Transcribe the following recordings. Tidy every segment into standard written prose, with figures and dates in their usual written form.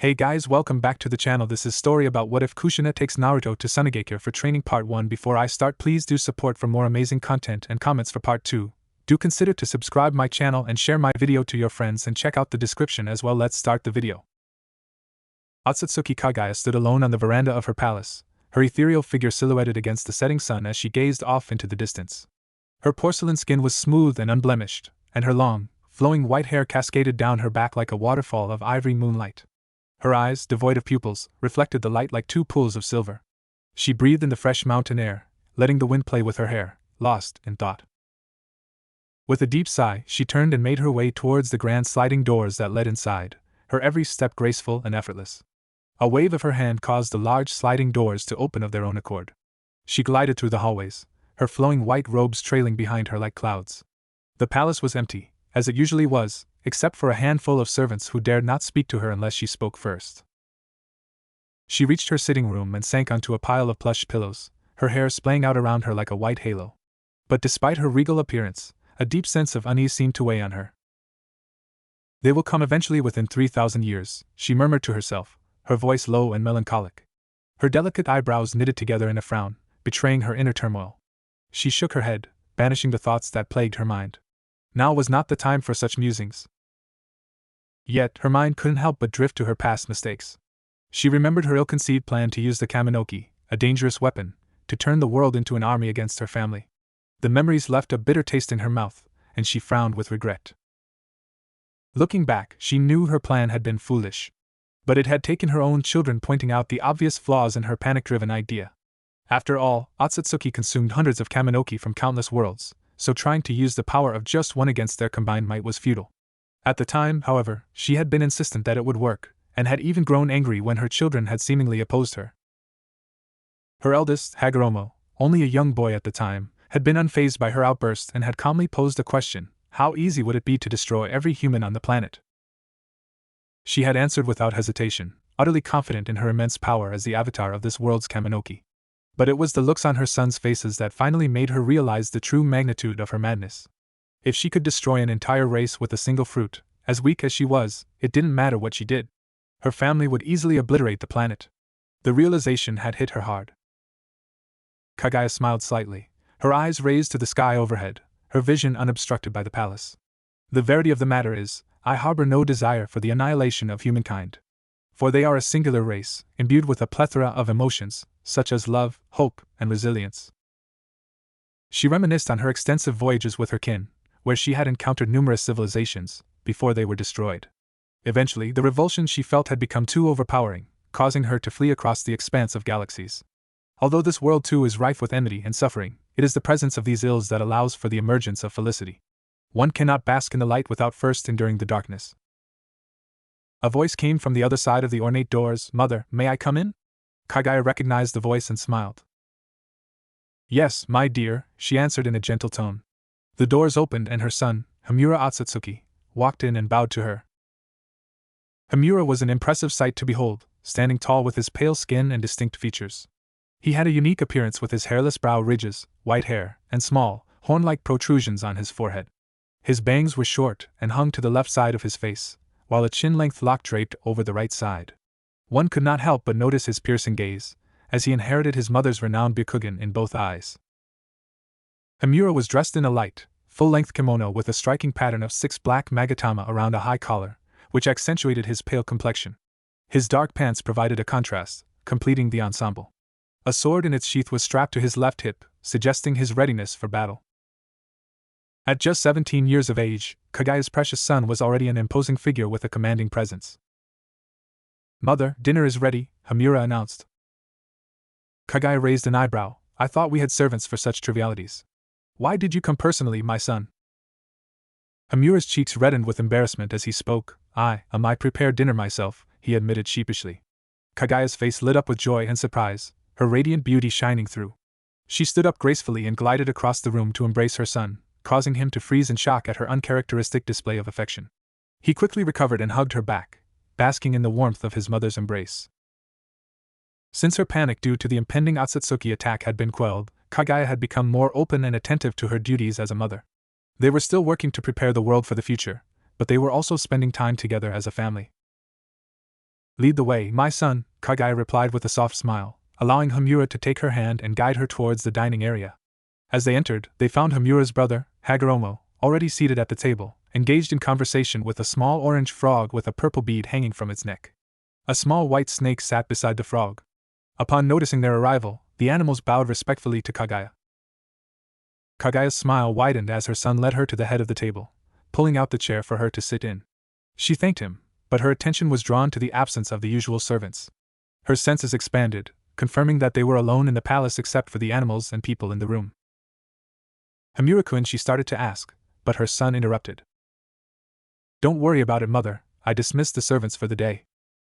Hey guys, welcome back to the channel. This is story about what if Kushina takes Naruto to Sunagakure for training part 1. Before I start, please do support for more amazing content and comments for part 2. Do consider to subscribe my channel and share my video to your friends and check out the description as well. Let's start the video. Otsutsuki Kagaya stood alone on the veranda of her palace, her ethereal figure silhouetted against the setting sun as she gazed off into the distance. Her porcelain skin was smooth and unblemished, and her long, flowing white hair cascaded down her back like a waterfall of ivory moonlight. Her eyes, devoid of pupils, reflected the light like two pools of silver. She breathed in the fresh mountain air, letting the wind play with her hair, lost in thought. With a deep sigh, she turned and made her way towards the grand sliding doors that led inside, her every step graceful and effortless. A wave of her hand caused the large sliding doors to open of their own accord. She glided through the hallways, her flowing white robes trailing behind her like clouds. The palace was empty, as it usually was, except for a handful of servants who dared not speak to her unless she spoke first. She reached her sitting room and sank onto a pile of plush pillows, her hair splaying out around her like a white halo. But despite her regal appearance, a deep sense of unease seemed to weigh on her. They will come eventually within 3,000 years, she murmured to herself, her voice low and melancholic. Her delicate eyebrows knitted together in a frown, betraying her inner turmoil. She shook her head, banishing the thoughts that plagued her mind. Now was not the time for such musings. Yet, her mind couldn't help but drift to her past mistakes. She remembered her ill-conceived plan to use the kaminoki, a dangerous weapon, to turn the world into an army against her family. The memories left a bitter taste in her mouth, and she frowned with regret. Looking back, she knew her plan had been foolish. But it had taken her own children pointing out the obvious flaws in her panic-driven idea. After all, Otsutsuki consumed hundreds of kaminoki from countless worlds, so trying to use the power of just one against their combined might was futile. At the time, however, she had been insistent that it would work, and had even grown angry when her children had seemingly opposed her. Her eldest, Hagoromo, only a young boy at the time, had been unfazed by her outburst and had calmly posed a question: how easy would it be to destroy every human on the planet? She had answered without hesitation, utterly confident in her immense power as the avatar of this world's kaminoki. But it was the looks on her sons' faces that finally made her realize the true magnitude of her madness. If she could destroy an entire race with a single fruit, as weak as she was, it didn't matter what she did. Her family would easily obliterate the planet. The realization had hit her hard. Kagaya smiled slightly, her eyes raised to the sky overhead, her vision unobstructed by the palace. The verity of the matter is, I harbor no desire for the annihilation of humankind. For they are a singular race, imbued with a plethora of emotions, such as love, hope, and resilience. She reminisced on her extensive voyages with her kin, where she had encountered numerous civilizations, before they were destroyed. Eventually, the revulsion she felt had become too overpowering, causing her to flee across the expanse of galaxies. Although this world too is rife with enmity and suffering, it is the presence of these ills that allows for the emergence of felicity. One cannot bask in the light without first enduring the darkness. A voice came from the other side of the ornate doors. "Mother, may I come in?" Kagaya recognized the voice and smiled. "Yes, my dear," she answered in a gentle tone. The doors opened and her son, Hamura Otsutsuki, walked in and bowed to her. Hamura was an impressive sight to behold, standing tall with his pale skin and distinct features. He had a unique appearance with his hairless brow ridges, white hair, and small, horn-like protrusions on his forehead. His bangs were short and hung to the left side of his face, while a chin-length lock draped over the right side. One could not help but notice his piercing gaze, as he inherited his mother's renowned Byakugan in both eyes. Hamura was dressed in a light, full-length kimono with a striking pattern of 6 black magatama around a high collar, which accentuated his pale complexion. His dark pants provided a contrast, completing the ensemble. A sword in its sheath was strapped to his left hip, suggesting his readiness for battle. At just 17 years of age, Kagaya's precious son was already an imposing figure with a commanding presence. "Mother, dinner is ready," Hamura announced. Kagaya raised an eyebrow. "I thought we had servants for such trivialities. Why did you come personally, my son?" Hamura's cheeks reddened with embarrassment as he spoke. I prepared dinner myself," he admitted sheepishly. Kagaya's face lit up with joy and surprise, her radiant beauty shining through. She stood up gracefully and glided across the room to embrace her son, causing him to freeze in shock at her uncharacteristic display of affection. He quickly recovered and hugged her back, basking in the warmth of his mother's embrace. Since her panic due to the impending Otsutsuki attack had been quelled, Kagaya had become more open and attentive to her duties as a mother. They were still working to prepare the world for the future, but they were also spending time together as a family. Lead the way, my son, Kagaya replied with a soft smile, allowing Hamura to take her hand and guide her towards the dining area. As they entered, they found Hamura's brother, Hagoromo, already seated at the table, engaged in conversation with a small orange frog with a purple bead hanging from its neck. A small white snake sat beside the frog. Upon noticing their arrival, the animals bowed respectfully to Kagaya. Kagaya's smile widened as her son led her to the head of the table, pulling out the chair for her to sit in. She thanked him, but her attention was drawn to the absence of the usual servants. Her senses expanded, confirming that they were alone in the palace except for the animals and people in the room. Hamura-kun, she started to ask, but her son interrupted. Don't worry about it, mother, I dismissed the servants for the day.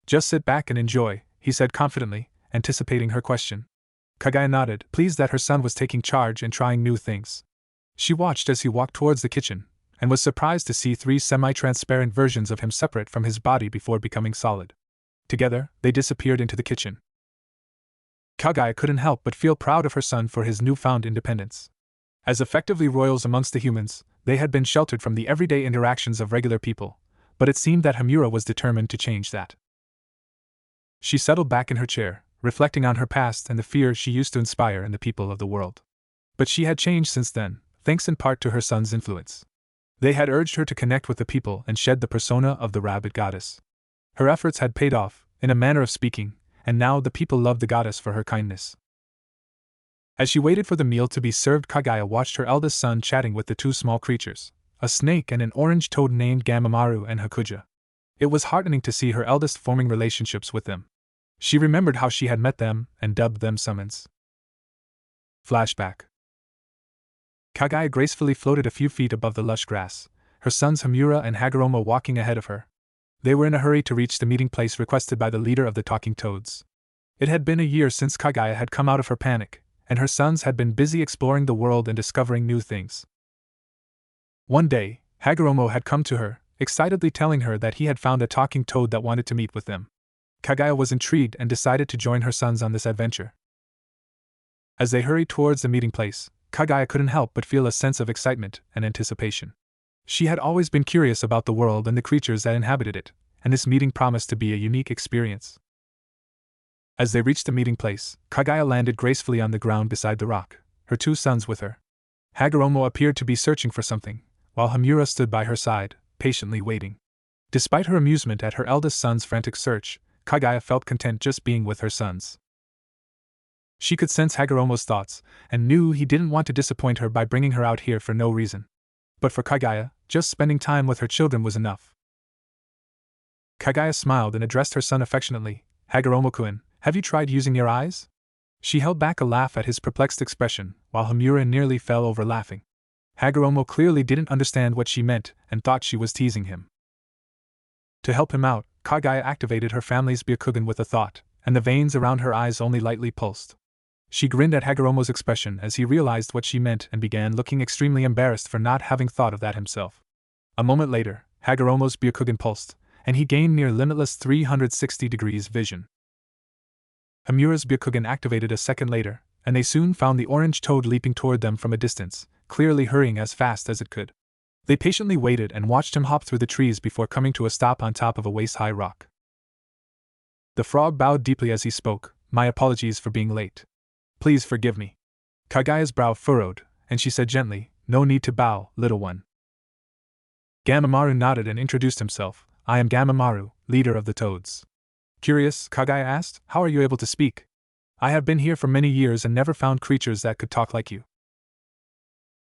Just sit back and enjoy, he said confidently, anticipating her question. Kagaya nodded, pleased that her son was taking charge and trying new things. She watched as he walked towards the kitchen, and was surprised to see 3 semi-transparent versions of him separate from his body before becoming solid. Together, they disappeared into the kitchen. Kagaya couldn't help but feel proud of her son for his newfound independence. As effectively royals amongst the humans, they had been sheltered from the everyday interactions of regular people, but it seemed that Hamura was determined to change that. She settled back in her chair, reflecting on her past and the fear she used to inspire in the people of the world. But she had changed since then, thanks in part to her son's influence. They had urged her to connect with the people and shed the persona of the rabbit goddess. Her efforts had paid off, in a manner of speaking, and now the people loved the goddess for her kindness. As she waited for the meal to be served, Kagaya watched her eldest son chatting with the 2 small creatures, a snake and an orange toad named Gamamaru and Hakuja. It was heartening to see her eldest forming relationships with them. She remembered how she had met them and dubbed them summons. Flashback. Kagaya gracefully floated a few feet above the lush grass, her sons Hamura and Hagoromo walking ahead of her. They were in a hurry to reach the meeting place requested by the leader of the talking toads. It had been a year since Kagaya had come out of her panic, and her sons had been busy exploring the world and discovering new things. One day, Hagoromo had come to her, excitedly telling her that he had found a talking toad that wanted to meet with them. Kagaya was intrigued and decided to join her sons on this adventure. As they hurried towards the meeting place, Kagaya couldn't help but feel a sense of excitement and anticipation. She had always been curious about the world and the creatures that inhabited it, and this meeting promised to be a unique experience. As they reached the meeting place, Kagaya landed gracefully on the ground beside the rock, her 2 sons with her. Hagoromo appeared to be searching for something, while Hamura stood by her side, patiently waiting. Despite her amusement at her eldest son's frantic search, Kagaya felt content just being with her sons. She could sense Hagoromo's thoughts, and knew he didn't want to disappoint her by bringing her out here for no reason. But for Kagaya, just spending time with her children was enough. Kagaya smiled and addressed her son affectionately, Hagoromo-kun, have you tried using your eyes? She held back a laugh at his perplexed expression, while Hamura nearly fell over laughing. Hagoromo clearly didn't understand what she meant and thought she was teasing him. To help him out, Kagaya activated her family's Byakugan with a thought, and the veins around her eyes only lightly pulsed. She grinned at Hagoromo's expression as he realized what she meant and began looking extremely embarrassed for not having thought of that himself. A moment later, Hagoromo's Byakugan pulsed, and he gained near limitless 360 degrees vision. Hamura's Byakugan activated a second later, and they soon found the orange toad leaping toward them from a distance, clearly hurrying as fast as it could. They patiently waited and watched him hop through the trees before coming to a stop on top of a waist-high rock. The frog bowed deeply as he spoke, my apologies for being late. Please forgive me. Kagaya's brow furrowed, and she said gently, no need to bow, little one. Gamamaru nodded and introduced himself, I am Gamamaru, leader of the toads. Curious, Kagaya asked, how are you able to speak? I have been here for many years and never found creatures that could talk like you.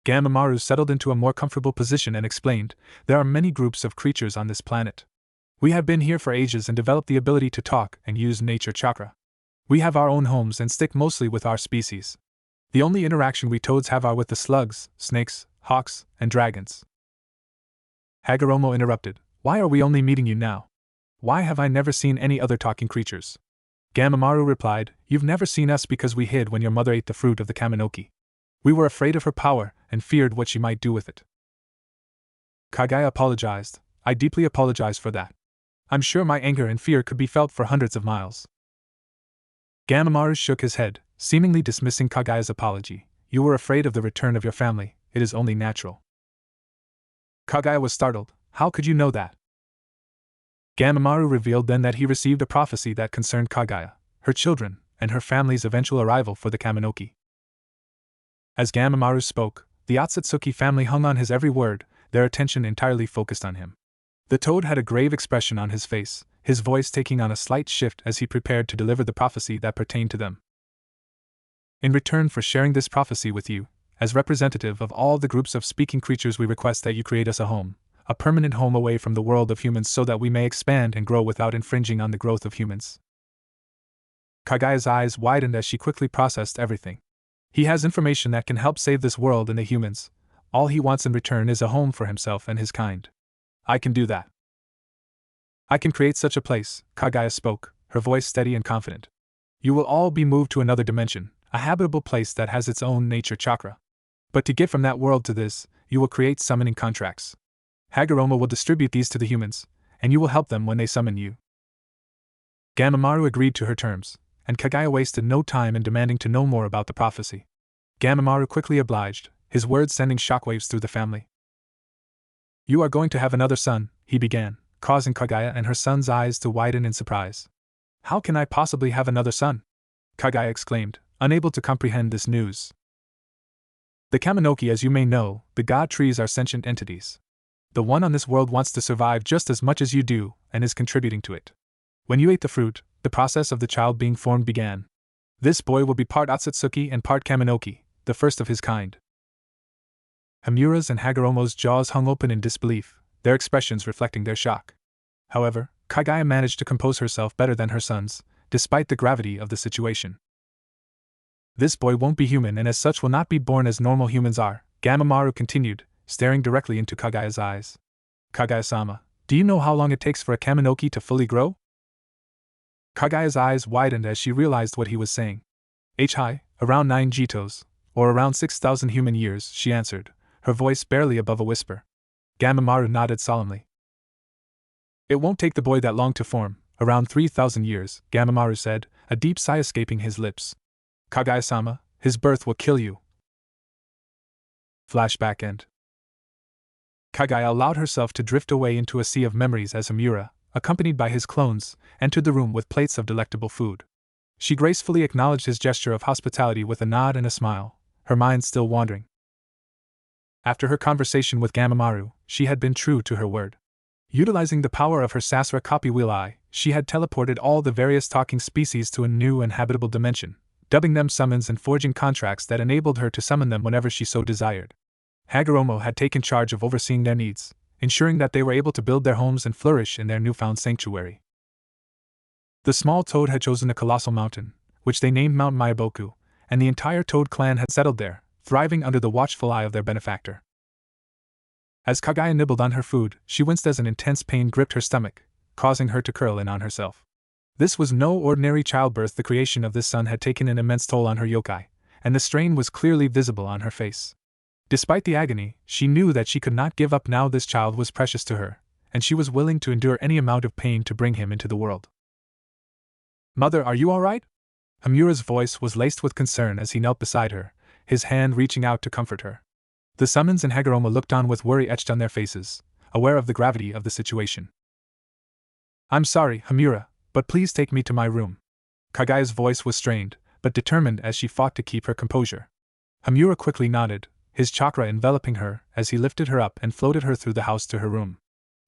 Gamamaru settled into a more comfortable position and explained, there are many groups of creatures on this planet. We have been here for ages and developed the ability to talk and use nature chakra. We have our own homes and stick mostly with our species. The only interaction we toads have are with the slugs, snakes, hawks, and dragons. Hagoromo interrupted, why are we only meeting you now? Why have I never seen any other talking creatures? Gamamaru replied, you've never seen us because we hid when your mother ate the fruit of the Kaminoki. We were afraid of her power and feared what she might do with it. Kagaya apologized, I deeply apologize for that. I'm sure my anger and fear could be felt for hundreds of miles. Gamamaru shook his head, seemingly dismissing Kagaya's apology. You were afraid of the return of your family, it is only natural. Kagaya was startled, how could you know that? Gamamaru revealed then that he received a prophecy that concerned Kagaya, her children, and her family's eventual arrival for the Kaminoki. As Gamamaru spoke, the Otsutsuki family hung on his every word, their attention entirely focused on him. The toad had a grave expression on his face, his voice taking on a slight shift as he prepared to deliver the prophecy that pertained to them. In return for sharing this prophecy with you, as representative of all the groups of speaking creatures, we request that you create us a home, a permanent home away from the world of humans so that we may expand and grow without infringing on the growth of humans. Kagaya's eyes widened as she quickly processed everything. He has information that can help save this world and the humans. All he wants in return is a home for himself and his kind. I can do that. I can create such a place, Kagaya spoke, her voice steady and confident. You will all be moved to another dimension, a habitable place that has its own nature chakra. But to get from that world to this, you will create summoning contracts. Hagoromo will distribute these to the humans, and you will help them when they summon you. Gamamaru agreed to her terms, and Kagaya wasted no time in demanding to know more about the prophecy. Gamamaru quickly obliged, his words sending shockwaves through the family. You are going to have another son, he began, causing Kagaya and her son's eyes to widen in surprise. How can I possibly have another son? Kagaya exclaimed, unable to comprehend this news. The Kaminoki, as you may know, the god trees, are sentient entities. The one on this world wants to survive just as much as you do, and is contributing to it. When you ate the fruit, the process of the child being formed began. This boy will be part Otsutsuki and part Kaminoki, the first of his kind. Hamura's and Hagoromo's jaws hung open in disbelief, their expressions reflecting their shock. However, Kagaya managed to compose herself better than her sons, despite the gravity of the situation. This boy won't be human and as such will not be born as normal humans are, Gamamaru continued, staring directly into Kagaya's eyes. Kagaya-sama, do you know how long it takes for a Kaminoki to fully grow? Kagaya's eyes widened as she realized what he was saying. High, around 9 jitos, or around 6,000 human years, she answered, her voice barely above a whisper. Gamamaru nodded solemnly. It won't take the boy that long to form, around 3,000 years, Gamamaru said, a deep sigh escaping his lips. Kagaya-sama, his birth will kill you. Flashback end. Kagaya allowed herself to drift away into a sea of memories as Hamura, accompanied by his clones, entered the room with plates of delectable food. She gracefully acknowledged his gesture of hospitality with a nod and a smile, her mind still wandering. After her conversation with Gamamaru, she had been true to her word. Utilizing the power of her Sasra copy wheel eye, she had teleported all the various talking species to a new and habitable dimension, dubbing them summons and forging contracts that enabled her to summon them whenever she so desired. Hagoromo had taken charge of overseeing their needs, ensuring that they were able to build their homes and flourish in their newfound sanctuary. The small toad had chosen a colossal mountain, which they named Mount Mayaboku, and the entire toad clan had settled there, thriving under the watchful eye of their benefactor. As Kagaya nibbled on her food, she winced as an intense pain gripped her stomach, causing her to curl in on herself. This was no ordinary childbirth. The creation of this son had taken an immense toll on her yokai, and the strain was clearly visible on her face. Despite the agony, she knew that she could not give up now. This child was precious to her, and she was willing to endure any amount of pain to bring him into the world. Mother, are you all right? Hamura's voice was laced with concern as he knelt beside her, his hand reaching out to comfort her. The summons and Hagoromo looked on with worry etched on their faces, aware of the gravity of the situation. I'm sorry, Hamura, but please take me to my room. Kagaya's voice was strained, but determined as she fought to keep her composure. Hamura quickly nodded, his chakra enveloping her as he lifted her up and floated her through the house to her room.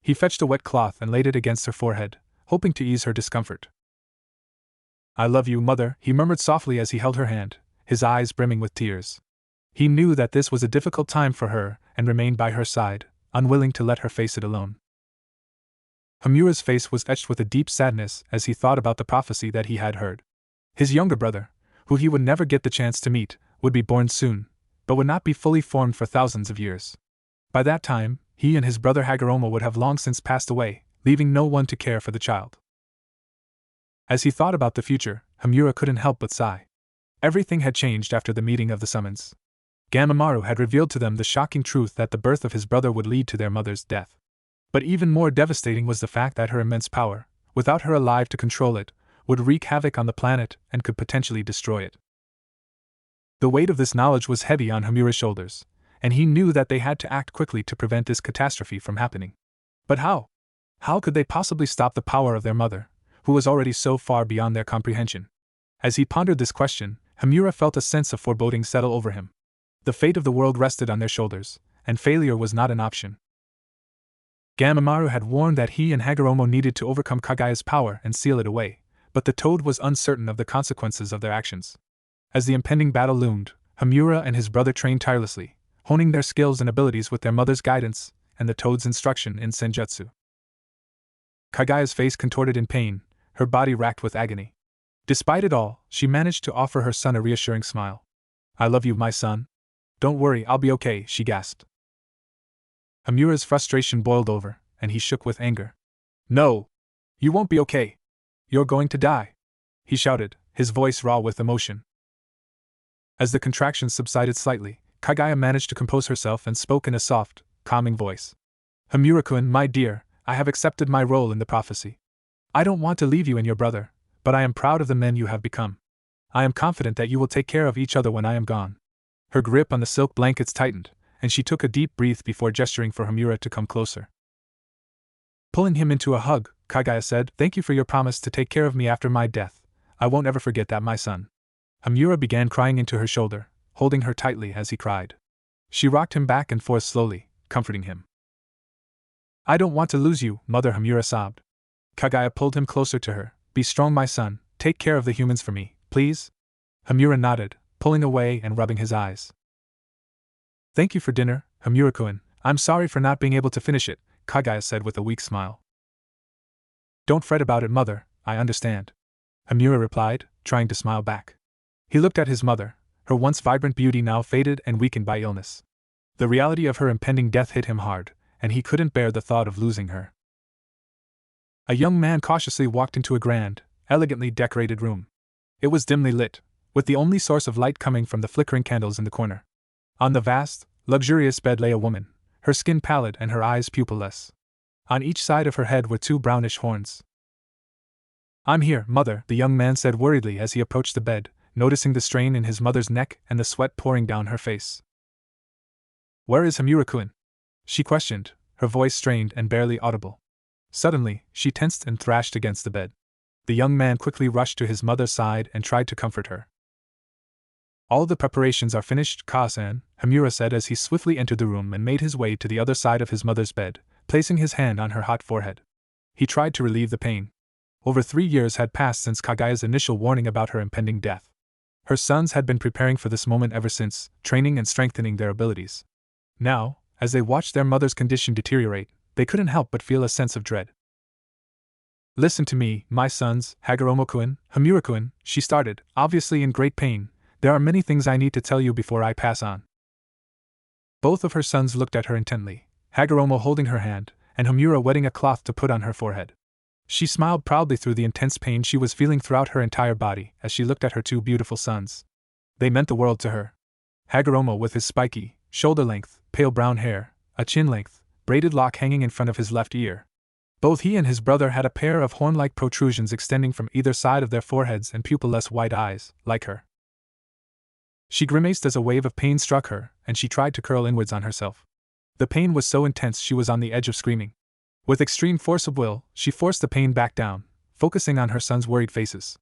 He fetched a wet cloth and laid it against her forehead, hoping to ease her discomfort. I love you, mother, he murmured softly as he held her hand, his eyes brimming with tears. He knew that this was a difficult time for her and remained by her side, unwilling to let her face it alone. Hamura's face was etched with a deep sadness as he thought about the prophecy that he had heard. His younger brother, who he would never get the chance to meet, would be born soon, but would not be fully formed for thousands of years. By that time, he and his brother Hagoromo would have long since passed away, leaving no one to care for the child. As he thought about the future, Hamura couldn't help but sigh. Everything had changed after the meeting of the summons. Gamamaru had revealed to them the shocking truth that the birth of his brother would lead to their mother's death. But even more devastating was the fact that her immense power, without her alive to control it, would wreak havoc on the planet and could potentially destroy it. The weight of this knowledge was heavy on Hamura's shoulders, and he knew that they had to act quickly to prevent this catastrophe from happening. But how? How could they possibly stop the power of their mother, who was already so far beyond their comprehension? As he pondered this question, Hamura felt a sense of foreboding settle over him. The fate of the world rested on their shoulders, and failure was not an option. Gamamaru had warned that he and Hagoromo needed to overcome Kagaya's power and seal it away, but the toad was uncertain of the consequences of their actions. As the impending battle loomed, Hamura and his brother trained tirelessly, honing their skills and abilities with their mother's guidance and the toad's instruction in senjutsu. Kagaya's face contorted in pain, her body racked with agony. Despite it all, she managed to offer her son a reassuring smile. "I love you, my son. Don't worry, I'll be okay," she gasped. Hamura's frustration boiled over, and he shook with anger. "No! You won't be okay! You're going to die!" he shouted, his voice raw with emotion. As the contractions subsided slightly, Kagaya managed to compose herself and spoke in a soft, calming voice. "Hamura-kun, my dear, I have accepted my role in the prophecy. I don't want to leave you and your brother, but I am proud of the men you have become. I am confident that you will take care of each other when I am gone." Her grip on the silk blankets tightened, and she took a deep breath before gesturing for Hamura to come closer. Pulling him into a hug, Kagaya said, "Thank you for your promise to take care of me after my death. I won't ever forget that, my son." Hamura began crying into her shoulder, holding her tightly as he cried. She rocked him back and forth slowly, comforting him. "I don't want to lose you, mother," Hamura sobbed. Kagaya pulled him closer to her. "Be strong, my son, take care of the humans for me, please?" Hamura nodded, pulling away and rubbing his eyes. "Thank you for dinner, Hamura-kun. I'm sorry for not being able to finish it," Kagaya said with a weak smile. "Don't fret about it, mother, I understand," Hamura replied, trying to smile back. He looked at his mother, her once vibrant beauty now faded and weakened by illness. The reality of her impending death hit him hard, and he couldn't bear the thought of losing her. A young man cautiously walked into a grand, elegantly decorated room. It was dimly lit, with the only source of light coming from the flickering candles in the corner. On the vast, luxurious bed lay a woman, her skin pallid and her eyes pupilless. On each side of her head were two brownish horns. "I'm here, mother," the young man said worriedly as he approached the bed, noticing the strain in his mother's neck and the sweat pouring down her face. "Where is Hamura-kun?" she questioned, her voice strained and barely audible. Suddenly, she tensed and thrashed against the bed. The young man quickly rushed to his mother's side and tried to comfort her. "All the preparations are finished, Ka-san," Hamura said as he swiftly entered the room and made his way to the other side of his mother's bed, placing his hand on her hot forehead. He tried to relieve the pain. Over 3 years had passed since Kagaya's initial warning about her impending death. Her sons had been preparing for this moment ever since, training and strengthening their abilities. Now, as they watched their mother's condition deteriorate, they couldn't help but feel a sense of dread. "Listen to me, my sons, Hagoromo-kun, Hamura-kun," she started, obviously in great pain. "There are many things I need to tell you before I pass on." Both of her sons looked at her intently, Hagoromo holding her hand, and Hamura wetting a cloth to put on her forehead. She smiled proudly through the intense pain she was feeling throughout her entire body as she looked at her two beautiful sons. They meant the world to her. Hagoromo with his spiky, shoulder-length, pale brown hair, a chin-length, braided lock hanging in front of his left ear. Both he and his brother had a pair of horn-like protrusions extending from either side of their foreheads and pupilless white eyes, like her. She grimaced as a wave of pain struck her, and she tried to curl inwards on herself. The pain was so intense she was on the edge of screaming. With extreme force of will, she forced the pain back down, focusing on her sons' worried faces.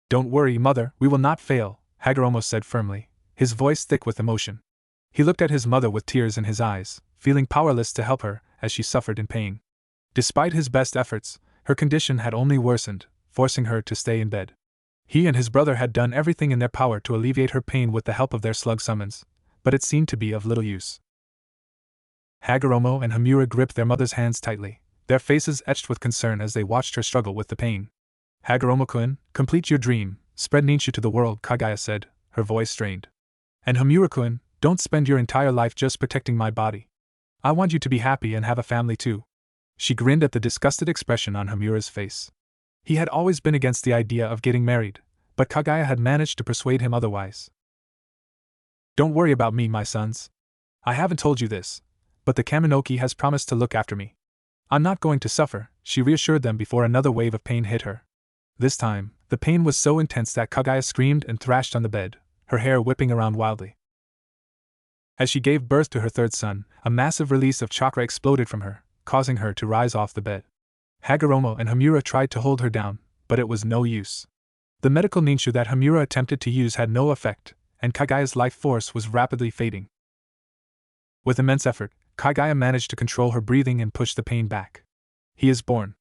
"Don't worry, mother, we will not fail," Hagoromo said firmly, his voice thick with emotion. He looked at his mother with tears in his eyes, feeling powerless to help her as she suffered in pain. Despite his best efforts, her condition had only worsened, forcing her to stay in bed. He and his brother had done everything in their power to alleviate her pain with the help of their slug summons, but it seemed to be of little use. Hagoromo and Hamura gripped their mother's hands tightly, their faces etched with concern as they watched her struggle with the pain. "Hagoromo-kun, complete your dream, spread Ninshu to the world," Kagaya said, her voice strained. "And Hamura-kun, don't spend your entire life just protecting my body. I want you to be happy and have a family too." She grinned at the disgusted expression on Hamura's face. He had always been against the idea of getting married, but Kagaya had managed to persuade him otherwise. "Don't worry about me, my sons. I haven't told you this, but the Kaminoki has promised to look after me. I'm not going to suffer," she reassured them before another wave of pain hit her. This time, the pain was so intense that Kagaya screamed and thrashed on the bed, her hair whipping around wildly. As she gave birth to her third son, a massive release of chakra exploded from her, causing her to rise off the bed. Hagoromo and Hamura tried to hold her down, but it was no use. The medical ninja that Hamura attempted to use had no effect, and Kagaya's life force was rapidly fading. With immense effort, Kagaya managed to control her breathing and push the pain back. He is born.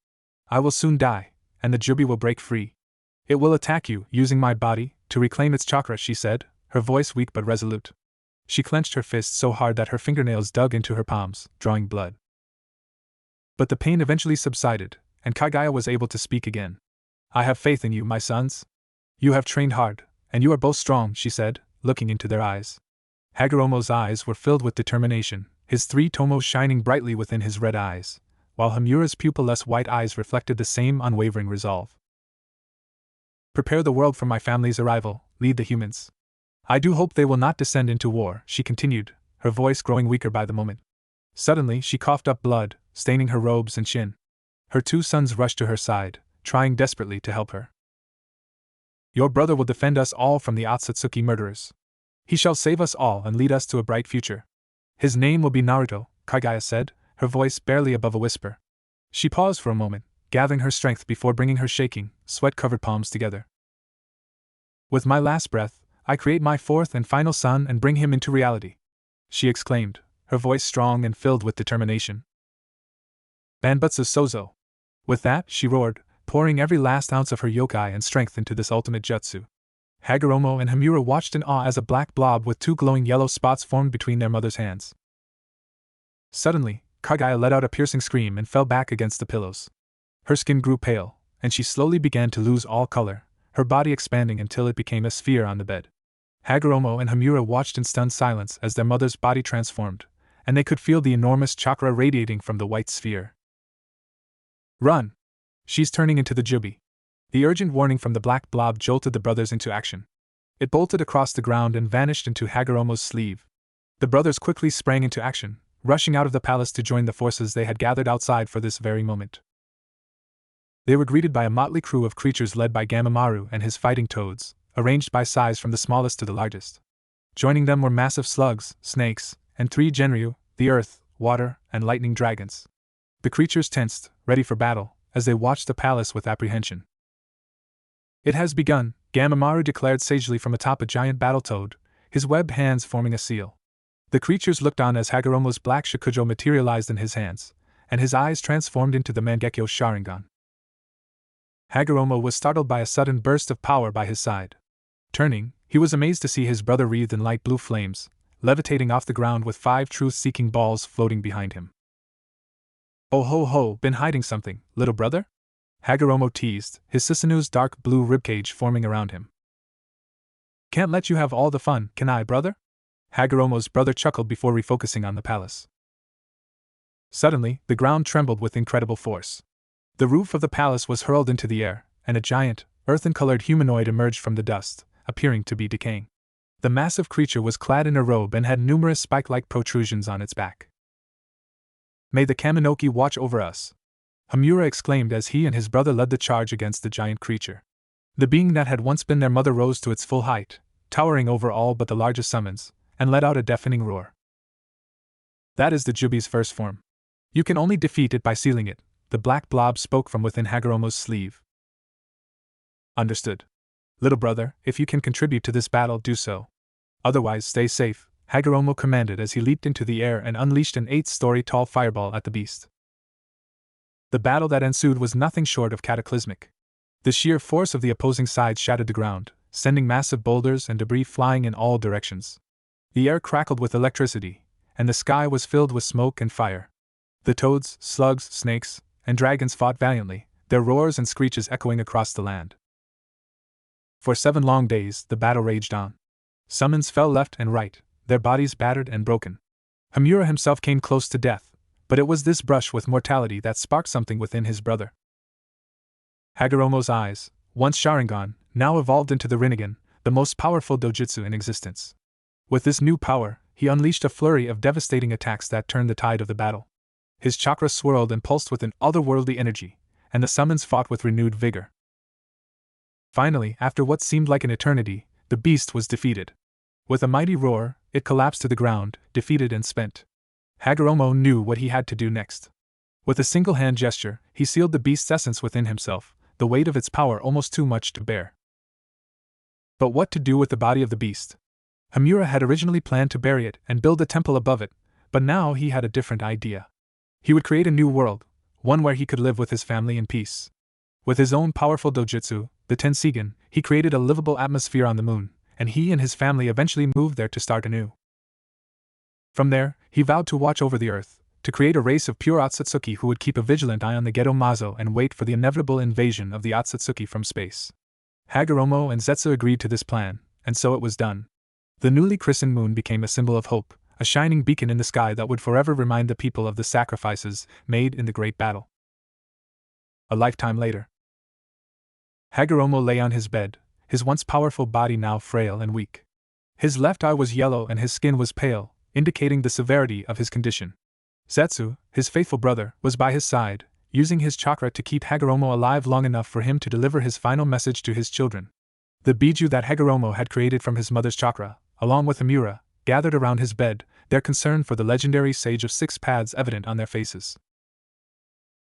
I will soon die, and the Jubi will break free. It will attack you, using my body, to reclaim its chakra, she said, her voice weak but resolute. She clenched her fist so hard that her fingernails dug into her palms, drawing blood. But the pain eventually subsided, and Kagaya was able to speak again. I have faith in you, my sons. You have trained hard, and you are both strong, she said, looking into their eyes. Hagoromo's eyes were filled with determination, his 3 tomos shining brightly within his red eyes, while Hamura's pupilless white eyes reflected the same unwavering resolve. Prepare the world for my family's arrival, lead the humans. I do hope they will not descend into war, she continued, her voice growing weaker by the moment. Suddenly she coughed up blood, staining her robes and chin. Her 2 sons rushed to her side, trying desperately to help her. Your brother will defend us all from the Otsutsuki murderers. He shall save us all and lead us to a bright future. His name will be Naruto, Kagaya said, her voice barely above a whisper. She paused for a moment, gathering her strength before bringing her shaking, sweat-covered palms together. With my last breath, I create my 4th and final son and bring him into reality, she exclaimed, her voice strong and filled with determination. Banbutsu Sozo. With that, she roared, pouring every last ounce of her yokai and strength into this ultimate jutsu. Hagoromo and Hamura watched in awe as a black blob with 2 glowing yellow spots formed between their mother's hands. Suddenly, Kagaya let out a piercing scream and fell back against the pillows. Her skin grew pale, and she slowly began to lose all color, her body expanding until it became a sphere on the bed. Hagoromo and Hamura watched in stunned silence as their mother's body transformed, and they could feel the enormous chakra radiating from the white sphere. Run! She's turning into the Jubi. The urgent warning from the black blob jolted the brothers into action. It bolted across the ground and vanished into Hagoromo's sleeve. The brothers quickly sprang into action, rushing out of the palace to join the forces they had gathered outside for this very moment. They were greeted by a motley crew of creatures led by Gamamaru and his fighting toads, arranged by size from the smallest to the largest. Joining them were massive slugs, snakes, and 3 Genryu, the earth, water, and lightning dragons. The creatures tensed, ready for battle, as they watched the palace with apprehension. It has begun, Gamamaru declared sagely from atop a giant battletoad, his webbed hands forming a seal. The creatures looked on as Hagoromo's black shakujo materialized in his hands, and his eyes transformed into the Mangekyo Sharingan. Hagoromo was startled by a sudden burst of power by his side. Turning, he was amazed to see his brother wreathed in light blue flames, levitating off the ground with 5 truth-seeking balls floating behind him. Oh ho ho, been hiding something, little brother? Hagoromo teased, his Susanu's dark blue ribcage forming around him. Can't let you have all the fun, can I, brother? Hagoromo's brother chuckled before refocusing on the palace. Suddenly, the ground trembled with incredible force. The roof of the palace was hurled into the air, and a giant, earthen-colored humanoid emerged from the dust, appearing to be decaying. The massive creature was clad in a robe and had numerous spike-like protrusions on its back. May the Kaminoki watch over us! Hamura exclaimed as he and his brother led the charge against the giant creature. The being that had once been their mother rose to its full height, towering over all but the largest summons, and let out a deafening roar. That is the Jubi's first form. You can only defeat it by sealing it, the black blob spoke from within Hagoromo's sleeve. Understood. Little brother, if you can contribute to this battle, do so. Otherwise, stay safe, Hagoromo commanded as he leaped into the air and unleashed an 8-story-tall fireball at the beast. The battle that ensued was nothing short of cataclysmic. The sheer force of the opposing sides shattered the ground, sending massive boulders and debris flying in all directions. The air crackled with electricity, and the sky was filled with smoke and fire. The toads, slugs, snakes, and dragons fought valiantly, their roars and screeches echoing across the land. For 7 long days, the battle raged on. Summons fell left and right, their bodies battered and broken. Hamura himself came close to death, but it was this brush with mortality that sparked something within his brother. Hagoromo's eyes, once Sharingan, now evolved into the Rinnegan, the most powerful dojutsu in existence. With this new power, he unleashed a flurry of devastating attacks that turned the tide of the battle. His chakra swirled and pulsed with an otherworldly energy, and the summons fought with renewed vigor. Finally, after what seemed like an eternity, the beast was defeated. With a mighty roar, it collapsed to the ground, defeated and spent. Hagoromo knew what he had to do next. With a single hand gesture, he sealed the beast's essence within himself, the weight of its power almost too much to bear. But what to do with the body of the beast? Hamura had originally planned to bury it and build a temple above it, but now he had a different idea. He would create a new world, one where he could live with his family in peace. With his own powerful dojutsu, the Tensigen, he created a livable atmosphere on the moon, and he and his family eventually moved there to start anew. From there, he vowed to watch over the earth, to create a race of pure Otsutsuki who would keep a vigilant eye on the Gedo Mazo and wait for the inevitable invasion of the Otsutsuki from space. Hagoromo and Zetsu agreed to this plan, and so it was done. The newly christened moon became a symbol of hope, a shining beacon in the sky that would forever remind the people of the sacrifices made in the great battle. A lifetime later. Hagoromo lay on his bed, his once powerful body now frail and weak. His left eye was yellow and his skin was pale, indicating the severity of his condition. Zetsu, his faithful brother, was by his side, using his chakra to keep Hagoromo alive long enough for him to deliver his final message to his children. The Biju that Hagoromo had created from his mother's chakra, along with Amura, gathered around his bed, their concern for the legendary Sage of Six Paths evident on their faces.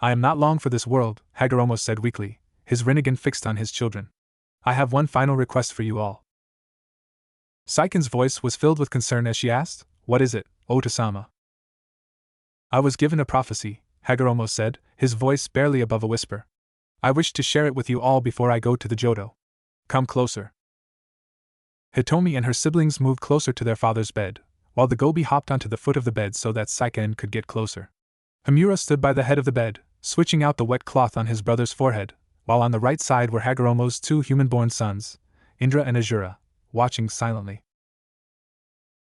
"I am not long for this world," Hagoromo said weakly, his rinnegan fixed on his children. "I have one final request for you all." Saiken's voice was filled with concern as she asked, "What is it, Otasama?" "I was given a prophecy," Hagoromo said, his voice barely above a whisper. "I wish to share it with you all before I go to the Jodo. Come closer." Hitomi and her siblings moved closer to their father's bed, while the Gobi hopped onto the foot of the bed so that Saiken could get closer. Hamura stood by the head of the bed, switching out the wet cloth on his brother's forehead, while on the right side were Hagoromo's two human-born sons, Indra and Azura, watching silently.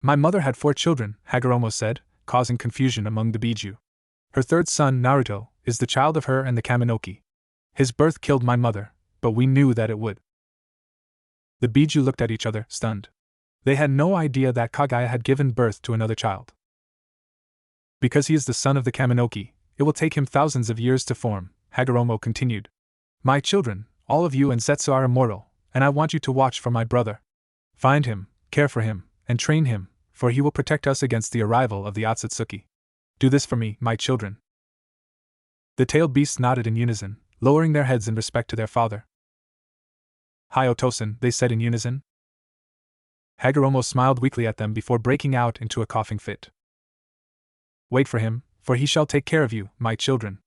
"My mother had 4 children," Hagoromo said, causing confusion among the Biju. "Her third son, Naruto, is the child of her and the Kaminoki. His birth killed my mother, but we knew that it would." The Biju looked at each other, stunned. They had no idea that Kagaya had given birth to another child. "Because he is the son of the Kaminoki, it will take him thousands of years to form," Hagoromo continued. "My children, all of you and Zetsu are immortal, and I want you to watch for my brother. Find him, care for him, and train him, for he will protect us against the arrival of the Otsutsuki. Do this for me, my children." The tailed beasts nodded in unison, lowering their heads in respect to their father. "Hi Otosan," they said in unison. Hagoromo smiled weakly at them before breaking out into a coughing fit. "Wait for him, for he shall take care of you, my children.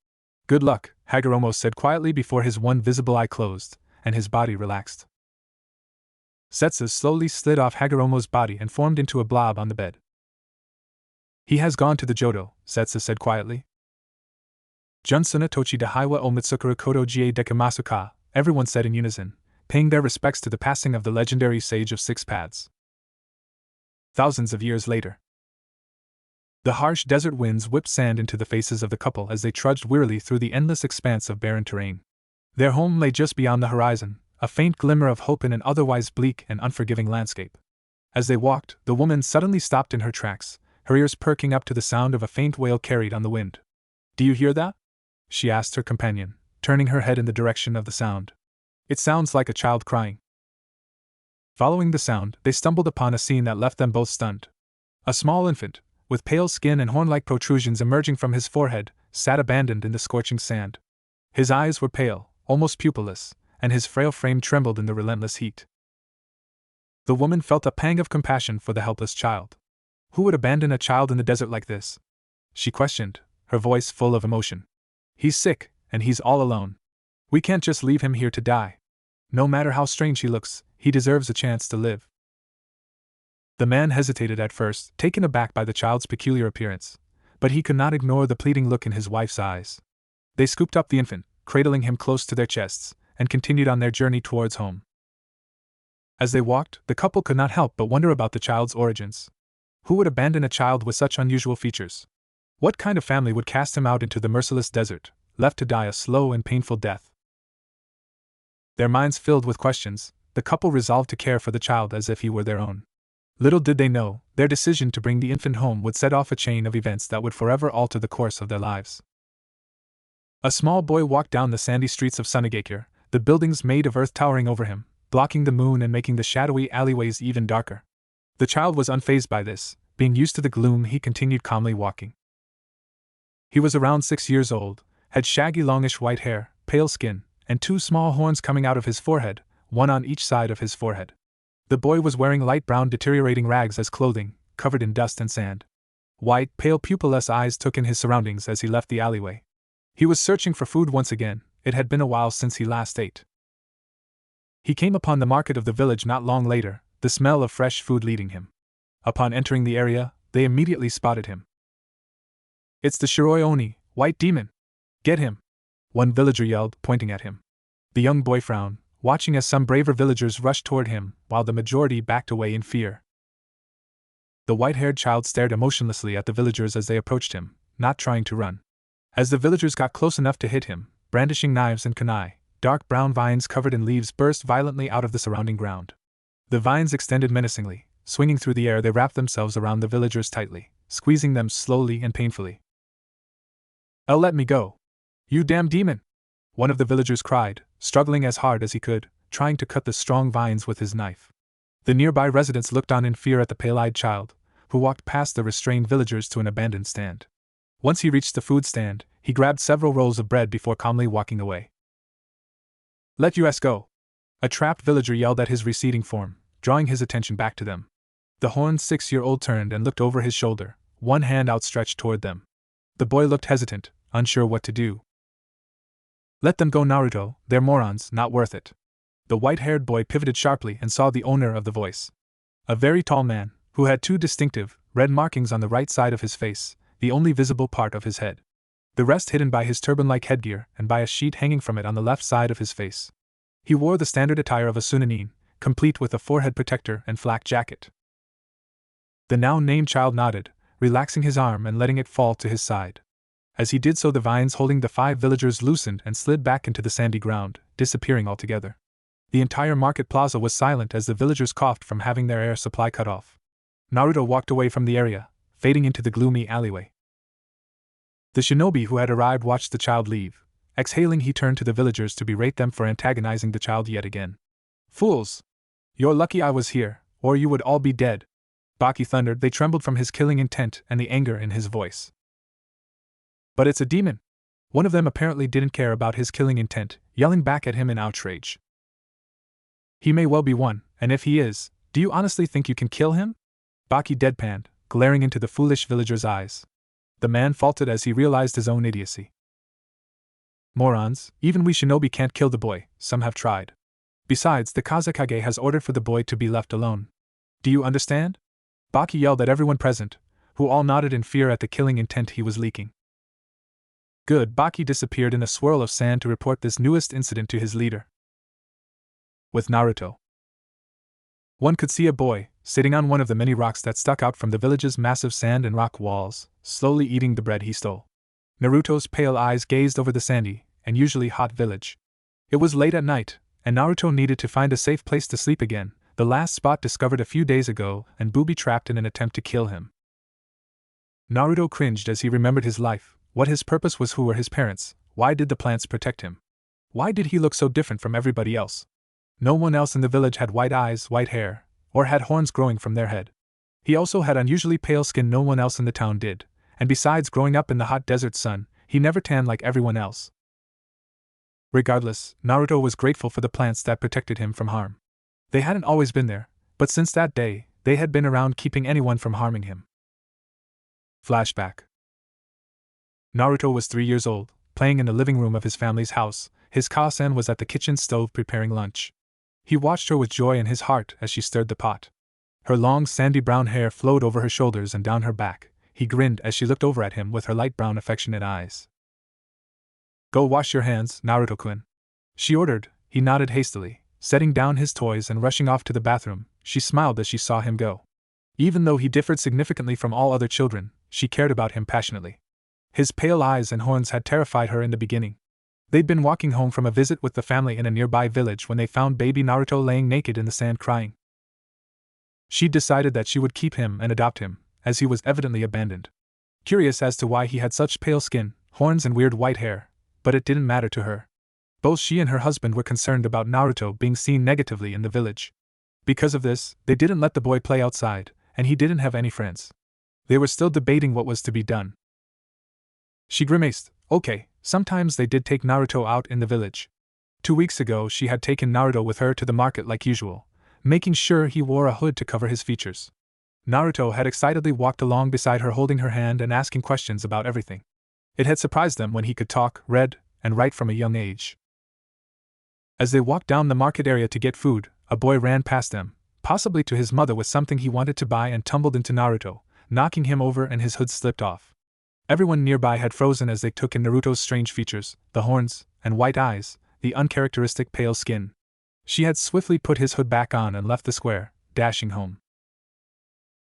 Good luck," Hagoromo said quietly before his one visible eye closed, and his body relaxed. Zetsu slowly slid off Hagoromo's body and formed into a blob on the bed. "He has gone to the Jodo," Zetsu said quietly. "Junsuna tochi de haiwa o Mitsukuru koto jie dekimasuka," everyone said in unison, paying their respects to the passing of the legendary Sage of Six Paths. Thousands of years later. The harsh desert winds whipped sand into the faces of the couple as they trudged wearily through the endless expanse of barren terrain. Their home lay just beyond the horizon, a faint glimmer of hope in an otherwise bleak and unforgiving landscape. As they walked, the woman suddenly stopped in her tracks, her ears perking up to the sound of a faint wail carried on the wind. "Do you hear that?" she asked her companion, turning her head in the direction of the sound. "It sounds like a child crying." Following the sound, they stumbled upon a scene that left them both stunned. A small infant, with pale skin and horn-like protrusions emerging from his forehead, sat abandoned in the scorching sand. His eyes were pale, almost pupilless, and his frail frame trembled in the relentless heat. The woman felt a pang of compassion for the helpless child. Who would abandon a child in the desert like this? She questioned, her voice full of emotion. "He's sick, and he's all alone. We can't just leave him here to die. No matter how strange he looks, he deserves a chance to live." The man hesitated at first, taken aback by the child's peculiar appearance, but he could not ignore the pleading look in his wife's eyes. They scooped up the infant, cradling him close to their chests, and continued on their journey towards home. As they walked, the couple could not help but wonder about the child's origins. Who would abandon a child with such unusual features? What kind of family would cast him out into the merciless desert, left to die a slow and painful death? Their minds filled with questions, the couple resolved to care for the child as if he were their own. Little did they know, their decision to bring the infant home would set off a chain of events that would forever alter the course of their lives. A small boy walked down the sandy streets of Sunagakure, the buildings made of earth towering over him, blocking the moon and making the shadowy alleyways even darker. The child was unfazed by this, being used to the gloom. He continued calmly walking. He was around 6 years old, had shaggy longish white hair, pale skin, and 2 small horns coming out of his forehead, one on each side of his forehead. The boy was wearing light brown deteriorating rags as clothing, covered in dust and sand. White, pale pupilless eyes took in his surroundings as he left the alleyway. He was searching for food once again. It had been a while since he last ate. He came upon the market of the village not long later, the smell of fresh food leading him. Upon entering the area, they immediately spotted him. "It's the Shiroi Oni, white demon! Get him!" one villager yelled, pointing at him. The young boy frowned, watching as some braver villagers rushed toward him, while the majority backed away in fear. The white-haired child stared emotionlessly at the villagers as they approached him, not trying to run. As the villagers got close enough to hit him, brandishing knives and kunai, dark brown vines covered in leaves burst violently out of the surrounding ground. The vines extended menacingly. Swinging through the air, they wrapped themselves around the villagers tightly, squeezing them slowly and painfully. "Oh, let me go! You damn demon!" one of the villagers cried, struggling as hard as he could, trying to cut the strong vines with his knife. The nearby residents looked on in fear at the pale-eyed child, who walked past the restrained villagers to an abandoned stand. Once he reached the food stand, he grabbed several rolls of bread before calmly walking away. "Let us go!" a trapped villager yelled at his receding form, drawing his attention back to them. The horned 6-year-old turned and looked over his shoulder, one hand outstretched toward them. The boy looked hesitant, unsure what to do. "Let them go, Naruto, they're morons, not worth it." The white-haired boy pivoted sharply and saw the owner of the voice. A very tall man, who had 2 distinctive, red markings on the right side of his face, the only visible part of his head. The rest hidden by his turban-like headgear and by a sheet hanging from it on the left side of his face. He wore the standard attire of a Sunanin, complete with a forehead protector and flak jacket. The now-named child nodded, relaxing his arm and letting it fall to his side. As he did so, the vines holding the 5 villagers loosened and slid back into the sandy ground, disappearing altogether. The entire market plaza was silent as the villagers coughed from having their air supply cut off. Naruto walked away from the area, fading into the gloomy alleyway. The shinobi who had arrived watched the child leave. Exhaling, he turned to the villagers to berate them for antagonizing the child yet again. "Fools! You're lucky I was here, or you would all be dead!" Baki thundered. They trembled from his killing intent and the anger in his voice. "But it's a demon!" One of them apparently didn't care about his killing intent, yelling back at him in outrage. "He may well be one, and if he is, do you honestly think you can kill him?" Baki deadpanned, glaring into the foolish villager's eyes. The man faltered as he realized his own idiocy. "Morons, even we shinobi can't kill the boy, some have tried. Besides, the Kazekage has ordered for the boy to be left alone. Do you understand?" Baki yelled at everyone present, who all nodded in fear at the killing intent he was leaking. Good. Baki disappeared in a swirl of sand to report this newest incident to his leader. With Naruto. One could see a boy, sitting on one of the many rocks that stuck out from the village's massive sand and rock walls, slowly eating the bread he stole. Naruto's pale eyes gazed over the sandy, and usually hot village. It was late at night, and Naruto needed to find a safe place to sleep again, the last spot discovered a few days ago and booby-trapped in an attempt to kill him. Naruto cringed as he remembered his life, what his purpose was, who were his parents, why did the plants protect him? Why did he look so different from everybody else? No one else in the village had white eyes, white hair, or had horns growing from their head. He also had unusually pale skin no one else in the town did, and besides growing up in the hot desert sun, he never tanned like everyone else. Regardless, Naruto was grateful for the plants that protected him from harm. They hadn't always been there, but since that day, they had been around keeping anyone from harming him. Flashback. Naruto was 3 years old, playing in the living room of his family's house. His Kasen was at the kitchen stove preparing lunch. He watched her with joy in his heart as she stirred the pot. Her long sandy brown hair flowed over her shoulders and down her back. He grinned as she looked over at him with her light brown affectionate eyes. "Go wash your hands, Naruto-kun," she ordered. He nodded hastily, setting down his toys and rushing off to the bathroom. She smiled as she saw him go. Even though he differed significantly from all other children, she cared about him passionately. His pale eyes and horns had terrified her in the beginning. They'd been walking home from a visit with the family in a nearby village when they found baby Naruto laying naked in the sand crying. She decided that she would keep him and adopt him, as he was evidently abandoned. Curious as to why he had such pale skin, horns and weird white hair, but it didn't matter to her. Both she and her husband were concerned about Naruto being seen negatively in the village. Because of this, they didn't let the boy play outside, and he didn't have any friends. They were still debating what was to be done. She grimaced. Okay, sometimes they did take Naruto out in the village. 2 weeks ago she had taken Naruto with her to the market like usual, making sure he wore a hood to cover his features. Naruto had excitedly walked along beside her holding her hand and asking questions about everything. It had surprised them when he could talk, read, and write from a young age. As they walked down the market area to get food, a boy ran past them, possibly to his mother with something he wanted to buy, and tumbled into Naruto, knocking him over and his hood slipped off. Everyone nearby had frozen as they took in Naruto's strange features, the horns and white eyes, the uncharacteristic pale skin. She had swiftly put his hood back on and left the square, dashing home.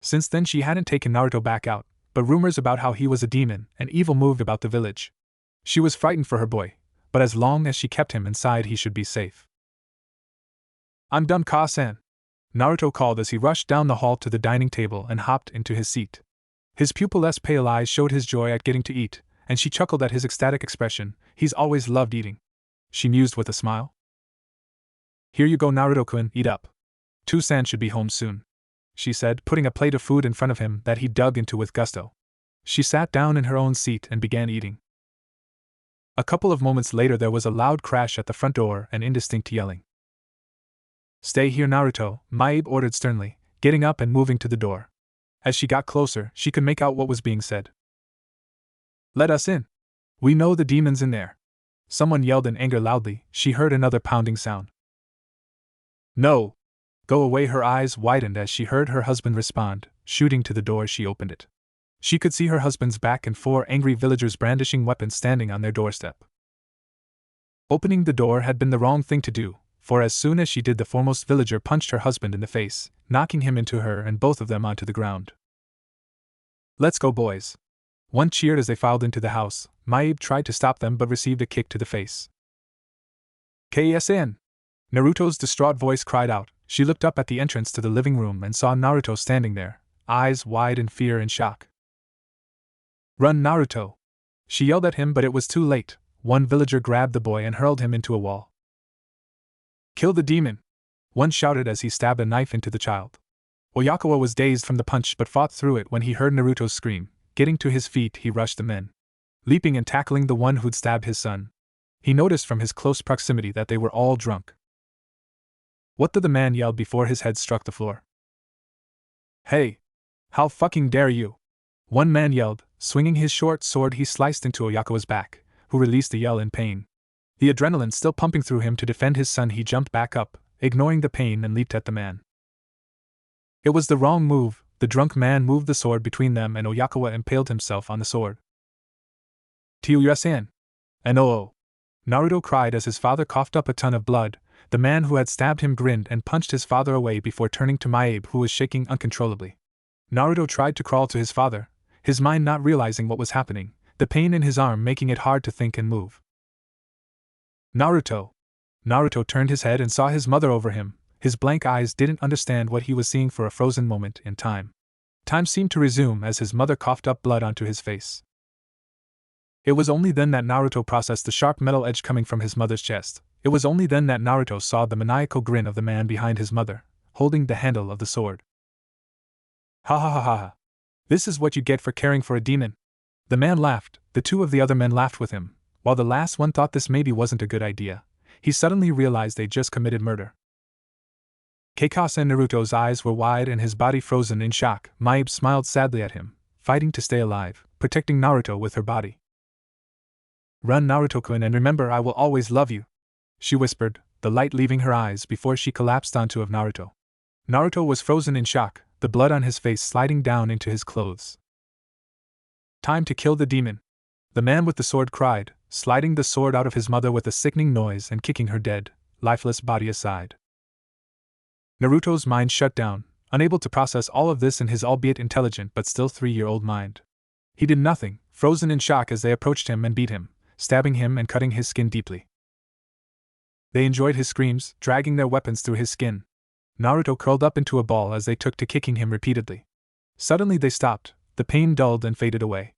Since then she hadn't taken Naruto back out, but rumors about how he was a demon and evil moved about the village. She was frightened for her boy, but as long as she kept him inside he should be safe. "I'm done, Ka-san," Naruto called as he rushed down the hall to the dining table and hopped into his seat. His pupilless pale eyes showed his joy at getting to eat, and she chuckled at his ecstatic expression. He's always loved eating, she mused with a smile. Here you go, Naruto-kun, eat up. Two-san should be home soon, she said, putting a plate of food in front of him that he dug into with gusto. She sat down in her own seat and began eating. A couple of moments later there was a loud crash at the front door and indistinct yelling. "Stay here, Naruto," Maebe ordered sternly, getting up and moving to the door. As she got closer, she could make out what was being said. "Let us in. We know the demon's in there." Someone yelled in anger loudly. She heard another pounding sound. "No! Go away!" Her eyes widened as she heard her husband respond. Shooting to the door, she opened it. She could see her husband's back and 4 angry villagers brandishing weapons standing on their doorstep. Opening the door had been the wrong thing to do, for as soon as she did, the foremost villager punched her husband in the face, knocking him into her and both of them onto the ground. "Let's go, boys!" One cheered as they filed into the house. Maebe tried to stop them but received a kick to the face. "KSN!" Naruto's distraught voice cried out. She looked up at the entrance to the living room and saw Naruto standing there, eyes wide in fear and shock. "Run, Naruto!" She yelled at him, but it was too late. One villager grabbed the boy and hurled him into a wall. "Kill the demon!" one shouted as he stabbed a knife into the child. Oyakawa was dazed from the punch but fought through it when he heard Naruto's scream. Getting to his feet, he rushed the men, leaping and tackling the one who'd stabbed his son. He noticed from his close proximity that they were all drunk. "What the man yelled before his head struck the floor. "Hey! How fucking dare you!" One man yelled. Swinging his short sword, he sliced into Oyakawa's back, who released a yell in pain. The adrenaline still pumping through him to defend his son, he jumped back up, ignoring the pain, and leaped at the man. It was the wrong move. The drunk man moved the sword between them and Oyakawa impaled himself on the sword. "Tiu-san!" "And oh!" Naruto cried as his father coughed up a ton of blood. The man who had stabbed him grinned and punched his father away before turning to Maebe, who was shaking uncontrollably. Naruto tried to crawl to his father, his mind not realizing what was happening, the pain in his arm making it hard to think and move. "Naruto!" Naruto turned his head and saw his mother over him. His blank eyes didn't understand what he was seeing for a frozen moment in time. Time seemed to resume as his mother coughed up blood onto his face. It was only then that Naruto processed the sharp metal edge coming from his mother's chest. It was only then that Naruto saw the maniacal grin of the man behind his mother, holding the handle of the sword. "Ha ha ha ha ha. This is what you get for caring for a demon." The man laughed. The 2 of the other men laughed with him. While the last one thought this maybe wasn't a good idea, he suddenly realized they'd just committed murder. Kakasen Naruto's eyes were wide and his body frozen in shock. Maebe smiled sadly at him, fighting to stay alive, protecting Naruto with her body. "Run, Naruto-kun, and remember, I will always love you," she whispered, the light leaving her eyes before she collapsed onto of Naruto. Naruto was frozen in shock, the blood on his face sliding down into his clothes. "Time to kill the demon," the man with the sword cried, sliding the sword out of his mother with a sickening noise and kicking her dead, lifeless body aside. Naruto's mind shut down, unable to process all of this in his albeit intelligent but still 3-year-old mind. He did nothing, frozen in shock as they approached him and beat him, stabbing him and cutting his skin deeply. They enjoyed his screams, dragging their weapons through his skin. Naruto curled up into a ball as they took to kicking him repeatedly. Suddenly they stopped, the pain dulled and faded away.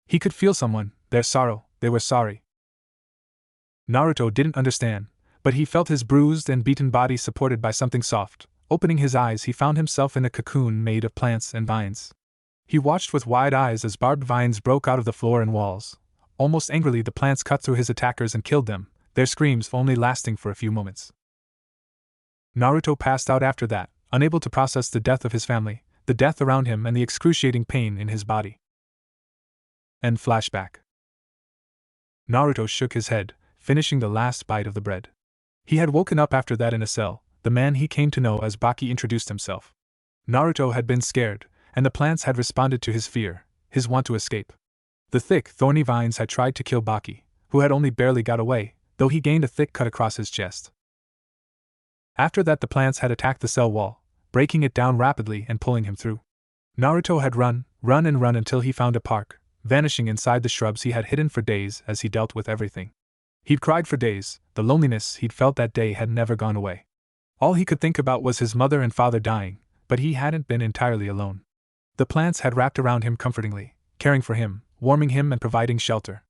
He could feel someone, their sorrow, they were sorry. Naruto didn't understand, but he felt his bruised and beaten body supported by something soft. Opening his eyes, he found himself in a cocoon made of plants and vines. He watched with wide eyes as barbed vines broke out of the floor and walls, Almost angrily, the plants cut through his attackers and killed them, their screams only lasting for a few moments. Naruto passed out after that, unable to process the death of his family, the death around him, and the excruciating pain in his body. End flashback. Naruto shook his head, finishing the last bite of the bread. He had woken up after that in a cell. The man he came to know as Baki introduced himself. Naruto had been scared, and the plants had responded to his fear, his want to escape. The thick, thorny vines had tried to kill Baki, who had only barely got away, though he gained a thick cut across his chest. After that, the plants had attacked the cell wall, breaking it down rapidly and pulling him through. Naruto had run until he found a park, vanishing inside the shrubs he had hidden for days as he dealt with everything. He'd cried for days, the loneliness he'd felt that day had never gone away. All he could think about was his mother and father dying, but he hadn't been entirely alone. The plants had wrapped around him comfortingly, caring for him, warming him and providing shelter.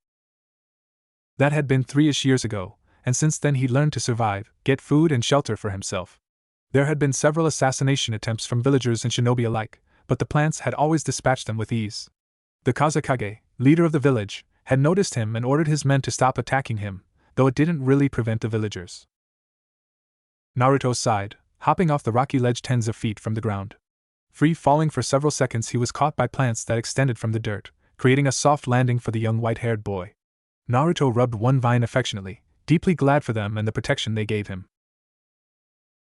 That had been 3-ish years ago, and since then he'd learned to survive, get food and shelter for himself. There had been several assassination attempts from villagers and shinobi alike, but the plants had always dispatched them with ease. The Kazekage, leader of the village, had noticed him and ordered his men to stop attacking him, though it didn't really prevent the villagers. Naruto sighed, hopping off the rocky ledge tens of feet from the ground. Free falling for several seconds, he was caught by plants that extended from the dirt, creating a soft landing for the young white-haired boy. Naruto rubbed one vine affectionately, deeply glad for them and the protection they gave him.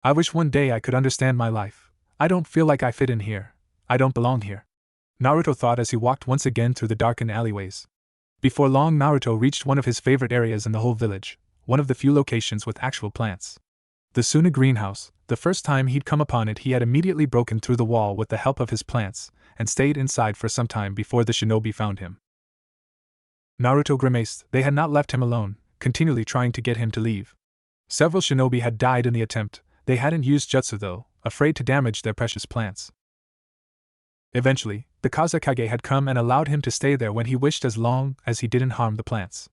I wish one day I could understand my life. I don't feel like I fit in here. I don't belong here. Naruto thought as he walked once again through the darkened alleyways. Before long, Naruto reached one of his favorite areas in the whole village, one of the few locations with actual plants. The Suna greenhouse. The first time he'd come upon it, he had immediately broken through the wall with the help of his plants, and stayed inside for some time before the shinobi found him. Naruto grimaced. They had not left him alone, continually trying to get him to leave. Several shinobi had died in the attempt. They hadn't used jutsu though, afraid to damage their precious plants. Eventually, the Kazekage had come and allowed him to stay there when he wished, as long as he didn't harm the plants.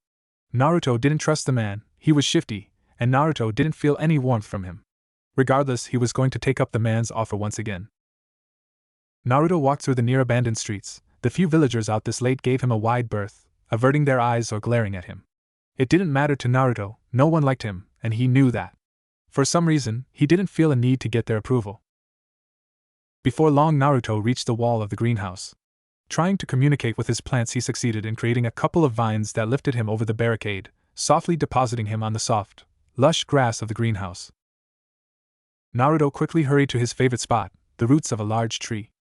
Naruto didn't trust the man. He was shifty, and Naruto didn't feel any warmth from him. Regardless, he was going to take up the man's offer once again. Naruto walked through the near abandoned streets. The few villagers out this late gave him a wide berth, averting their eyes or glaring at him. It didn't matter to Naruto, no one liked him, and he knew that. For some reason, he didn't feel a need to get their approval. Before long, Naruto reached the wall of the greenhouse. Trying to communicate with his plants, he succeeded in creating a couple of vines that lifted him over the barricade, softly depositing him on the soft, lush grass of the greenhouse. Naruto quickly hurried to his favorite spot, the roots of a large tree.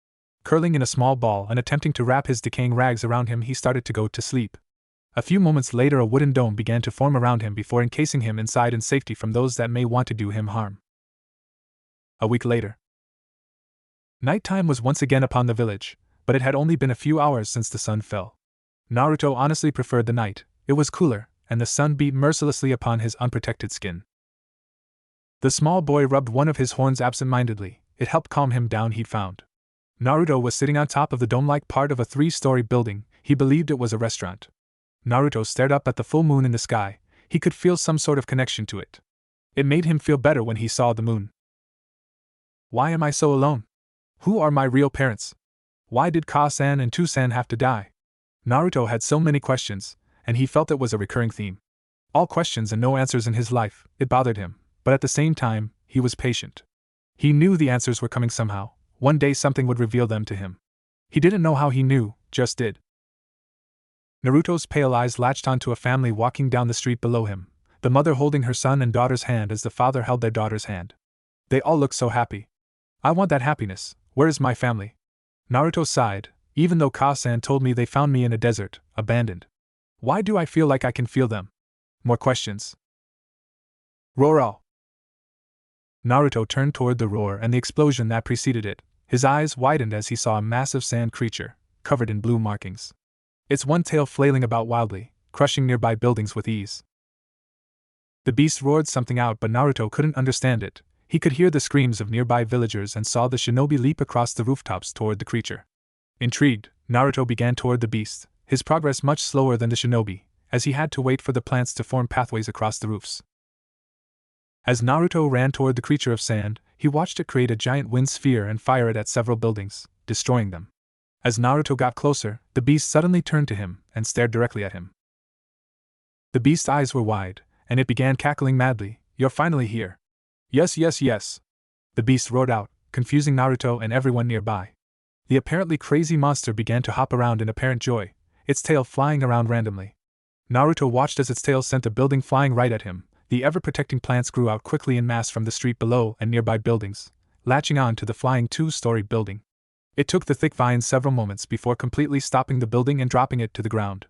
Curling in a small ball and attempting to wrap his decaying rags around him, he started to go to sleep. A few moments later, a wooden dome began to form around him before encasing him inside in safety from those that may want to do him harm. A week later. Nighttime was once again upon the village, but it had only been a few hours since the sun fell. Naruto honestly preferred the night. It was cooler, and the sun beat mercilessly upon his unprotected skin. The small boy rubbed one of his horns absent-mindedly. It helped calm him down, he'd found. Naruto was sitting on top of the dome-like part of a 3-story building. He believed it was a restaurant. Naruto stared up at the full moon in the sky. He could feel some sort of connection to it. It made him feel better when he saw the moon. Why am I so alone? Who are my real parents? Why did Ka-san and Tu-san have to die? Naruto had so many questions, and he felt it was a recurring theme. All questions and no answers in his life. It bothered him, but at the same time, he was patient. He knew the answers were coming somehow. One day something would reveal them to him. He didn't know how he knew, just did. Naruto's pale eyes latched onto a family walking down the street below him, the mother holding her son and daughter's hand as the father held their daughter's hand. They all looked so happy. I want that happiness. Where is my family? Naruto sighed. Even though Ka-san told me they found me in a desert, abandoned. Why do I feel like I can feel them? More questions. Roar! Naruto turned toward the roar and the explosion that preceded it. His eyes widened as he saw a massive sand creature, covered in blue markings. Its one tail flailing about wildly, crushing nearby buildings with ease. The beast roared something out, but Naruto couldn't understand it. He could hear the screams of nearby villagers and saw the shinobi leap across the rooftops toward the creature. Intrigued, Naruto began toward the beast, his progress much slower than the shinobi, as he had to wait for the plants to form pathways across the roofs. As Naruto ran toward the creature of sand, he watched it create a giant wind sphere and fire it at several buildings, destroying them. As Naruto got closer, the beast suddenly turned to him and stared directly at him. The beast's eyes were wide, and it began cackling madly. You're finally here. Yes, yes, yes. The beast roared out, confusing Naruto and everyone nearby. The apparently crazy monster began to hop around in apparent joy, its tail flying around randomly. Naruto watched as its tail sent a building flying right at him. The ever-protecting plants grew out quickly in mass from the street below and nearby buildings, latching on to the flying 2-story building. It took the thick vines several moments before completely stopping the building and dropping it to the ground.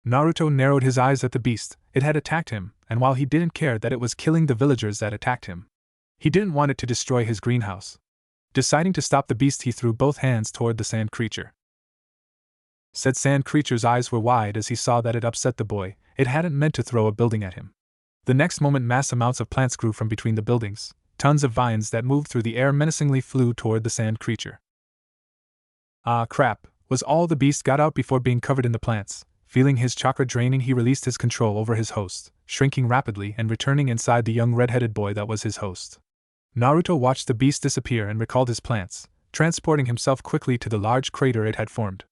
Naruto narrowed his eyes at the beast. It had attacked him, and while he didn't care that it was killing the villagers that attacked him, he didn't want it to destroy his greenhouse. Deciding to stop the beast, he threw both hands toward the sand creature. Said sand creature's eyes were wide as he saw that it upset the boy. It hadn't meant to throw a building at him. The next moment, mass amounts of plants grew from between the buildings. Tons of vines that moved through the air menacingly flew toward the sand creature. Ah, crap, was all the beast got out before being covered in the plants. Feeling his chakra draining, he released his control over his host, shrinking rapidly and returning inside the young red-headed boy that was his host. Naruto watched the beast disappear and recalled his plants, transporting himself quickly to the large crater it had formed.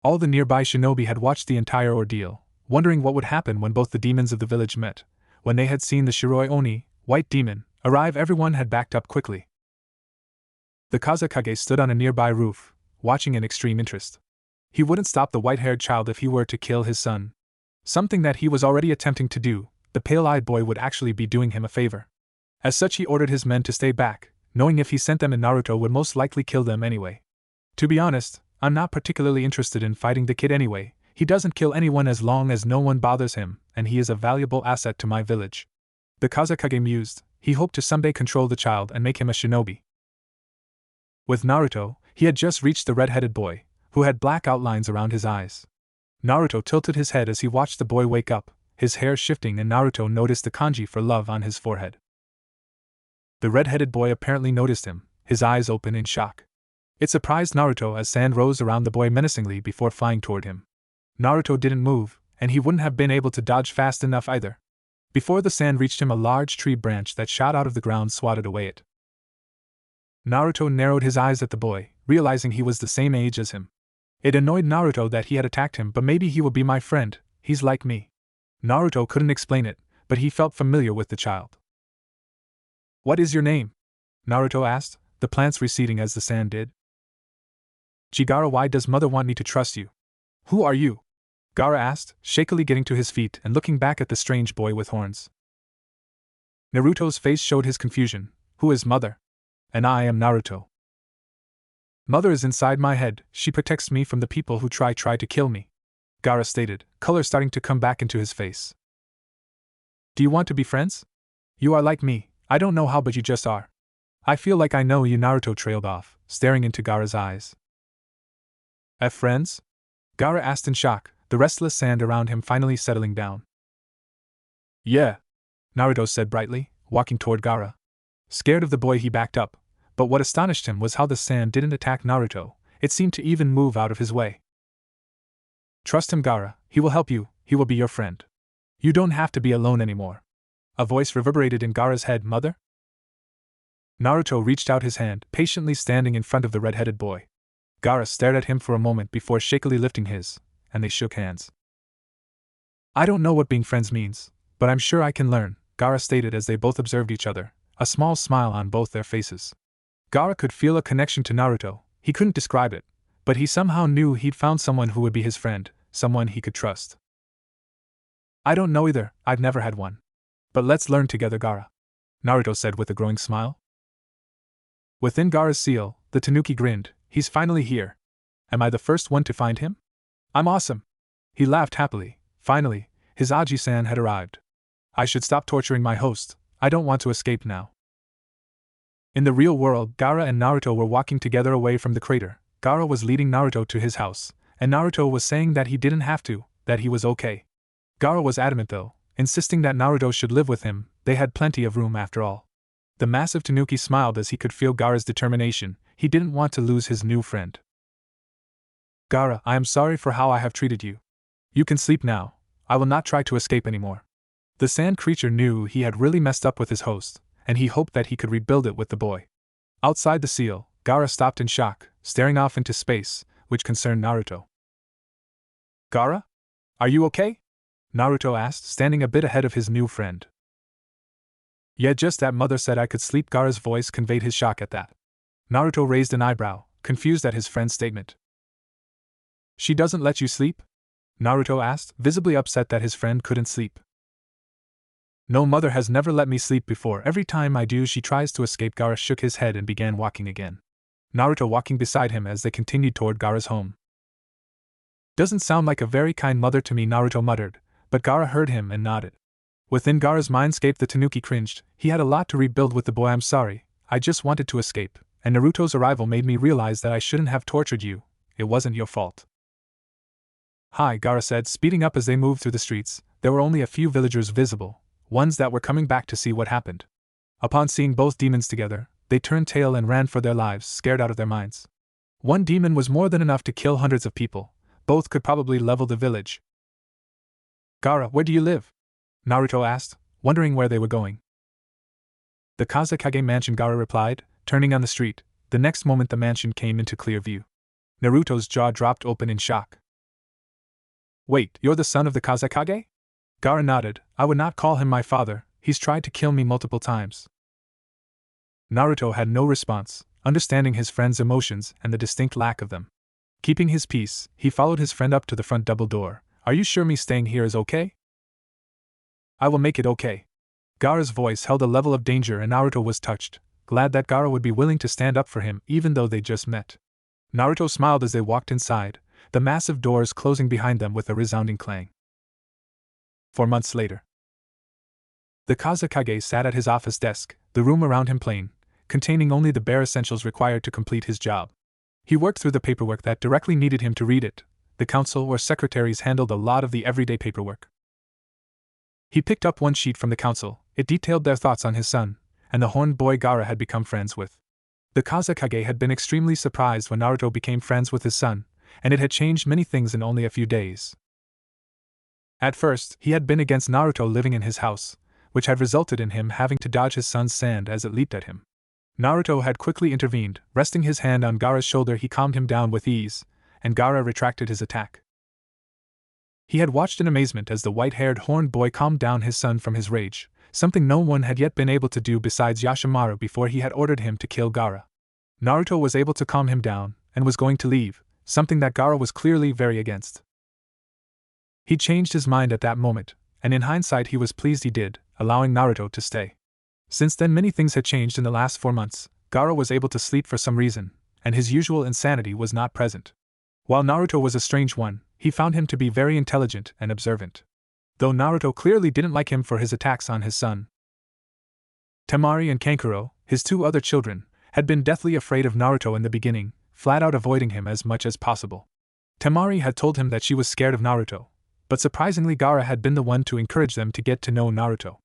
All the nearby shinobi had watched the entire ordeal, wondering what would happen when both the demons of the village met. When they had seen the Shiroi Oni, white demon, arrive, everyone had backed up quickly. The Kazekage stood on a nearby roof, watching in extreme interest. He wouldn't stop the white-haired child if he were to kill his son. Something that he was already attempting to do. The pale-eyed boy would actually be doing him a favor. As such, he ordered his men to stay back, knowing if he sent them in, Naruto would most likely kill them anyway. To be honest, I'm not particularly interested in fighting the kid anyway. He doesn't kill anyone as long as no one bothers him, and he is a valuable asset to my village. The Kazekage mused. He hoped to someday control the child and make him a shinobi. With Naruto, he had just reached the red-headed boy, who had black outlines around his eyes. Naruto tilted his head as he watched the boy wake up, his hair shifting, and Naruto noticed the kanji for love on his forehead. The red-headed boy apparently noticed him, his eyes open in shock. It surprised Naruto as sand rose around the boy menacingly before flying toward him. Naruto didn't move, and he wouldn't have been able to dodge fast enough either. Before the sand reached him, a large tree branch that shot out of the ground swatted away it. Naruto narrowed his eyes at the boy, realizing he was the same age as him. It annoyed Naruto that he had attacked him, but maybe he will be my friend, he's like me. Naruto couldn't explain it, but he felt familiar with the child. What is your name? Naruto asked, the plants receding as the sand did. Gaara, why does mother want me to trust you? Who are you? Gaara asked, shakily getting to his feet and looking back at the strange boy with horns. Naruto's face showed his confusion. Who is mother? And I am Naruto. Mother is inside my head. She protects me from the people who try to kill me, Gaara stated, color starting to come back into his face. Do you want to be friends? You are like me. I don't know how, but you just are. I feel like I know you. Naruto trailed off, staring into Gaara's eyes. Friends? Gaara asked in shock, the restless sand around him finally settling down. Yeah, Naruto said brightly, walking toward Gaara. Scared of the boy, he backed up, but what astonished him was how the sand didn't attack Naruto. It seemed to even move out of his way. Trust him, Gaara. He will help you. He will be your friend. You don't have to be alone anymore. A voice reverberated in Gaara's head. Mother? Naruto reached out his hand, patiently standing in front of the red-headed boy. Gaara stared at him for a moment before shakily lifting his, and they shook hands. I don't know what being friends means, but I'm sure I can learn, Gaara stated as they both observed each other, a small smile on both their faces. Gaara could feel a connection to Naruto. He couldn't describe it, but he somehow knew he'd found someone who would be his friend, someone he could trust. I don't know either, I've never had one. But let's learn together, Gaara, Naruto said with a growing smile. Within Gaara's seal, the Tanuki grinned. He's finally here. Am I the first one to find him? I'm awesome. He laughed happily. Finally, his Aji-san had arrived. I should stop torturing my host. I don't want to escape now. In the real world, Gaara and Naruto were walking together away from the crater. Gaara was leading Naruto to his house, and Naruto was saying that he didn't have to, that he was okay. Gaara was adamant though, insisting that Naruto should live with him. They had plenty of room after all. The massive Tanuki smiled as he could feel Gaara's determination. He didn't want to lose his new friend. Gaara, I am sorry for how I have treated you. You can sleep now. I will not try to escape anymore. The sand creature knew he had really messed up with his host, and he hoped that he could rebuild it with the boy. Outside the seal, Gaara stopped in shock, staring off into space, which concerned Naruto. Gaara? Are you okay? Naruto asked, standing a bit ahead of his new friend. Yeah, just that mother said I could sleep. Gaara's voice conveyed his shock at that. Naruto raised an eyebrow, confused at his friend's statement. She doesn't let you sleep? Naruto asked, visibly upset that his friend couldn't sleep. No, mother has never let me sleep before. Every time I do, she tries to escape. Gaara shook his head and began walking again. Naruto walking beside him as they continued toward Gaara's home. Doesn't sound like a very kind mother to me, Naruto muttered, but Gaara heard him and nodded. Within Gaara's mindscape, the Tanuki cringed. He had a lot to rebuild with the boy. I'm sorry, I just wanted to escape, and Naruto's arrival made me realize that I shouldn't have tortured you. It wasn't your fault. Hi, Gaara said, speeding up as they moved through the streets. There were only a few villagers visible, ones that were coming back to see what happened. Upon seeing both demons together, they turned tail and ran for their lives, scared out of their minds. One demon was more than enough to kill hundreds of people. Both could probably level the village. Gaara, where do you live? Naruto asked, wondering where they were going. The Kazekage mansion, Gaara replied, turning on the street. The next moment the mansion came into clear view. Naruto's jaw dropped open in shock. Wait, you're the son of the Kazekage? Gaara nodded. I would not call him my father, he's tried to kill me multiple times. Naruto had no response, understanding his friend's emotions and the distinct lack of them. Keeping his peace, he followed his friend up to the front double door. Are you sure me staying here is okay? I will make it okay. Gaara's voice held a level of danger and Naruto was touched, glad that Gaara would be willing to stand up for him even though they just met. Naruto smiled as they walked inside, the massive doors closing behind them with a resounding clang. 4 months later. The Kazekage sat at his office desk, the room around him plain, containing only the bare essentials required to complete his job. He worked through the paperwork that directly needed him to read it. The council or secretaries handled a lot of the everyday paperwork. He picked up one sheet from the council. It detailed their thoughts on his son, and the horned boy Gaara had become friends with. The Kazekage had been extremely surprised when Naruto became friends with his son, and it had changed many things in only a few days. At first, he had been against Naruto living in his house, which had resulted in him having to dodge his son's sand as it leaped at him. Naruto had quickly intervened, resting his hand on Gaara's shoulder. He calmed him down with ease, and Gaara retracted his attack. He had watched in amazement as the white-haired horned boy calmed down his son from his rage, something no one had yet been able to do besides Yashimaru before he had ordered him to kill Gaara. Naruto was able to calm him down, and was going to leave, something that Gaara was clearly very against. He changed his mind at that moment, and in hindsight he was pleased he did, allowing Naruto to stay. Since then many things had changed in the last 4 months. Gaara was able to sleep for some reason, and his usual insanity was not present. While Naruto was a strange one, he found him to be very intelligent and observant. Though Naruto clearly didn't like him for his attacks on his son. Temari and Kankuro, his 2 other children, had been deathly afraid of Naruto in the beginning, flat out avoiding him as much as possible. Temari had told him that she was scared of Naruto, but surprisingly Gaara had been the one to encourage them to get to know Naruto.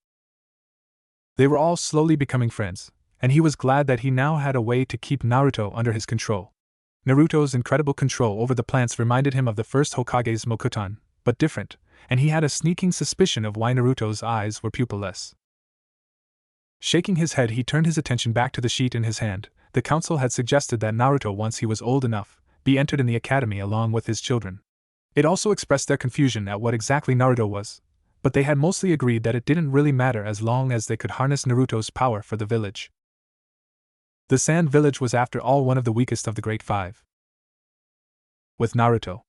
They were all slowly becoming friends, and he was glad that he now had a way to keep Naruto under his control. Naruto's incredible control over the plants reminded him of the first Hokage's Mokutan, but different, and he had a sneaking suspicion of why Naruto's eyes were pupilless. Shaking his head, he turned his attention back to the sheet in his hand. The council had suggested that Naruto, once he was old enough, be entered in the academy along with his children. It also expressed their confusion at what exactly Naruto was, but they had mostly agreed that it didn't really matter as long as they could harness Naruto's power for the village. The Sand Village was after all one of the weakest of the Great Five. With Naruto.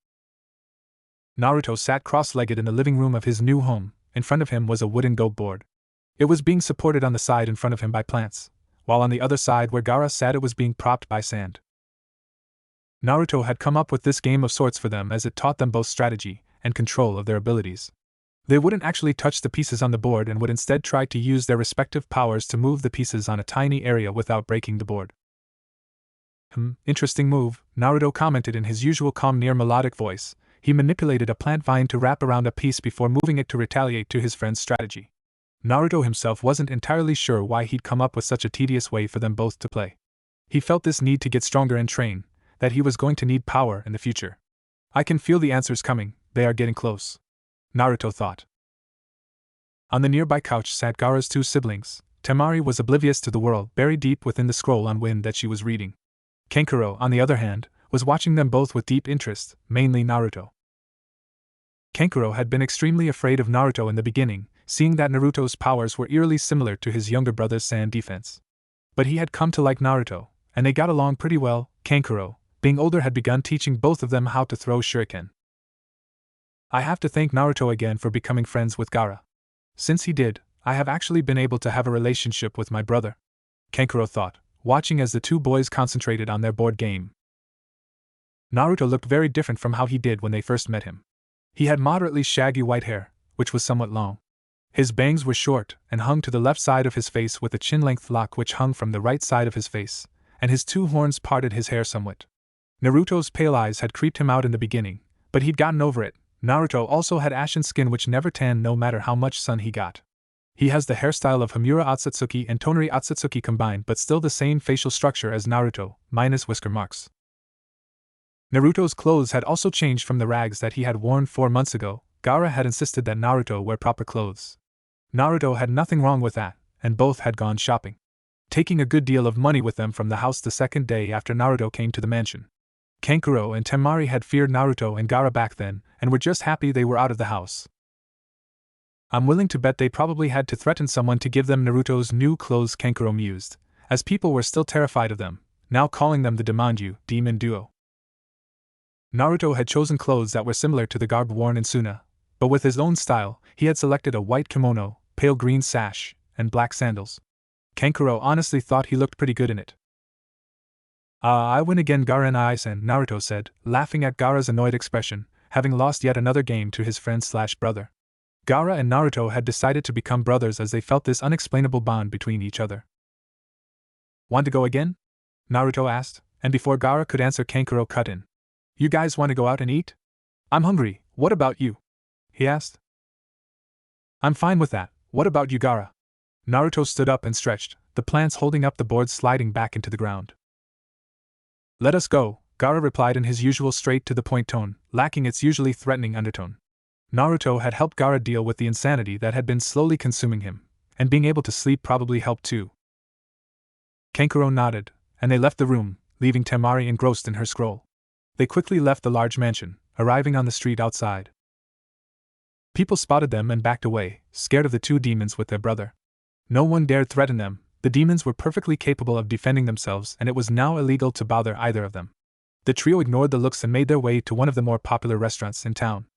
Naruto sat cross-legged in the living room of his new home. In front of him was a wooden go board. It was being supported on the side in front of him by plants, while on the other side where Gaara sat it was being propped by sand. Naruto had come up with this game of sorts for them as it taught them both strategy and control of their abilities. They wouldn't actually touch the pieces on the board and would instead try to use their respective powers to move the pieces on a tiny area without breaking the board. Interesting move, Naruto commented in his usual calm near melodic voice. He manipulated a plant vine to wrap around a piece before moving it to retaliate to his friend's strategy. Naruto himself wasn't entirely sure why he'd come up with such a tedious way for them both to play. He felt this need to get stronger and train, that he was going to need power in the future. I can feel the answers coming, they are getting close, Naruto thought. On the nearby couch sat Gaara's 2 siblings. Temari was oblivious to the world, buried deep within the scroll on wind that she was reading. Kankuro, on the other hand, was watching them both with deep interest, mainly Naruto. Kankuro had been extremely afraid of Naruto in the beginning, seeing that Naruto's powers were eerily similar to his younger brother's sand defense. But he had come to like Naruto, and they got along pretty well. Kankuro, being older, had begun teaching both of them how to throw shuriken. I have to thank Naruto again for becoming friends with Gaara. Since he did, I have actually been able to have a relationship with my brother, Kankuro thought, watching as the two boys concentrated on their board game. Naruto looked very different from how he did when they first met him. He had moderately shaggy white hair, which was somewhat long. His bangs were short and hung to the left side of his face, with a chin-length lock which hung from the right side of his face, and his two horns parted his hair somewhat. Naruto's pale eyes had creeped him out in the beginning, but he'd gotten over it. Naruto also had ashen skin which never tanned no matter how much sun he got. He has the hairstyle of Hamura Otsutsuki and Tonari Otsutsuki combined, but still the same facial structure as Naruto, minus whisker marks. Naruto's clothes had also changed from the rags that he had worn 4 months ago. Gaara had insisted that Naruto wear proper clothes. Naruto had nothing wrong with that, and both had gone shopping, taking a good deal of money with them from the house the second day after Naruto came to the mansion. Kankuro and Temari had feared Naruto and Gaara back then, and were just happy they were out of the house. I'm willing to bet they probably had to threaten someone to give them Naruto's new clothes, Kankuro mused, as people were still terrified of them, now calling them the Demanju, demon duo. Naruto had chosen clothes that were similar to the garb worn in Suna, but with his own style. He had selected a white kimono, pale green sash, and black sandals. Kankuro honestly thought he looked pretty good in it. I win again, Gaara and I-san, Naruto said, laughing at Gaara's annoyed expression, having lost yet another game to his friend/brother. Gaara and Naruto had decided to become brothers as they felt this unexplainable bond between each other. Want to go again? Naruto asked, and before Gaara could answer, Kankuro cut in. You guys want to go out and eat? I'm hungry, what about you? He asked. I'm fine with that, what about you, Gaara? Naruto stood up and stretched, the plants holding up the board sliding back into the ground. Let us go, Gaara replied in his usual straight-to-the-point tone, lacking its usually threatening undertone. Naruto had helped Gaara deal with the insanity that had been slowly consuming him, and being able to sleep probably helped too. Kankuro nodded, and they left the room, leaving Temari engrossed in her scroll. They quickly left the large mansion, arriving on the street outside. People spotted them and backed away, scared of the two demons with their brother. No one dared threaten them. The demons were perfectly capable of defending themselves, and it was now illegal to bother either of them. The trio ignored the looks and made their way to one of the more popular restaurants in town.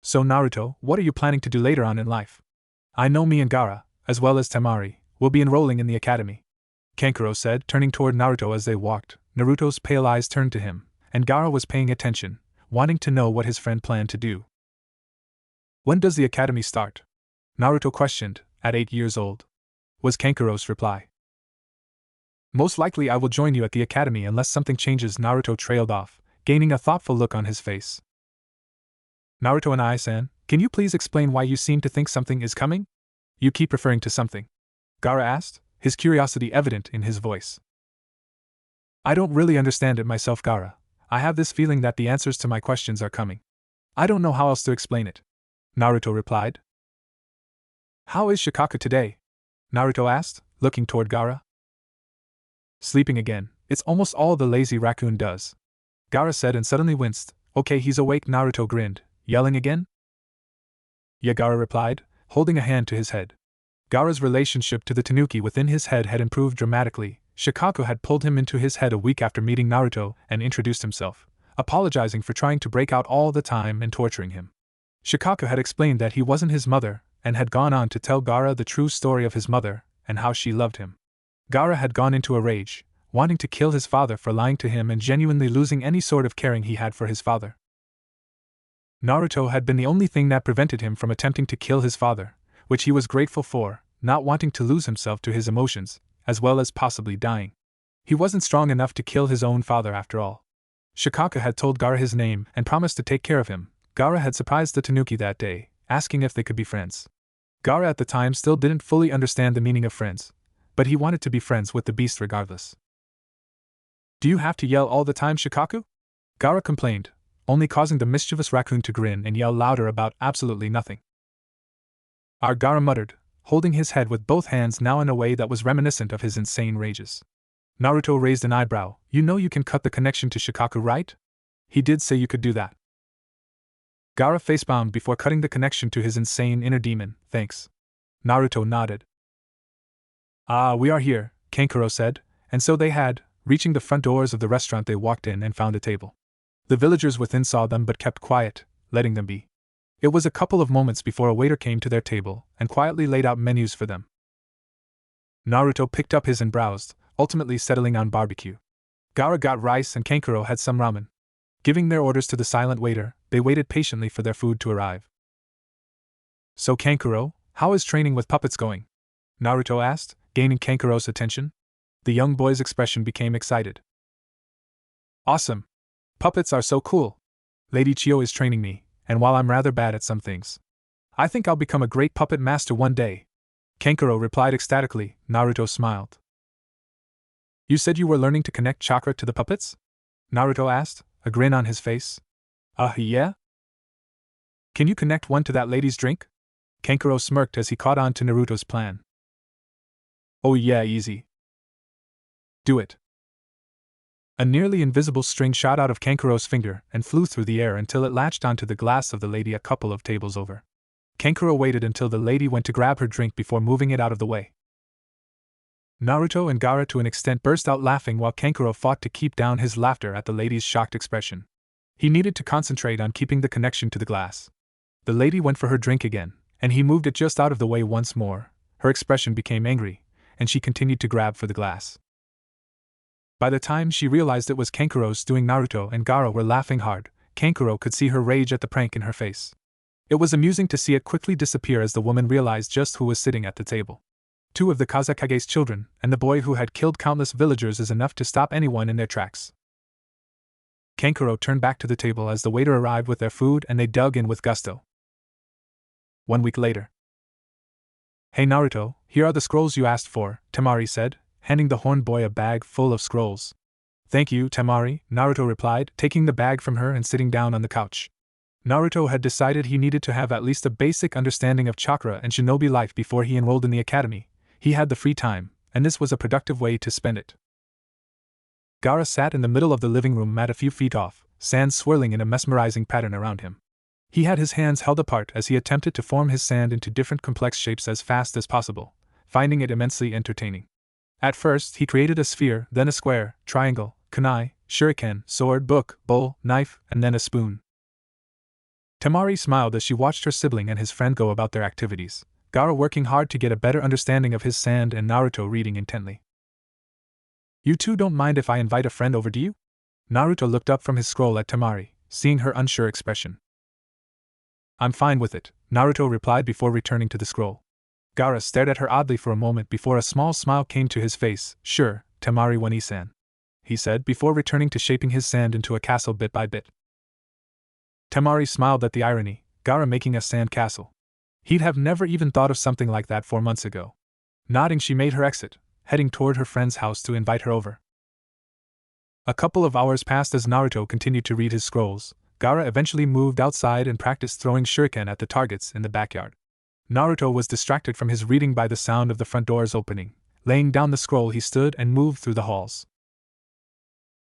So Naruto, what are you planning to do later on in life? I know me and Gaara, as well as Temari, will be enrolling in the academy, Kankuro said, turning toward Naruto as they walked. Naruto's pale eyes turned to him, and Gaara was paying attention, wanting to know what his friend planned to do. When does the academy start? Naruto questioned, at 8 years old, was Kankuro's reply. Most likely I will join you at the academy unless something changes, Naruto trailed off, gaining a thoughtful look on his face. Naruto and I-san, can you please explain why you seem to think something is coming? You keep referring to something, Gaara asked, his curiosity evident in his voice. I don't really understand it myself, Gaara. I have this feeling that the answers to my questions are coming. I don't know how else to explain it, Naruto replied. How is Shikaku today? Naruto asked, looking toward Gaara. Sleeping again, it's almost all the lazy raccoon does, Gaara said and suddenly winced. Okay, he's awake, Naruto grinned. Yelling again? Yeah, Gaara replied, holding a hand to his head. Gaara's relationship to the tanuki within his head had improved dramatically. Shikaku had pulled him into his head a week after meeting Naruto and introduced himself, apologizing for trying to break out all the time and torturing him. Shikaku had explained that he wasn't his mother, and had gone on to tell Gaara the true story of his mother and how she loved him. Gaara had gone into a rage, wanting to kill his father for lying to him and genuinely losing any sort of caring he had for his father. Naruto had been the only thing that prevented him from attempting to kill his father, which he was grateful for, not wanting to lose himself to his emotions, as well as possibly dying. He wasn't strong enough to kill his own father after all. Shikaku had told Gaara his name and promised to take care of him. Gaara had surprised the tanuki that day, asking if they could be friends. Gaara at the time still didn't fully understand the meaning of friends, but he wanted to be friends with the beast regardless. Do you have to yell all the time, Shikaku? Gaara complained, only causing the mischievous raccoon to grin and yell louder about absolutely nothing. Gaara muttered, holding his head with both hands now in a way that was reminiscent of his insane rages. Naruto raised an eyebrow. You know you can cut the connection to Shikaku, right? He did say you could do that. Gaara facepalmed before cutting the connection to his insane inner demon. Thanks. Naruto nodded. Ah, we are here, Kankuro said, and so they had. Reaching the front doors of the restaurant, they walked in and found a table. The villagers within saw them but kept quiet, letting them be. It was a couple of moments before a waiter came to their table and quietly laid out menus for them. Naruto picked up his and browsed, ultimately settling on barbecue. Gaara got rice and Kankuro had some ramen. Giving their orders to the silent waiter, they waited patiently for their food to arrive. So Kankuro, how is training with puppets going? Naruto asked, gaining Kankuro's attention. The young boy's expression became excited. Awesome! Puppets are so cool! Lady Chio is training me, and while I'm rather bad at some things, I think I'll become a great puppet master one day. Kankuro replied ecstatically. Naruto smiled. You said you were learning to connect chakra to the puppets? Naruto asked, a grin on his face. Yeah? Can you connect one to that lady's drink? Kankuro smirked as he caught on to Naruto's plan. Oh yeah, easy. Do it. A nearly invisible string shot out of Kankuro's finger and flew through the air until it latched onto the glass of the lady a couple of tables over. Kankuro waited until the lady went to grab her drink before moving it out of the way. Naruto and Gaara to an extent burst out laughing while Kankuro fought to keep down his laughter at the lady's shocked expression. He needed to concentrate on keeping the connection to the glass. The lady went for her drink again, and he moved it just out of the way once more. Her expression became angry, and she continued to grab for the glass. By the time she realized it was Kankuro's doing, Naruto and Gaara were laughing hard. Kankuro could see her rage at the prank in her face. It was amusing to see it quickly disappear as the woman realized just who was sitting at the table. Two of the Kazekage's children, and the boy who had killed countless villagers is enough to stop anyone in their tracks. Kankuro turned back to the table as the waiter arrived with their food and they dug in with gusto. 1 week later. Hey Naruto, here are the scrolls you asked for, Temari said, handing the horned boy a bag full of scrolls. Thank you, Temari, Naruto replied, taking the bag from her and sitting down on the couch. Naruto had decided he needed to have at least a basic understanding of chakra and shinobi life before he enrolled in the academy. He had the free time, and this was a productive way to spend it. Gaara sat in the middle of the living room mat a few feet off, sand swirling in a mesmerizing pattern around him. He had his hands held apart as he attempted to form his sand into different complex shapes as fast as possible, finding it immensely entertaining. At first, he created a sphere, then a square, triangle, kunai, shuriken, sword, book, bowl, knife, and then a spoon. Temari smiled as she watched her sibling and his friend go about their activities, Gaara working hard to get a better understanding of his sand and Naruto reading intently. You two don't mind if I invite a friend over, do you? Naruto looked up from his scroll at Temari, seeing her unsure expression. I'm fine with it, Naruto replied before returning to the scroll. Gaara stared at her oddly for a moment before a small smile came to his face. Sure, Temari Wani-san, he said before returning to shaping his sand into a castle bit by bit. Temari smiled at the irony, Gaara making a sand castle. He'd have never even thought of something like that 4 months ago. Nodding, she made her exit, heading toward her friend's house to invite her over. A couple of hours passed as Naruto continued to read his scrolls. Gaara eventually moved outside and practiced throwing shuriken at the targets in the backyard. Naruto was distracted from his reading by the sound of the front doors opening. Laying down the scroll, he stood and moved through the halls.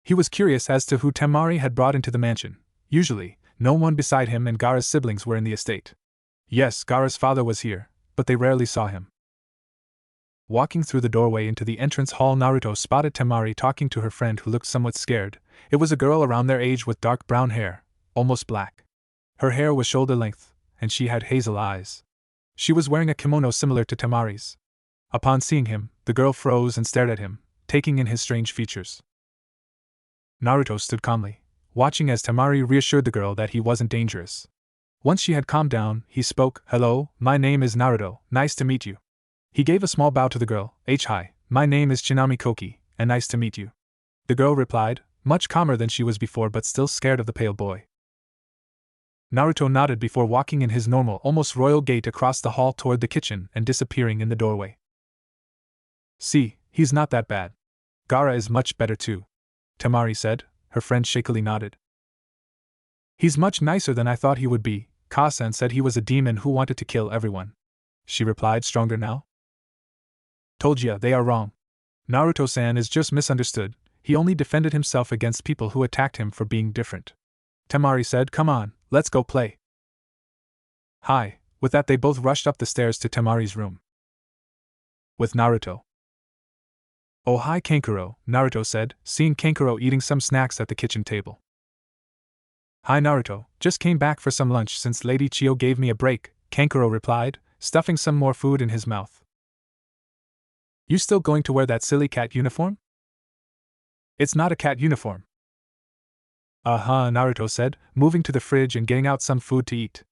He was curious as to who Temari had brought into the mansion. Usually, no one beside him and Gaara's siblings were in the estate. Yes, Gaara's father was here, but they rarely saw him. Walking through the doorway into the entrance hall, Naruto spotted Temari talking to her friend who looked somewhat scared. It was a girl around their age with dark brown hair, almost black. Her hair was shoulder length, and she had hazel eyes. She was wearing a kimono similar to Temari's. Upon seeing him, the girl froze and stared at him, taking in his strange features. Naruto stood calmly, watching as Temari reassured the girl that he wasn't dangerous. Once she had calmed down, he spoke. Hello, my name is Naruto, nice to meet you. He gave a small bow to the girl. Hi, my name is Chinami Koki, and nice to meet you. The girl replied, much calmer than she was before but still scared of the pale boy. Naruto nodded before walking in his normal, almost royal gait across the hall toward the kitchen and disappearing in the doorway. See, he's not that bad. Gaara is much better too, Temari said. Her friend shakily nodded. He's much nicer than I thought he would be. Kasen said he was a demon who wanted to kill everyone. She replied, stronger now. Told ya, they are wrong. Naruto-san is just misunderstood. He only defended himself against people who attacked him for being different. Temari said, come on, let's go play. Hi. With that, they both rushed up the stairs to Temari's room. With Naruto. Oh, hi Kankuro, Naruto said, seeing Kankuro eating some snacks at the kitchen table. Hi Naruto, just came back for some lunch since Lady Chio gave me a break, Kankuro replied, stuffing some more food in his mouth. You still going to wear that silly cat uniform? It's not a cat uniform. Uh-huh, Naruto said, moving to the fridge and getting out some food to eat.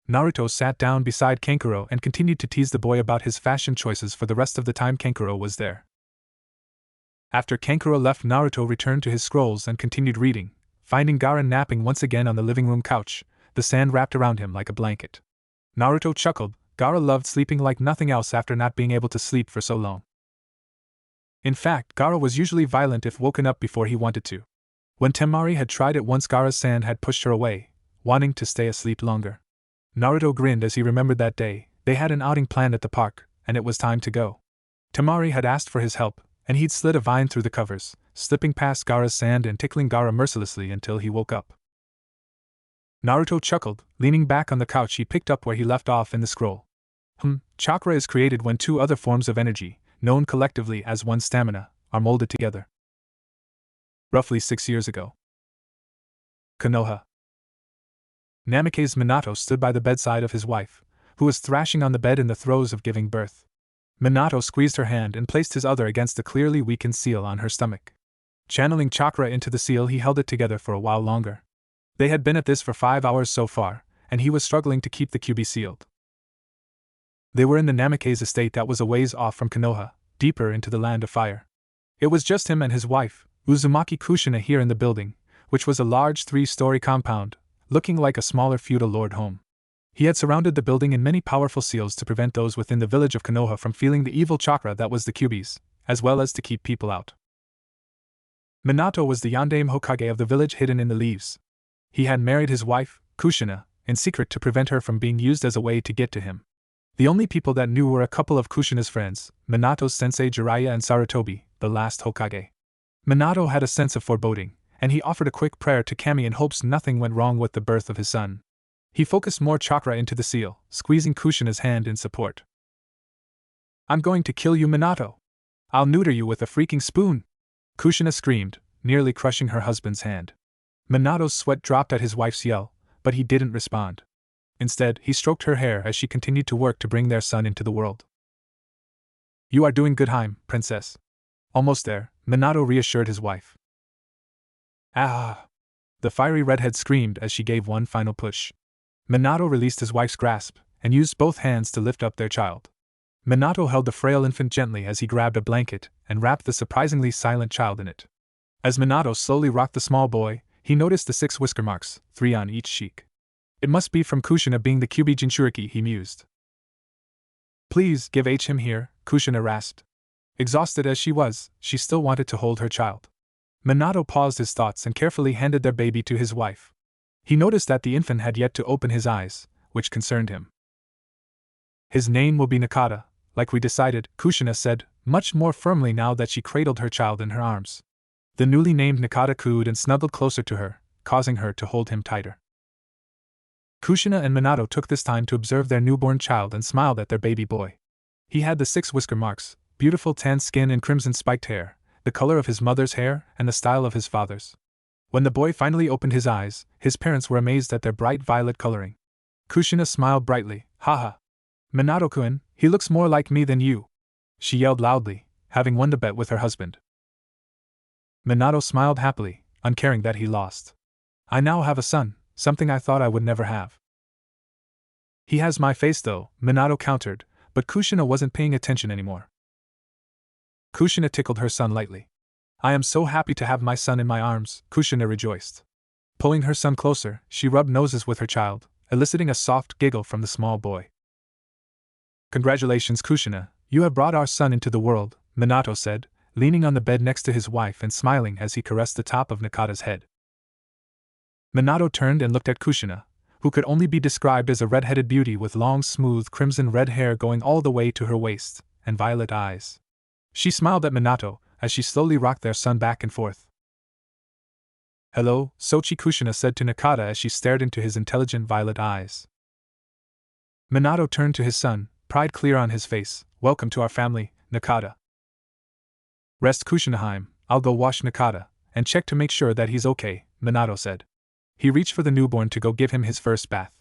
Naruto sat down beside Kankuro and continued to tease the boy about his fashion choices for the rest of the time Kankuro was there. After Kankuro left, Naruto returned to his scrolls and continued reading, finding Gaara napping once again on the living room couch, the sand wrapped around him like a blanket. Naruto chuckled. Gaara loved sleeping like nothing else after not being able to sleep for so long. In fact, Gaara was usually violent if woken up before he wanted to. When Temari had tried it once, Gaara's sand had pushed her away, wanting to stay asleep longer. Naruto grinned as he remembered that day. They had an outing planned at the park, and it was time to go. Temari had asked for his help, and he'd slid a vine through the covers, slipping past Gaara's sand and tickling Gaara mercilessly until he woke up. Naruto chuckled, leaning back on the couch. He picked up where he left off in the scroll. Chakra is created when two other forms of energy, known collectively as one stamina, are molded together. Roughly 6 years ago. Konoha. Namake's Minato stood by the bedside of his wife, who was thrashing on the bed in the throes of giving birth. Minato squeezed her hand and placed his other against the clearly weakened seal on her stomach. Channeling chakra into the seal, he held it together for a while longer. They had been at this for 5 hours so far, and he was struggling to keep the QB sealed. They were in the Namake's estate that was a ways off from Konoha, deeper into the land of fire. It was just him and his wife, Uzumaki Kushina, here in the building, which was a large 3-story compound, looking like a smaller feudal lord home. He had surrounded the building in many powerful seals to prevent those within the village of Konoha from feeling the evil chakra that was the QB's, as well as to keep people out. Minato was the Yondaime Hokage of the village, hidden in the leaves. He had married his wife, Kushina, in secret to prevent her from being used as a way to get to him. The only people that knew were a couple of Kushina's friends, Minato's sensei Jiraiya and Sarutobi, the last Hokage. Minato had a sense of foreboding, and he offered a quick prayer to Kami in hopes nothing went wrong with the birth of his son. He focused more chakra into the seal, squeezing Kushina's hand in support. I'm going to kill you, Minato. I'll neuter you with a freaking spoon! Kushina screamed, nearly crushing her husband's hand. Minato's sweat dropped at his wife's yell, but he didn't respond. Instead, he stroked her hair as she continued to work to bring their son into the world. You are doing good, princess. Almost there, Minato reassured his wife. Ah! The fiery redhead screamed as she gave one final push. Minato released his wife's grasp, and used both hands to lift up their child. Minato held the frail infant gently as he grabbed a blanket and wrapped the surprisingly silent child in it. As Minato slowly rocked the small boy, he noticed the 6 whisker marks, 3 on each cheek. It must be from Kushina being the QB Jinchuriki, he mused. Please, give him here, Kushina rasped. Exhausted as she was, she still wanted to hold her child. Minato paused his thoughts and carefully handed their baby to his wife. He noticed that the infant had yet to open his eyes, which concerned him. His name will be Nakata, like we decided, Kushina said, much more firmly now that she cradled her child in her arms. The newly named Nakata cooed and snuggled closer to her, causing her to hold him tighter. Kushina and Minato took this time to observe their newborn child and smiled at their baby boy. He had the 6 whisker marks, beautiful tan skin and crimson spiked hair, the color of his mother's hair and the style of his father's. When the boy finally opened his eyes, his parents were amazed at their bright violet coloring. Kushina smiled brightly. Haha. Minato-kun, he looks more like me than you, she yelled loudly, having won the bet with her husband. Minato smiled happily, uncaring that he lost. I now have a son, something I thought I would never have. He has my face though, Minato countered, but Kushina wasn't paying attention anymore. Kushina tickled her son lightly. I am so happy to have my son in my arms, Kushina rejoiced. Pulling her son closer, she rubbed noses with her child, eliciting a soft giggle from the small boy. Congratulations, Kushina, you have brought our son into the world, Minato said, leaning on the bed next to his wife and smiling as he caressed the top of Nakata's head. Minato turned and looked at Kushina, who could only be described as a red-headed beauty with long, smooth, crimson-red hair going all the way to her waist, and violet eyes. She smiled at Minato as she slowly rocked their son back and forth. Hello, Sochi, Kushina said to Nakata as she stared into his intelligent violet eyes. Minato turned to his son, pride clear on his face. Welcome to our family, Nakata. Rest Kushinaheim, I'll go wash Nakata, and check to make sure that he's okay, Minato said. He reached for the newborn to go give him his first bath.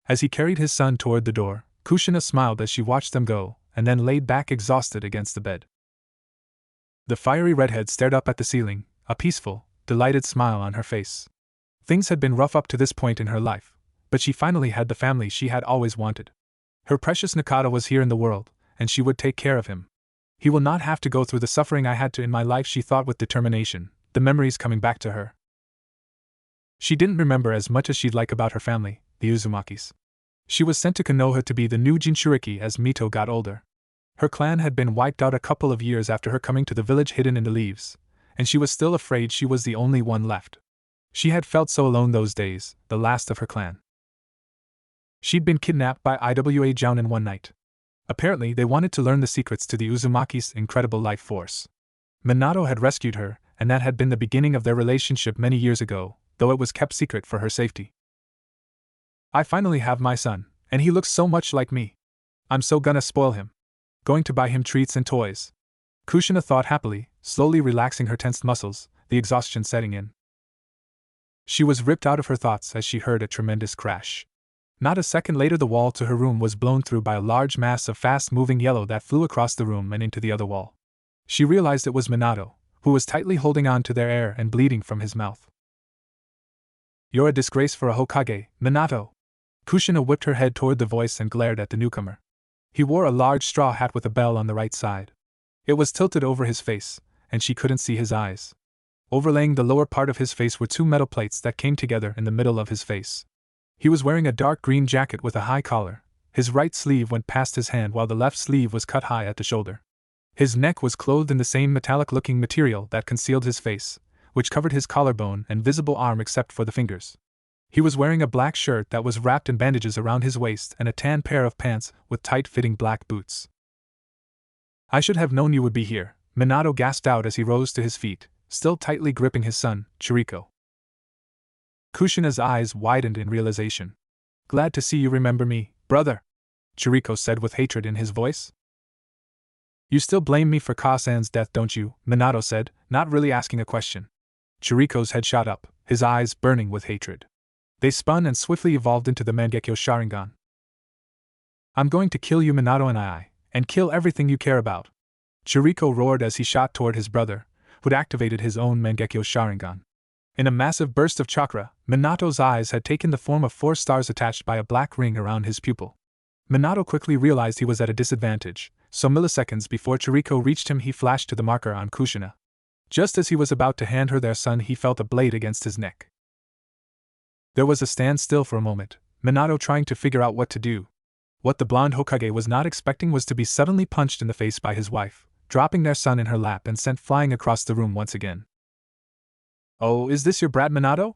As he carried his son toward the door, Kushina smiled as she watched them go, and then laid back exhausted against the bed. The fiery redhead stared up at the ceiling, a peaceful, delighted smile on her face. Things had been rough up to this point in her life, but she finally had the family she had always wanted. Her precious Nakata was here in the world, and she would take care of him. He will not have to go through the suffering I had to in my life, she thought with determination, the memories coming back to her. She didn't remember as much as she'd like about her family, the Uzumakis. She was sent to Konoha to be the new Jinchuriki as Mito got older. Her clan had been wiped out a couple of years after her coming to the village hidden in the leaves, and she was still afraid she was the only one left. She had felt so alone those days, the last of her clan. She'd been kidnapped by Iwa Jounin one night. Apparently they wanted to learn the secrets to the Uzumaki's incredible life force. Minato had rescued her, and that had been the beginning of their relationship many years ago, though it was kept secret for her safety. I finally have my son, and he looks so much like me. I'm so gonna spoil him. Going to buy him treats and toys. Kushina thought happily, slowly relaxing her tensed muscles, the exhaustion setting in. She was ripped out of her thoughts as she heard a tremendous crash. Not a second later the wall to her room was blown through by a large mass of fast-moving yellow that flew across the room and into the other wall. She realized it was Minato, who was tightly holding on to their air and bleeding from his mouth. You're a disgrace for a Hokage, Minato. Kushina whipped her head toward the voice and glared at the newcomer. He wore a large straw hat with a bell on the right side. It was tilted over his face, and she couldn't see his eyes. Overlaying the lower part of his face were two metal plates that came together in the middle of his face. He was wearing a dark green jacket with a high collar. His right sleeve went past his hand while the left sleeve was cut high at the shoulder. His neck was clothed in the same metallic-looking material that concealed his face, which covered his collarbone and visible arm except for the fingers. He was wearing a black shirt that was wrapped in bandages around his waist and a tan pair of pants with tight-fitting black boots. I should have known you would be here, Minato gasped out as he rose to his feet, still tightly gripping his son, Chiriko. Kushina's eyes widened in realization. Glad to see you remember me, brother, Chiriko said with hatred in his voice. You still blame me for Ka-san's death, don't you? Minato said, not really asking a question. Chiriko's head shot up, his eyes burning with hatred. They spun and swiftly evolved into the Mangekyo Sharingan. I'm going to kill you, Minato and kill everything you care about. Chiriko roared as he shot toward his brother, who'd activated his own Mangekyo Sharingan. In a massive burst of chakra, Minato's eyes had taken the form of 4 stars attached by a black ring around his pupil. Minato quickly realized he was at a disadvantage, so milliseconds before Chiriko reached him he flashed to the marker on Kushina. Just as he was about to hand her their son he felt a blade against his neck. There was a standstill for a moment, Minato trying to figure out what to do. What the blonde Hokage was not expecting was to be suddenly punched in the face by his wife, dropping their son in her lap and sent flying across the room once again. Oh, is this your brat Minato?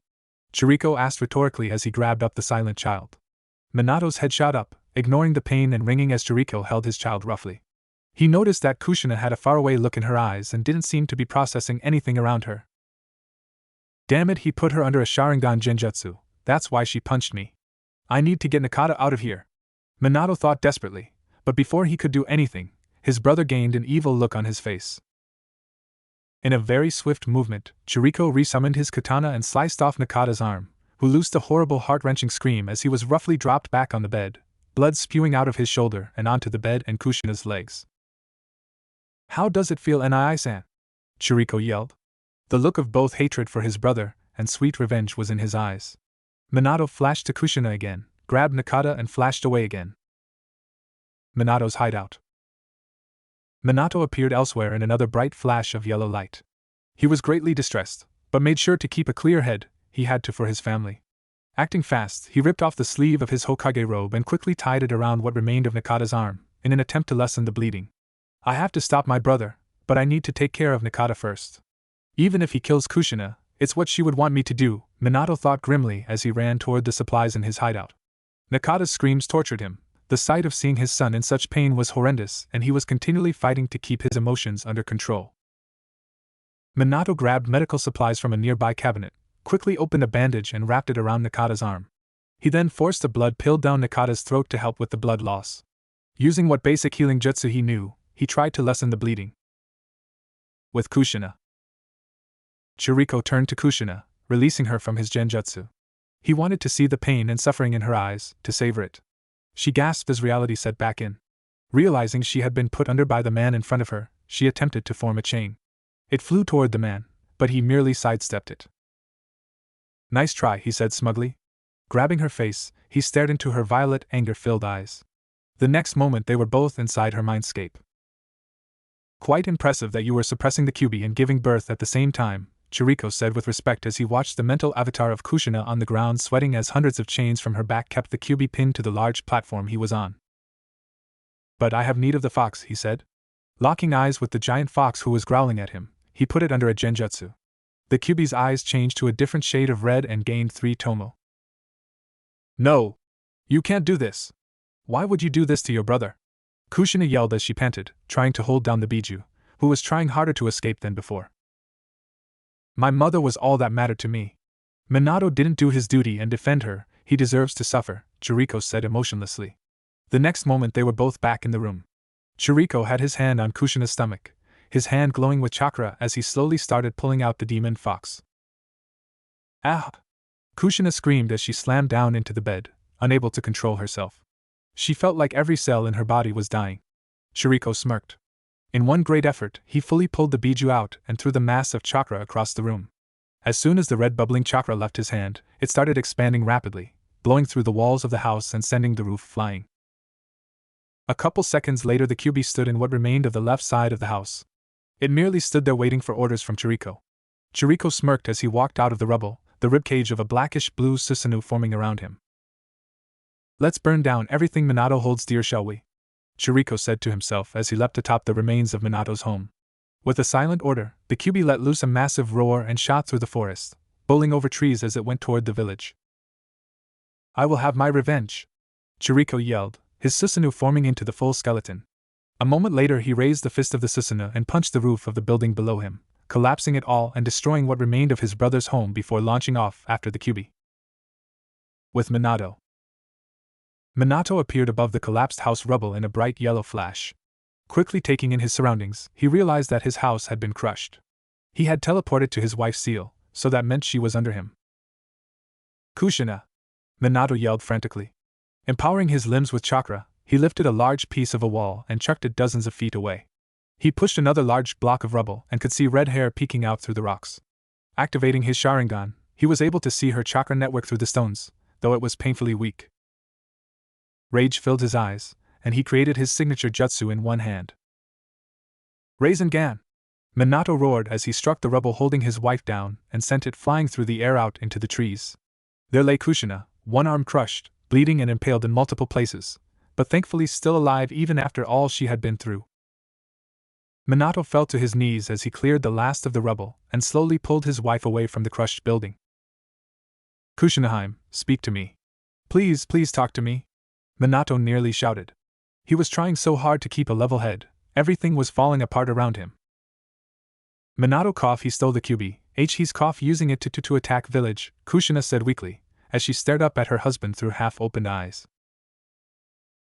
Chiriko asked rhetorically as he grabbed up the silent child. Minato's head shot up, ignoring the pain and ringing as Chiriko held his child roughly. He noticed that Kushina had a faraway look in her eyes and didn't seem to be processing anything around her. Damn it, he put her under a Sharingan genjutsu, that's why she punched me. I need to get Nakata out of here. Minato thought desperately, but before he could do anything, his brother gained an evil look on his face. In a very swift movement, Chiriko resummoned his katana and sliced off Nakata's arm, who loosed a horrible heart-wrenching scream as he was roughly dropped back on the bed, blood spewing out of his shoulder and onto the bed and Kushina's legs. How does it feel, Nii-san? Chiriko yelled. The look of both hatred for his brother and sweet revenge was in his eyes. Minato flashed to Kushina again, grabbed Nakata and flashed away again. Minato's hideout. Minato appeared elsewhere in another bright flash of yellow light. He was greatly distressed, but made sure to keep a clear head, he had to for his family. Acting fast, he ripped off the sleeve of his Hokage robe and quickly tied it around what remained of Nakata's arm, in an attempt to lessen the bleeding. I have to stop my brother, but I need to take care of Nakata first. Even if he kills Kushina, it's what she would want me to do, Minato thought grimly as he ran toward the supplies in his hideout. Nakata's screams tortured him. The sight of seeing his son in such pain was horrendous, and he was continually fighting to keep his emotions under control. Minato grabbed medical supplies from a nearby cabinet, quickly opened a bandage and wrapped it around Nakata's arm. He then forced a blood pill down Nakata's throat to help with the blood loss. Using what basic healing jutsu he knew, he tried to lessen the bleeding. With Kushina. Chiriko turned to Kushina, releasing her from his genjutsu. He wanted to see the pain and suffering in her eyes, to savor it. She gasped as reality set back in. Realizing she had been put under by the man in front of her, she attempted to form a chain. It flew toward the man, but he merely sidestepped it. "Nice try," he said smugly. Grabbing her face, he stared into her violet, anger-filled eyes. The next moment they were both inside her mindscape. "Quite impressive that you were suppressing the Kyuubi and giving birth at the same time," Chiriko said with respect as he watched the mental avatar of Kushina on the ground sweating as hundreds of chains from her back kept the Kyuubi pinned to the large platform he was on. "But I have need of the fox," he said. Locking eyes with the giant fox who was growling at him, he put it under a genjutsu. The Kyuubi's eyes changed to a different shade of red and gained 3 tomo. "No! You can't do this! Why would you do this to your brother?" Kushina yelled as she panted, trying to hold down the Biju, who was trying harder to escape than before. "My mother was all that mattered to me. Minato didn't do his duty and defend her, he deserves to suffer," Chiriko said emotionlessly. The next moment they were both back in the room. Chiriko had his hand on Kushina's stomach, his hand glowing with chakra as he slowly started pulling out the demon fox. "Ah!" Kushina screamed as she slammed down into the bed, unable to control herself. She felt like every cell in her body was dying. Chiriko smirked. In one great effort, he fully pulled the Biju out and threw the mass of chakra across the room. As soon as the red bubbling chakra left his hand, it started expanding rapidly, blowing through the walls of the house and sending the roof flying. A couple seconds later the Kyuubi stood in what remained of the left side of the house. It merely stood there waiting for orders from Chiriko. Chiriko smirked as he walked out of the rubble, the ribcage of a blackish-blue Susanoo forming around him. "Let's burn down everything Minato holds dear, shall we?" Chiriko said to himself as he leapt atop the remains of Minato's home. With a silent order, the Kyuubi let loose a massive roar and shot through the forest, bowling over trees as it went toward the village. "I will have my revenge!" Chiriko yelled, his Susanoo forming into the full skeleton. A moment later he raised the fist of the Susanoo and punched the roof of the building below him, collapsing it all and destroying what remained of his brother's home before launching off after the Kyuubi. With Minato. Minato appeared above the collapsed house rubble in a bright yellow flash. Quickly taking in his surroundings, he realized that his house had been crushed. He had teleported to his wife's seal, so that meant she was under him. "Kushina!" Minato yelled frantically. Empowering his limbs with chakra, he lifted a large piece of a wall and chucked it dozens of feet away. He pushed another large block of rubble and could see red hair peeking out through the rocks. Activating his Sharingan, he was able to see her chakra network through the stones, though it was painfully weak. Rage filled his eyes, and he created his signature jutsu in one hand. "Rasengan!" Minato roared as he struck the rubble holding his wife down and sent it flying through the air out into the trees. There lay Kushina, one arm crushed, bleeding and impaled in multiple places, but thankfully still alive even after all she had been through. Minato fell to his knees as he cleared the last of the rubble and slowly pulled his wife away from the crushed building. "Kushinaheim, speak to me. Please, please talk to me," Minato nearly shouted. He was trying so hard to keep a level head, everything was falling apart around him. Minato cough, he stole the Kyuubi, he's cough using it to attack village, Kushina said weakly, as she stared up at her husband through half-opened eyes.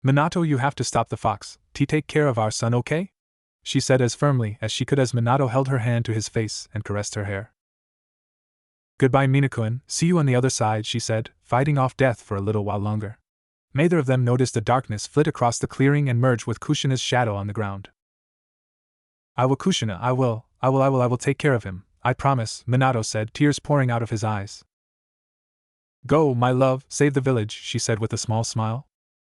"Minato, you have to stop the fox, take care of our son, okay?" she said as firmly as she could as Minato held her hand to his face and caressed her hair. "Goodbye Minako-kun, see you on the other side," she said, fighting off death for a little while longer. Neither of them noticed the darkness flit across the clearing and merge with Kushina's shadow on the ground. "I will, Kushina, I will take care of him, I promise," Minato said, tears pouring out of his eyes. "Go, my love, save the village," she said with a small smile.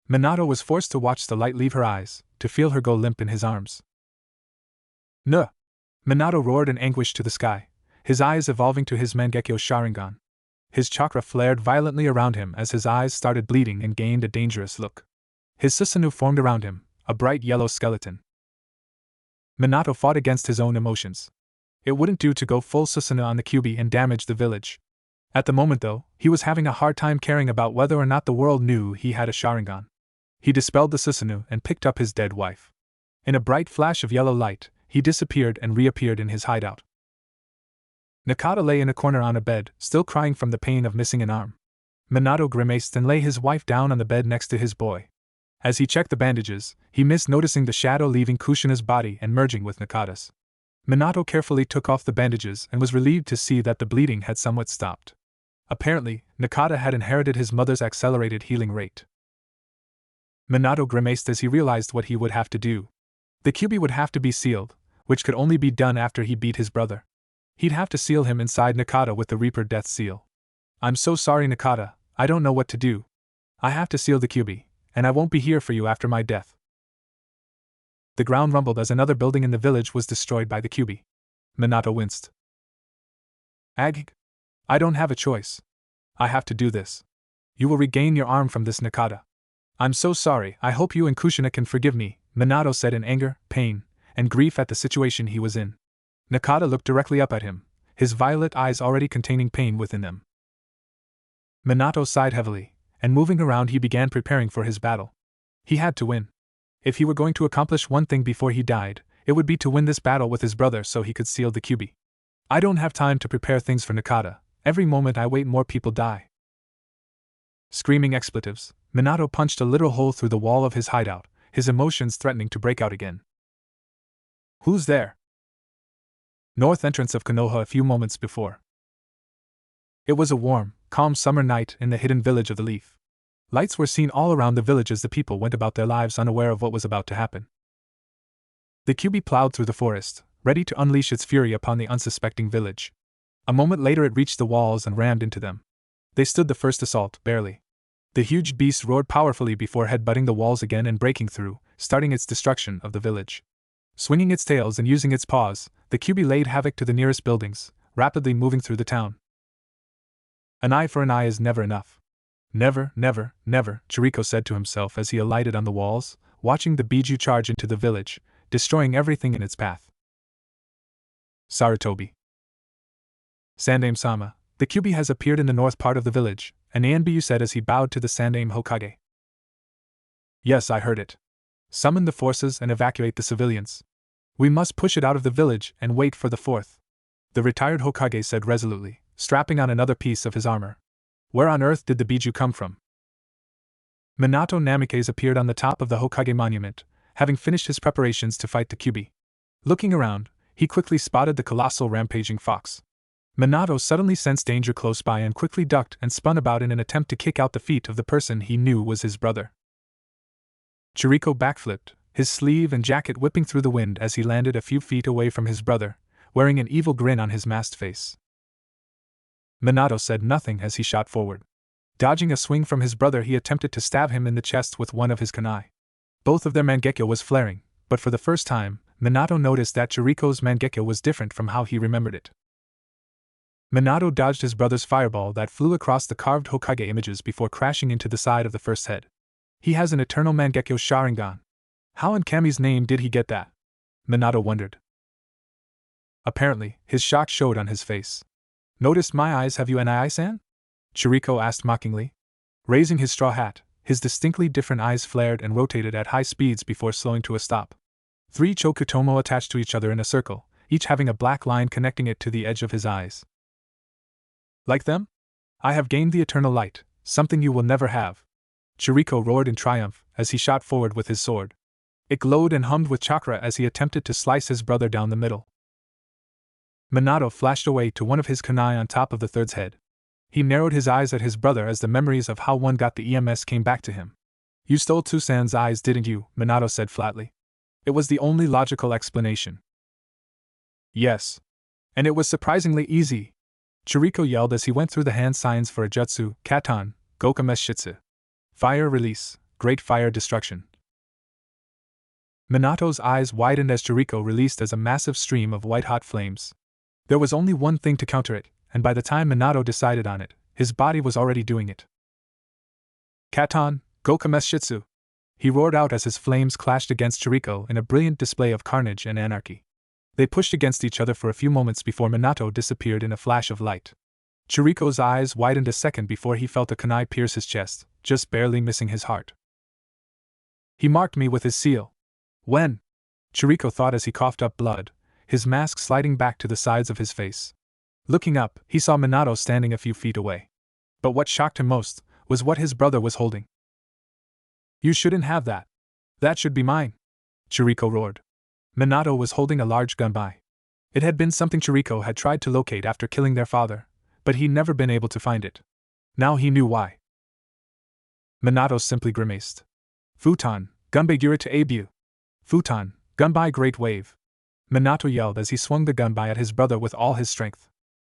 Minato was forced to watch the light leave her eyes, to feel her go limp in his arms. "Nuh!" Minato roared in anguish to the sky, his eyes evolving to his Mangekyo Sharingan. His chakra flared violently around him as his eyes started bleeding and gained a dangerous look. His Susanoo formed around him, a bright yellow skeleton. Minato fought against his own emotions. It wouldn't do to go full Susanoo on the Kyuubi and damage the village. At the moment though, he was having a hard time caring about whether or not the world knew he had a Sharingan. He dispelled the Susanoo and picked up his dead wife. In a bright flash of yellow light, he disappeared and reappeared in his hideout. Nakata lay in a corner on a bed, still crying from the pain of missing an arm. Minato grimaced and lay his wife down on the bed next to his boy. As he checked the bandages, he missed noticing the shadow leaving Kushina's body and merging with Nakata's. Minato carefully took off the bandages and was relieved to see that the bleeding had somewhat stopped. Apparently, Nakata had inherited his mother's accelerated healing rate. Minato grimaced as he realized what he would have to do. The Kyuubi would have to be sealed, which could only be done after he beat his brother. He'd have to seal him inside Nakata with the Reaper Death Seal. I'm so sorry, Nakata, I don't know what to do. I have to seal the Kyuubi, and I won't be here for you after my death. The ground rumbled as another building in the village was destroyed by the Kyuubi. Minato winced. Ag? I don't have a choice. I have to do this. You will regain your arm from this, Nakata. I'm so sorry, I hope you and Kushina can forgive me, Minato said in anger, pain, and grief at the situation he was in. Nakata looked directly up at him, his violet eyes already containing pain within them. Minato sighed heavily, and moving around he began preparing for his battle. He had to win. If he were going to accomplish one thing before he died, it would be to win this battle with his brother so he could seal the Kyuubi. I don't have time to prepare things for Nakata. Every moment I wait more people die. Screaming expletives, Minato punched a literal hole through the wall of his hideout, his emotions threatening to break out again. Who's there? North entrance of Konoha a few moments before. It was a warm, calm summer night in the hidden village of the Leaf. Lights were seen all around the village as the people went about their lives unaware of what was about to happen. The Kyuubi plowed through the forest, ready to unleash its fury upon the unsuspecting village. A moment later it reached the walls and rammed into them. They stood the first assault, barely. The huge beast roared powerfully before headbutting the walls again and breaking through, starting its destruction of the village. Swinging its tails and using its paws, the Kyuubi laid havoc to the nearest buildings, rapidly moving through the town. An eye for an eye is never enough. Never, never, never, Chiriko said to himself as he alighted on the walls, watching the Biju charge into the village, destroying everything in its path. Sarutobi. Sandaime-sama, the Kyuubi has appeared in the north part of the village, and Anbyu said as he bowed to the Sandaime Hokage. Yes, I heard it. Summon the forces and evacuate the civilians. We must push it out of the village and wait for the fourth. The retired Hokage said resolutely, strapping on another piece of his armor. Where on earth did the Biju come from? Minato Namikaze appeared on the top of the Hokage monument, having finished his preparations to fight the Kyuubi. Looking around, he quickly spotted the colossal rampaging fox. Minato suddenly sensed danger close by and quickly ducked and spun about in an attempt to kick out the feet of the person he knew was his brother. Chiriko backflipped, his sleeve and jacket whipping through the wind as he landed a few feet away from his brother, wearing an evil grin on his masked face. Minato said nothing as he shot forward. Dodging a swing from his brother, he attempted to stab him in the chest with one of his kunai. Both of their Mangekyo was flaring, but for the first time, Minato noticed that Chiriko's Mangekyo was different from how he remembered it. Minato dodged his brother's fireball that flew across the carved Hokage images before crashing into the side of the first head. He has an eternal Mangekyo Sharingan. How in Kami's name did he get that? Minato wondered. Apparently, his shock showed on his face. Noticed my eyes, have you, Nai-san? Chiriko asked mockingly. Raising his straw hat, his distinctly different eyes flared and rotated at high speeds before slowing to a stop. 3 Chokutomo attached to each other in a circle, each having a black line connecting it to the edge of his eyes. Like them? I have gained the eternal light, something you will never have. Chiriko roared in triumph as he shot forward with his sword. It glowed and hummed with chakra as he attempted to slice his brother down the middle. Minato flashed away to one of his kunai on top of the third's head. He narrowed his eyes at his brother as the memories of how one got the EMS came back to him. You stole Tsusan's eyes, didn't you? Minato said flatly. It was the only logical explanation. Yes. And it was surprisingly easy. Chiriko yelled as he went through the hand signs for a jutsu, Katan, Gokameshitsu. Fire release, great fire destruction. Minato's eyes widened as Chiriko released as a massive stream of white-hot flames. There was only one thing to counter it, and by the time Minato decided on it, his body was already doing it. Katan, Gokameshitsu! He roared out as his flames clashed against Chiriko in a brilliant display of carnage and anarchy. They pushed against each other for a few moments before Minato disappeared in a flash of light. Chiriko's eyes widened a second before he felt a kunai pierce his chest, just barely missing his heart. He marked me with his seal. When? Chiriko thought as he coughed up blood, his mask sliding back to the sides of his face. Looking up, he saw Minato standing a few feet away. But what shocked him most was what his brother was holding. "You shouldn't have that. That should be mine," Chiriko roared. Minato was holding a large gunbai. It had been something Chiriko had tried to locate after killing their father, but he'd never been able to find it. Now he knew why. Minato simply grimaced. "Futon, gunbai gira to abu. Futon, gunbai great wave." Minato yelled as he swung the gunbai at his brother with all his strength.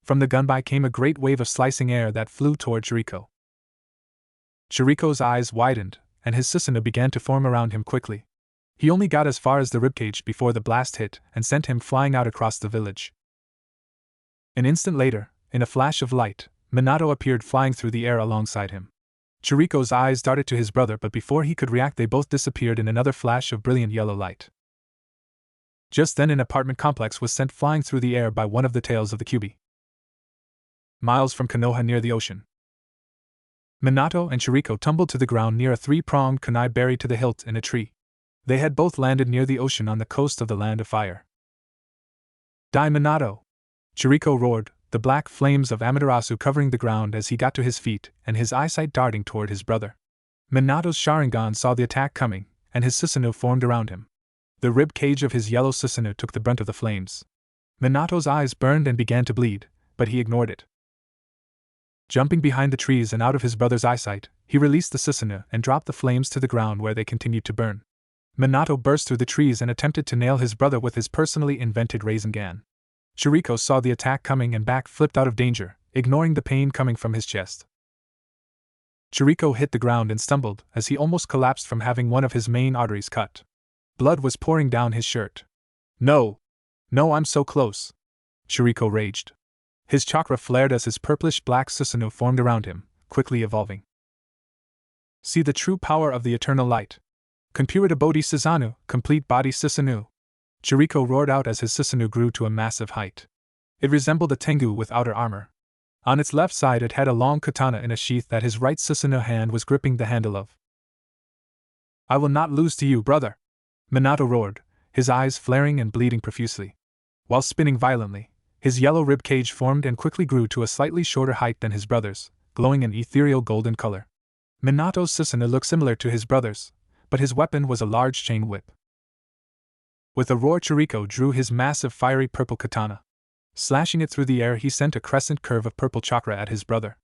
From the gunbai came a great wave of slicing air that flew toward Chiriko. Chiriko's eyes widened, and his Susanoo began to form around him quickly. He only got as far as the ribcage before the blast hit and sent him flying out across the village. An instant later, in a flash of light, Minato appeared flying through the air alongside him. Chiriko's eyes darted to his brother, but before he could react they both disappeared in another flash of brilliant yellow light. Just then an apartment complex was sent flying through the air by one of the tails of the Kyuubi. Miles from Konoha near the ocean. Minato and Chiriko tumbled to the ground near a three-pronged kunai buried to the hilt in a tree. They had both landed near the ocean on the coast of the Land of Fire. "Die, Minato!" Chiriko roared, the black flames of Amaterasu covering the ground as he got to his feet and his eyesight darting toward his brother. Minato's Sharingan saw the attack coming, and his Susanoo formed around him. The rib cage of his yellow Susanoo took the brunt of the flames. Minato's eyes burned and began to bleed, but he ignored it. Jumping behind the trees and out of his brother's eyesight, he released the Susanoo and dropped the flames to the ground where they continued to burn. Minato burst through the trees and attempted to nail his brother with his personally invented Rasengan. Chiriko saw the attack coming and back flipped out of danger, ignoring the pain coming from his chest. Chiriko hit the ground and stumbled as he almost collapsed from having one of his main arteries cut. Blood was pouring down his shirt. "No! No, I'm so close!" Chiriko raged. His chakra flared as his purplish-black Susanoo formed around him, quickly evolving. "See the true power of the eternal light. Konpurita Bodhi Susanoo, complete body Susanoo!" Chiriko roared out as his Susanoo grew to a massive height. It resembled a Tengu with outer armor. On its left side it had a long katana in a sheath that his right Susanoo hand was gripping the handle of. "I will not lose to you, brother!" Minato roared, his eyes flaring and bleeding profusely. While spinning violently, his yellow rib cage formed and quickly grew to a slightly shorter height than his brother's, glowing an ethereal golden color. Minato's Susanoo looked similar to his brother's, but his weapon was a large chain whip. With a roar, Chiriko drew his massive fiery purple katana. Slashing it through the air, he sent a crescent curve of purple chakra at his brother.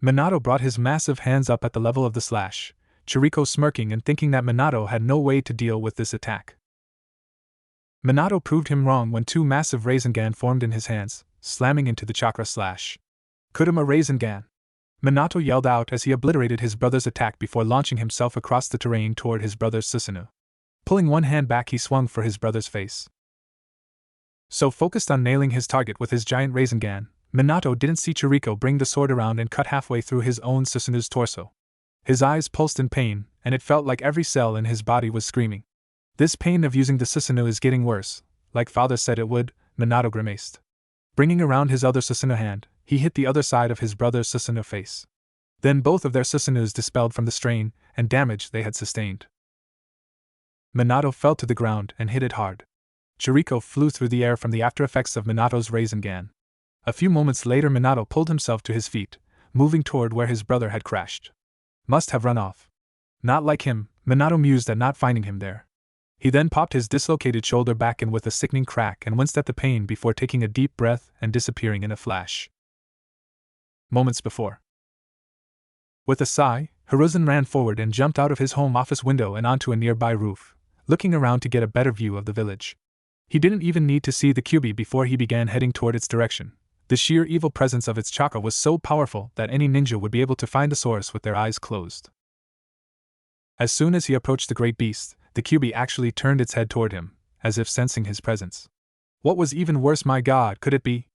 Minato brought his massive hands up at the level of the slash, Chiriko smirking and thinking that Minato had no way to deal with this attack. Minato proved him wrong when two massive Rasengan formed in his hands, slamming into the chakra slash. "Kurama Rasengan!" Minato yelled out as he obliterated his brother's attack before launching himself across the terrain toward his brother's Susanoo. Pulling one hand back, he swung for his brother's face. So focused on nailing his target with his giant Rasengan, Minato didn't see Chiriko bring the sword around and cut halfway through his own Susanoo's torso. His eyes pulsed in pain, and it felt like every cell in his body was screaming. "This pain of using the Susanoo is getting worse, like father said it would," Minato grimaced. Bringing around his other Susanoo hand, he hit the other side of his brother's Susanoo face. Then both of their Susanoos dispelled from the strain and damage they had sustained. Minato fell to the ground and hit it hard. Chiriko flew through the air from the aftereffects of Minato's Rasengan. A few moments later, Minato pulled himself to his feet, moving toward where his brother had crashed. Must have run off. Not like him, Minato mused at not finding him there. He then popped his dislocated shoulder back in with a sickening crack and winced at the pain before taking a deep breath and disappearing in a flash. Moments before. With a sigh, Hiruzen ran forward and jumped out of his home office window and onto a nearby roof, looking around to get a better view of the village. He didn't even need to see the Kyuubi before he began heading toward its direction. The sheer evil presence of its chakra was so powerful that any ninja would be able to find the source with their eyes closed. As soon as he approached the great beast, the Kyuubi actually turned its head toward him, as if sensing his presence. What was even worse, my god, could it be?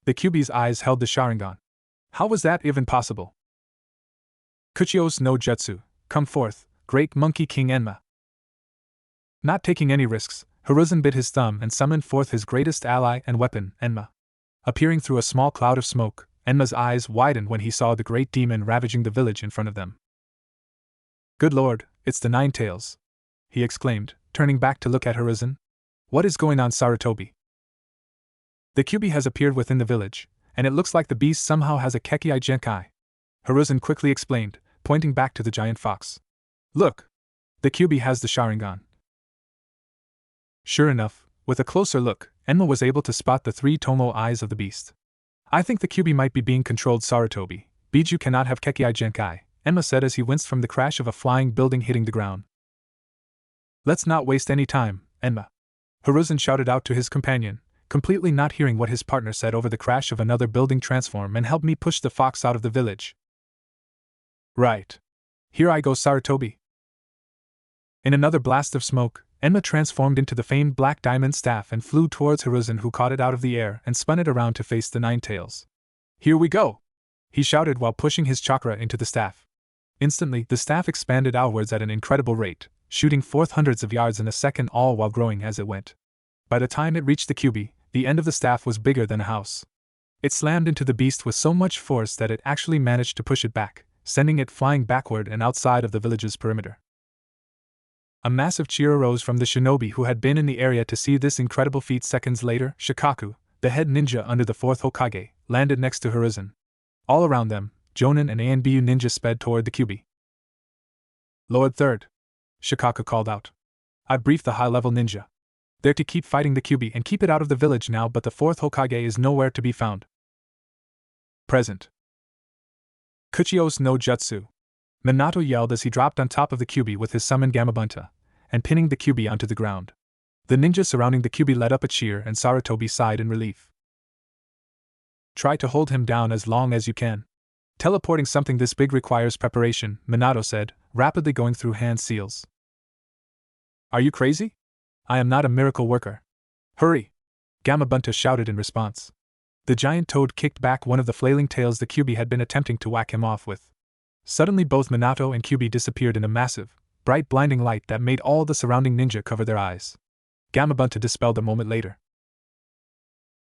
The Kyuubi's eyes held the Sharingan. How was that even possible? Kuchio's no Jutsu, come forth, great monkey king Enma. Not taking any risks, Hiruzen bit his thumb and summoned forth his greatest ally and weapon, Enma. Appearing through a small cloud of smoke, Enma's eyes widened when he saw the great demon ravaging the village in front of them. "Good lord, it's the Nine Tails!" he exclaimed, turning back to look at Hiruzen. "What is going on, Sarutobi?" "The Kyuubi has appeared within the village, and it looks like the beast somehow has a Kekkei Genkai," Hiruzen quickly explained, pointing back to the giant fox. Look! The Kyuubi has the Sharingan. Sure enough, with a closer look, Enma was able to spot the 3 Tomo eyes of the beast. I think the Kyuubi might be being controlled, Sarutobi. Biju cannot have Kekkei Genkai, Enma said as he winced from the crash of a flying building hitting the ground. Let's not waste any time, Enma. Hiruzen shouted out to his companion, completely not hearing what his partner said over the crash of another building. Transform and help me push the fox out of the village. Right. Here I go, Sarutobi. In another blast of smoke, Enma transformed into the famed black diamond staff and flew towards Hiruzen, who caught it out of the air and spun it around to face the 9 tails. Here we go! He shouted while pushing his chakra into the staff. Instantly, the staff expanded outwards at an incredible rate, shooting forth hundreds of yards in a second, all while growing as it went. By the time it reached the Kyuubi, the end of the staff was bigger than a house. It slammed into the beast with so much force that it actually managed to push it back, sending it flying backward and outside of the village's perimeter. A massive cheer arose from the shinobi who had been in the area to see this incredible feat. Seconds later, Shikaku, the head ninja under the 4th Hokage, landed next to Hiruzen. All around them, Jonin and Anbu ninja sped toward the Kyuubi. Lord 3rd, Shikaku called out. I've briefed the high-level ninja. They're to keep fighting the Kyuubi and keep it out of the village now, but the 4th Hokage is nowhere to be found. Present. Kuchios no Jutsu. Minato yelled as he dropped on top of the Kyuubi with his summon Gamabunta, and pinning the Kyuubi onto the ground. The ninja surrounding the Kyuubi let up a cheer and Sarutobi sighed in relief. Try to hold him down as long as you can. Teleporting something this big requires preparation, Minato said, rapidly going through hand seals. Are you crazy? I am not a miracle worker. Hurry! Gamabunta shouted in response. The giant toad kicked back one of the flailing tails the Kyuubi had been attempting to whack him off with. Suddenly both Minato and Kyuubi disappeared in a massive, bright blinding light that made all the surrounding ninja cover their eyes. Gamabunta dispelled a moment later.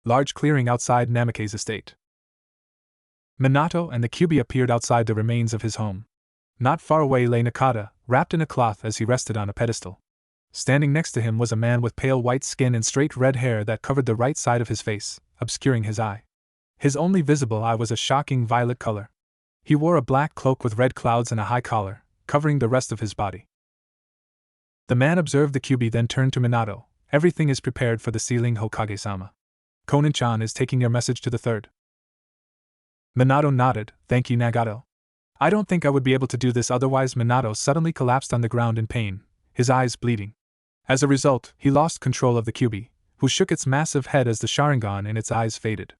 Large clearing outside Namake's estate. Minato and the Kyuubi appeared outside the remains of his home. Not far away lay Nakata, wrapped in a cloth as he rested on a pedestal. Standing next to him was a man with pale white skin and straight red hair that covered the right side of his face, obscuring his eye. His only visible eye was a shocking violet color. He wore a black cloak with red clouds and a high collar, covering the rest of his body. The man observed the Kyuubi, then turned to Minato. Everything is prepared for the sealing, Hokage-sama. Konin-chan is taking your message to the 3rd. Minato nodded. Thank you, Nagato. I don't think I would be able to do this otherwise. Minato suddenly collapsed on the ground in pain, his eyes bleeding. As a result, he lost control of the Kyuubi, who shook its massive head as the Sharingan in its eyes faded.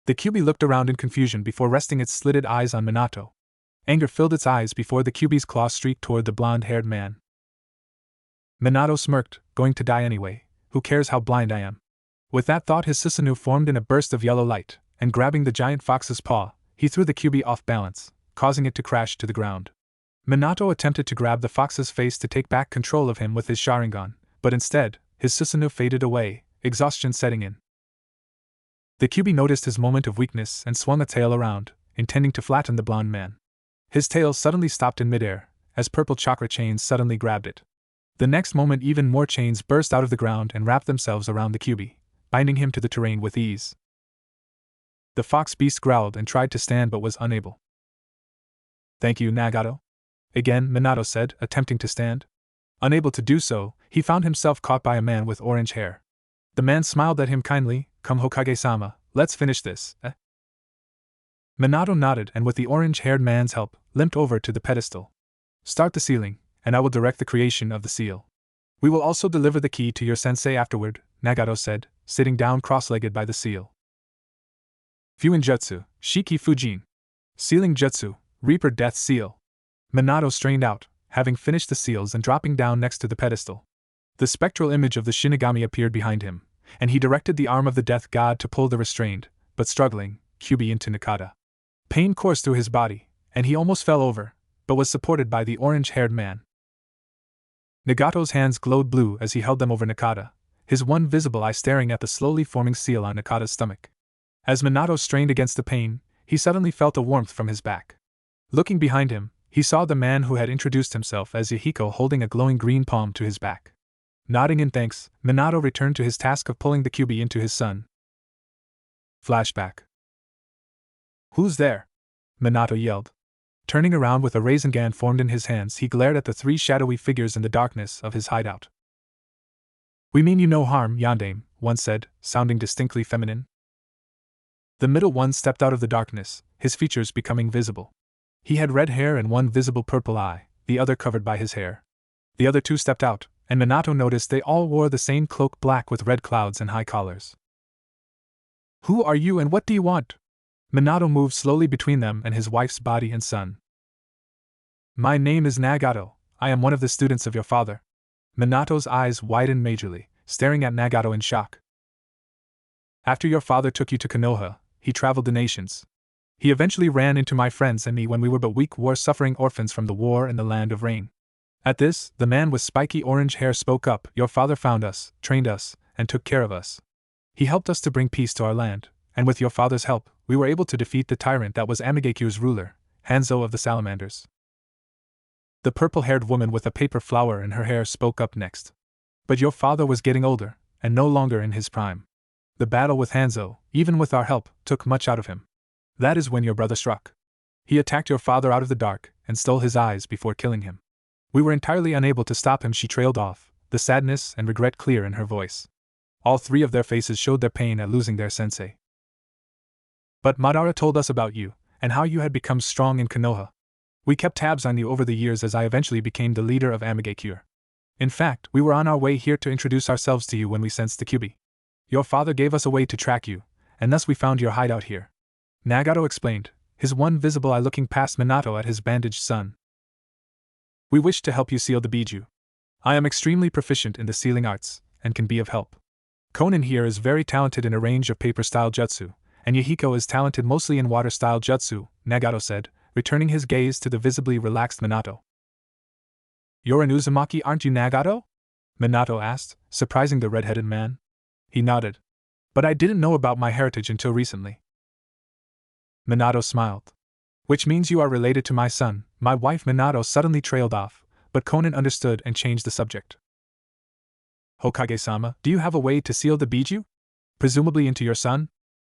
The Kyuubi looked around in confusion before resting its slitted eyes on Minato. Anger filled its eyes before the Kyuubi's claw streaked toward the blonde-haired man. Minato smirked, going to die anyway, who cares how blind I am. With that thought, his Susanoo formed in a burst of yellow light, and grabbing the giant fox's paw, he threw the Kyuubi off balance, causing it to crash to the ground. Minato attempted to grab the fox's face to take back control of him with his Sharingan, but instead, his Susanoo faded away, exhaustion setting in. The Kyuubi noticed his moment of weakness and swung a tail around, intending to flatten the blonde man. His tail suddenly stopped in midair, as purple chakra chains suddenly grabbed it. The next moment even more chains burst out of the ground and wrapped themselves around the Kyuubi, binding him to the terrain with ease. The fox beast growled and tried to stand but was unable. Thank you, Nagato. Again, Minato said, attempting to stand. Unable to do so, he found himself caught by a man with orange hair. The man smiled at him kindly. Come, Hokage-sama, let's finish this, eh? Minato nodded and with the orange-haired man's help, limped over to the pedestal. Start the sealing, and I will direct the creation of the seal. We will also deliver the key to your sensei afterward, Nagato said, sitting down cross-legged by the seal. Fuin Jutsu, Shiki Fujin. Sealing Jutsu, Reaper Death Seal. Minato strained out, having finished the seals and dropping down next to the pedestal. The spectral image of the Shinigami appeared behind him, and he directed the arm of the death god to pull the restrained, but struggling, Kyuubi into Nakata. Pain coursed through his body, and he almost fell over, but was supported by the orange-haired man. Nagato's hands glowed blue as he held them over Nakata, his one visible eye staring at the slowly forming seal on Nakata's stomach. As Minato strained against the pain, he suddenly felt a warmth from his back. Looking behind him, he saw the man who had introduced himself as Yahiko holding a glowing green palm to his back. Nodding in thanks, Minato returned to his task of pulling the Kyuubi into his sun. Flashback. Who's there? Minato yelled. Turning around with a Rasengan formed in his hands, he glared at the three shadowy figures in the darkness of his hideout. We mean you no harm, Yandame, one said, sounding distinctly feminine. The middle one stepped out of the darkness, his features becoming visible. He had red hair and one visible purple eye, the other covered by his hair. The other two stepped out, and Minato noticed they all wore the same cloak, black with red clouds and high collars. Who are you and what do you want? Minato moved slowly between them and his wife's body and son. My name is Nagato, I am one of the students of your father. Minato's eyes widened majorly, staring at Nagato in shock. After your father took you to Konoha, he traveled the nations. He eventually ran into my friends and me when we were but weak war-suffering orphans from the war in the land of rain. At this, the man with spiky orange hair spoke up. Your father found us, trained us, and took care of us. He helped us to bring peace to our land, and with your father's help, we were able to defeat the tyrant that was Amagakyu's ruler, Hanzo of the Salamanders. The purple-haired woman with a paper flower in her hair spoke up next. But your father was getting older, and no longer in his prime. The battle with Hanzo, even with our help, took much out of him. That is when your brother struck. He attacked your father out of the dark, and stole his eyes before killing him. We were entirely unable to stop him. She trailed off, the sadness and regret clear in her voice. All three of their faces showed their pain at losing their sensei. But Madara told us about you, and how you had become strong in Konoha. We kept tabs on you over the years as I eventually became the leader of Amagakure. In fact, we were on our way here to introduce ourselves to you when we sensed the Kyuubi. Your father gave us a way to track you, and thus we found your hideout here. Nagato explained, his one visible eye looking past Minato at his bandaged son. We wish to help you seal the Biju. I am extremely proficient in the sealing arts, and can be of help. Konan here is very talented in a range of paper-style jutsu, and Yahiko is talented mostly in water-style jutsu, Nagato said, returning his gaze to the visibly relaxed Minato. You're an Uzumaki, aren't you, Nagato? Minato asked, surprising the red-headed man. He nodded. But I didn't know about my heritage until recently. Minato smiled. Which means you are related to my son, my wife. Minato suddenly trailed off, but Konan understood and changed the subject. Hokage-sama, do you have a way to seal the Biju? Presumably into your son?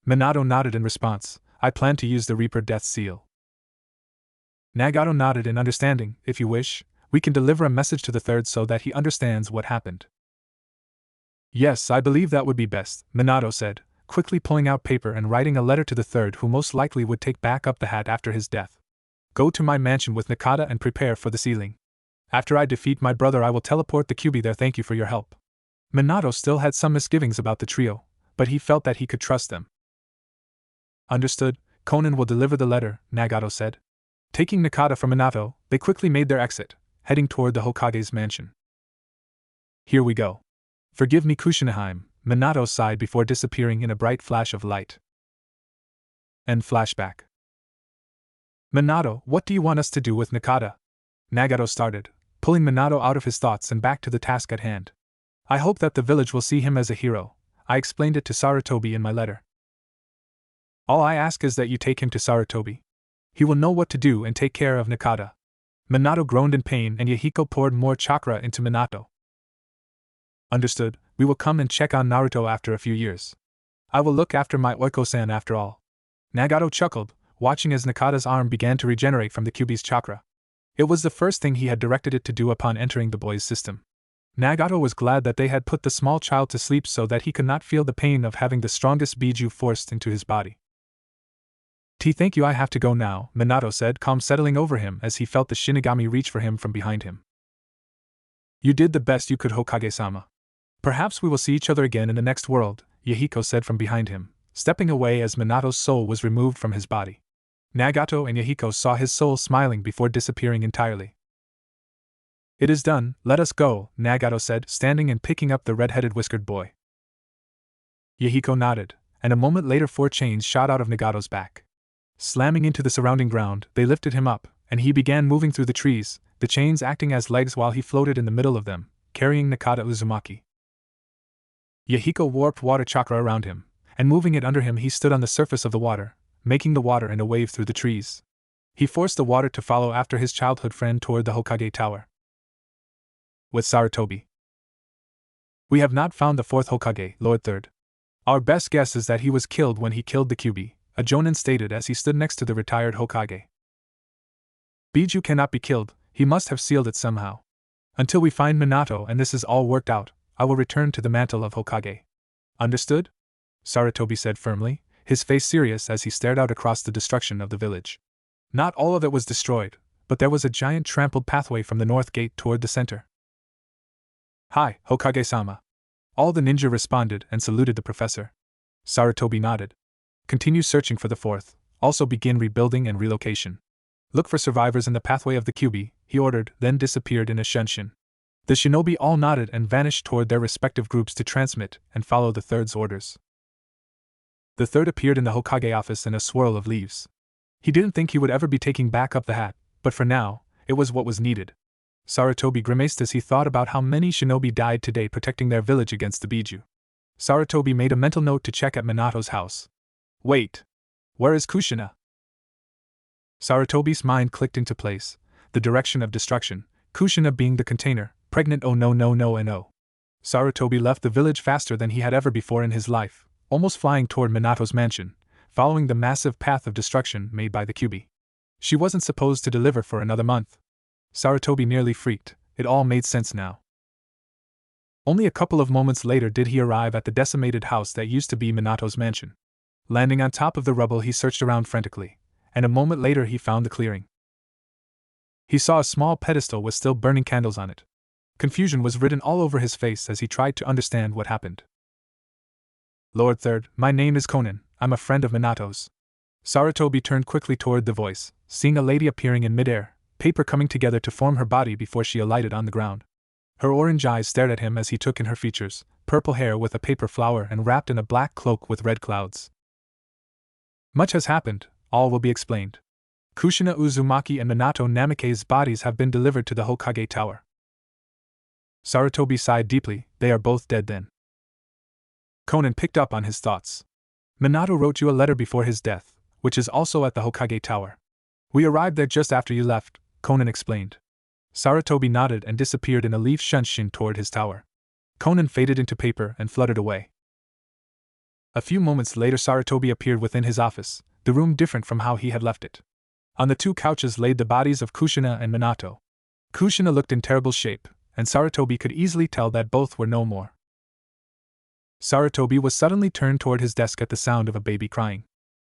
Minato nodded in response. I plan to use the Reaper Death Seal. Nagato nodded in understanding. If you wish, we can deliver a message to the third so that he understands what happened. Yes, I believe that would be best, Minato said, quickly pulling out paper and writing a letter to the third who most likely would take back up the hat after his death. Go to my mansion with Nakata and prepare for the sealing. After I defeat my brother, I will teleport the Kyuubi there. Thank you for your help. Minato still had some misgivings about the trio, but he felt that he could trust them. Understood, Konan will deliver the letter, Nagato said. Taking Nakata from Minato, they quickly made their exit, heading toward the Hokage's mansion. Here we go. Forgive me, Kushinaheim, Minato sighed before disappearing in a bright flash of light. End flashback. Minato, what do you want us to do with Nakata? Nagato started, pulling Minato out of his thoughts and back to the task at hand. I hope that the village will see him as a hero. I explained it to Sarutobi in my letter. All I ask is that you take him to Sarutobi. He will know what to do and take care of Nakata. Minato groaned in pain and Yahiko poured more chakra into Minato. Understood, we will come and check on Naruto after a few years. I will look after my Oiko-san after all. Nagato chuckled, watching as Nakata's arm began to regenerate from the Kyuubi's chakra. It was the first thing he had directed it to do upon entering the boy's system. Nagato was glad that they had put the small child to sleep so that he could not feel the pain of having the strongest Biju forced into his body. Thank you, I have to go now, Minato said, calm settling over him as he felt the Shinigami reach for him from behind him. You did the best you could, Hokage-sama. Perhaps we will see each other again in the next world, Yahiko said from behind him, stepping away as Minato's soul was removed from his body. Nagato and Yahiko saw his soul smiling before disappearing entirely. It is done, let us go, Nagato said, standing and picking up the red-headed whiskered boy. Yahiko nodded, and a moment later 4 chains shot out of Nagato's back. Slamming into the surrounding ground, they lifted him up, and he began moving through the trees, the chains acting as legs while he floated in the middle of them, carrying Nakata Uzumaki. Yahiko warped water chakra around him, and moving it under him, he stood on the surface of the water, making the water in a wave through the trees. He forced the water to follow after his childhood friend toward the Hokage Tower. With Sarutobi. We have not found the 4th Hokage, Lord Third. Our best guess is that he was killed when he killed the Kyuubi, a jonin stated as he stood next to the retired Hokage. Biju cannot be killed, he must have sealed it somehow. Until we find Minato and this is all worked out, I will return to the mantle of Hokage. Understood? Sarutobi said firmly, his face serious as he stared out across the destruction of the village. Not all of it was destroyed, but there was a giant trampled pathway from the north gate toward the center. Hi, Hokage-sama. All the ninja responded and saluted the professor. Sarutobi nodded. Continue searching for the fourth, also begin rebuilding and relocation. Look for survivors in the pathway of the Kyuubi, he ordered, then disappeared in a shunshin. The shinobi all nodded and vanished toward their respective groups to transmit and follow the third's orders. The third appeared in the Hokage office in a swirl of leaves. He didn't think he would ever be taking back up the hat, but for now, it was what was needed. Sarutobi grimaced as he thought about how many shinobi died today protecting their village against the Biju. Sarutobi made a mental note to check at Minato's house. Wait! Where is Kushina? Sarutobi's mind clicked into place, the direction of destruction, Kushina being the container, pregnant oh no no no and oh. Sarutobi left the village faster than he had ever before in his life, almost flying toward Minato's mansion, following the massive path of destruction made by the Kyuubi. She wasn't supposed to deliver for another month. Sarutobi nearly freaked, it all made sense now. Only a couple of moments later did he arrive at the decimated house that used to be Minato's mansion. Landing on top of the rubble, he searched around frantically, and a moment later he found the clearing. He saw a small pedestal with still burning candles on it. Confusion was written all over his face as he tried to understand what happened. Lord Third, my name is Conan, I'm a friend of Minato's. Sarutobi turned quickly toward the voice, seeing a lady appearing in midair, paper coming together to form her body before she alighted on the ground. Her orange eyes stared at him as he took in her features, purple hair with a paper flower and wrapped in a black cloak with red clouds. Much has happened, all will be explained. Kushina Uzumaki and Minato Namikaze's bodies have been delivered to the Hokage Tower. Sarutobi sighed deeply, they are both dead then. Conan picked up on his thoughts. Minato wrote you a letter before his death, which is also at the Hokage Tower. We arrived there just after you left, Conan explained. Sarutobi nodded and disappeared in a leaf shunshin toward his tower. Conan faded into paper and fluttered away. A few moments later Sarutobi appeared within his office, the room different from how he had left it. On the two couches laid the bodies of Kushina and Minato. Kushina looked in terrible shape, and Sarutobi could easily tell that both were no more. Sarutobi was suddenly turned toward his desk at the sound of a baby crying.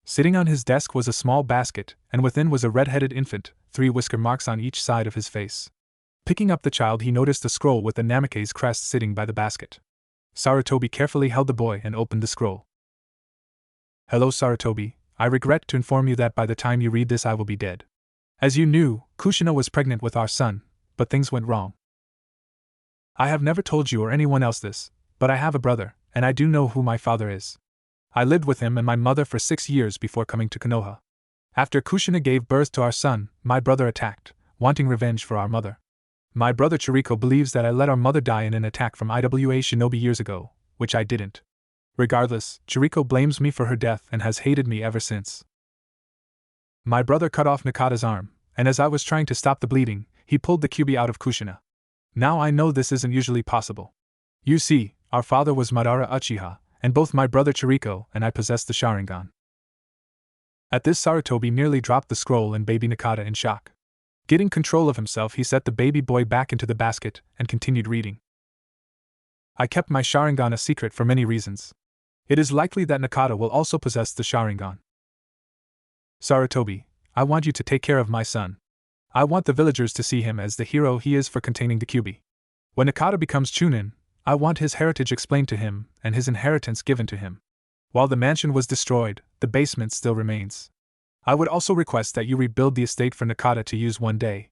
Sitting on his desk was a small basket, and within was a red-headed infant, 3 whisker marks on each side of his face. Picking up the child, he noticed a scroll with the Namikaze crest sitting by the basket. Sarutobi carefully held the boy and opened the scroll. Hello Sarutobi, I regret to inform you that by the time you read this I will be dead. As you knew, Kushina was pregnant with our son, but things went wrong. I have never told you or anyone else this, but I have a brother, and I do know who my father is. I lived with him and my mother for 6 years before coming to Konoha. After Kushina gave birth to our son, my brother attacked, wanting revenge for our mother. My brother Chiriko believes that I let our mother die in an attack from IWA Shinobi years ago, which I didn't. Regardless, Chiriko blames me for her death and has hated me ever since. My brother cut off Nakata's arm, and as I was trying to stop the bleeding, he pulled the Kyuubi out of Kushina. Now I know this isn't usually possible. You see, our father was Madara Uchiha, and both my brother Chiriko and I possessed the Sharingan. At this Sarutobi nearly dropped the scroll and baby Nakata in shock. Getting control of himself, he set the baby boy back into the basket and continued reading. I kept my Sharingan a secret for many reasons. It is likely that Nakata will also possess the Sharingan. Sarutobi, I want you to take care of my son. I want the villagers to see him as the hero he is for containing the Kyuubi. When Nakata becomes Chunin, I want his heritage explained to him and his inheritance given to him. While the mansion was destroyed, the basement still remains. I would also request that you rebuild the estate for Nakata to use one day.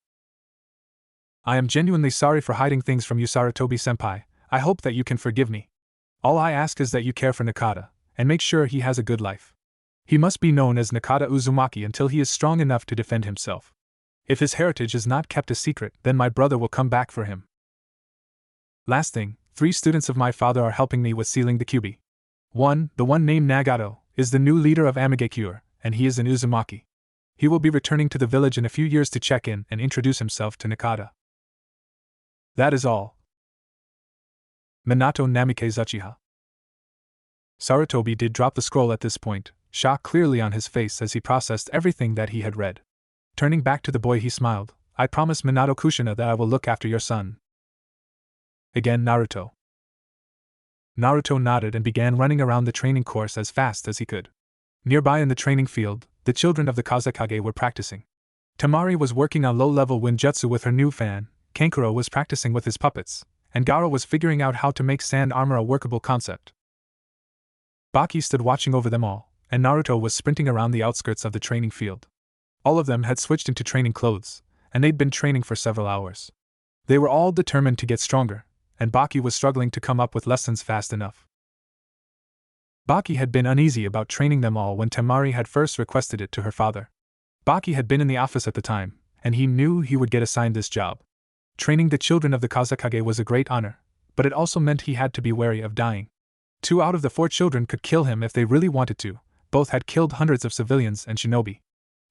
I am genuinely sorry for hiding things from you, Sarutobi-senpai. I hope that you can forgive me. All I ask is that you care for Nakata, and make sure he has a good life. He must be known as Nakata Uzumaki until he is strong enough to defend himself. If his heritage is not kept a secret, then my brother will come back for him. Last thing, 3 students of my father are helping me with sealing the Kyuubi. The one named Nagato, is the new leader of Amigakure, and he is an Uzumaki. He will be returning to the village in a few years to check in and introduce himself to Nakata. That is all. Minato Namikaze Uchiha. Sarutobi did drop the scroll at this point, shock clearly on his face as he processed everything that he had read. Turning back to the boy, he smiled. I promise Minato Kushina that I will look after your son. Again, Naruto. Naruto nodded and began running around the training course as fast as he could. Nearby in the training field, the children of the Kazekage were practicing. Temari was working on low-level Winjutsu with her new fan, Kankuro was practicing with his puppets, and Gaara was figuring out how to make sand armor a workable concept. Baki stood watching over them all, and Naruto was sprinting around the outskirts of the training field. All of them had switched into training clothes, and they'd been training for several hours. They were all determined to get stronger, and Baki was struggling to come up with lessons fast enough. Baki had been uneasy about training them all when Temari had first requested it to her father. Baki had been in the office at the time, and he knew he would get assigned this job. Training the children of the Kazekage was a great honor, but it also meant he had to be wary of dying. 2 out of the 4 children could kill him if they really wanted to, both had killed hundreds of civilians and shinobi.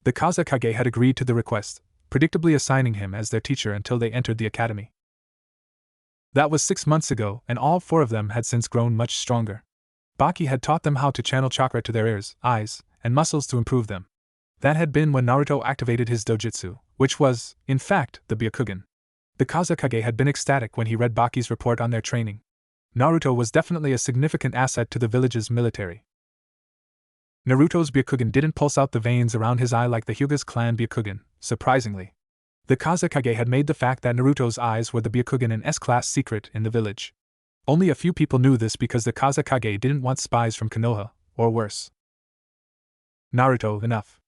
The Kazekage had agreed to the request, predictably assigning him as their teacher until they entered the academy. That was 6 months ago, and all 4 of them had since grown much stronger. Baki had taught them how to channel chakra to their ears, eyes, and muscles to improve them. That had been when Naruto activated his dojutsu, which was, in fact, the Byakugan. The Kazekage had been ecstatic when he read Baki's report on their training. Naruto was definitely a significant asset to the village's military. Naruto's Byakugan didn't pulse out the veins around his eye like the Hyuga's clan Byakugan, surprisingly. The Kazekage had made the fact that Naruto's eyes were the Byakugan an S-class secret in the village. Only a few people knew this because the Kazekage didn't want spies from Konoha, or worse. Naruto, enough.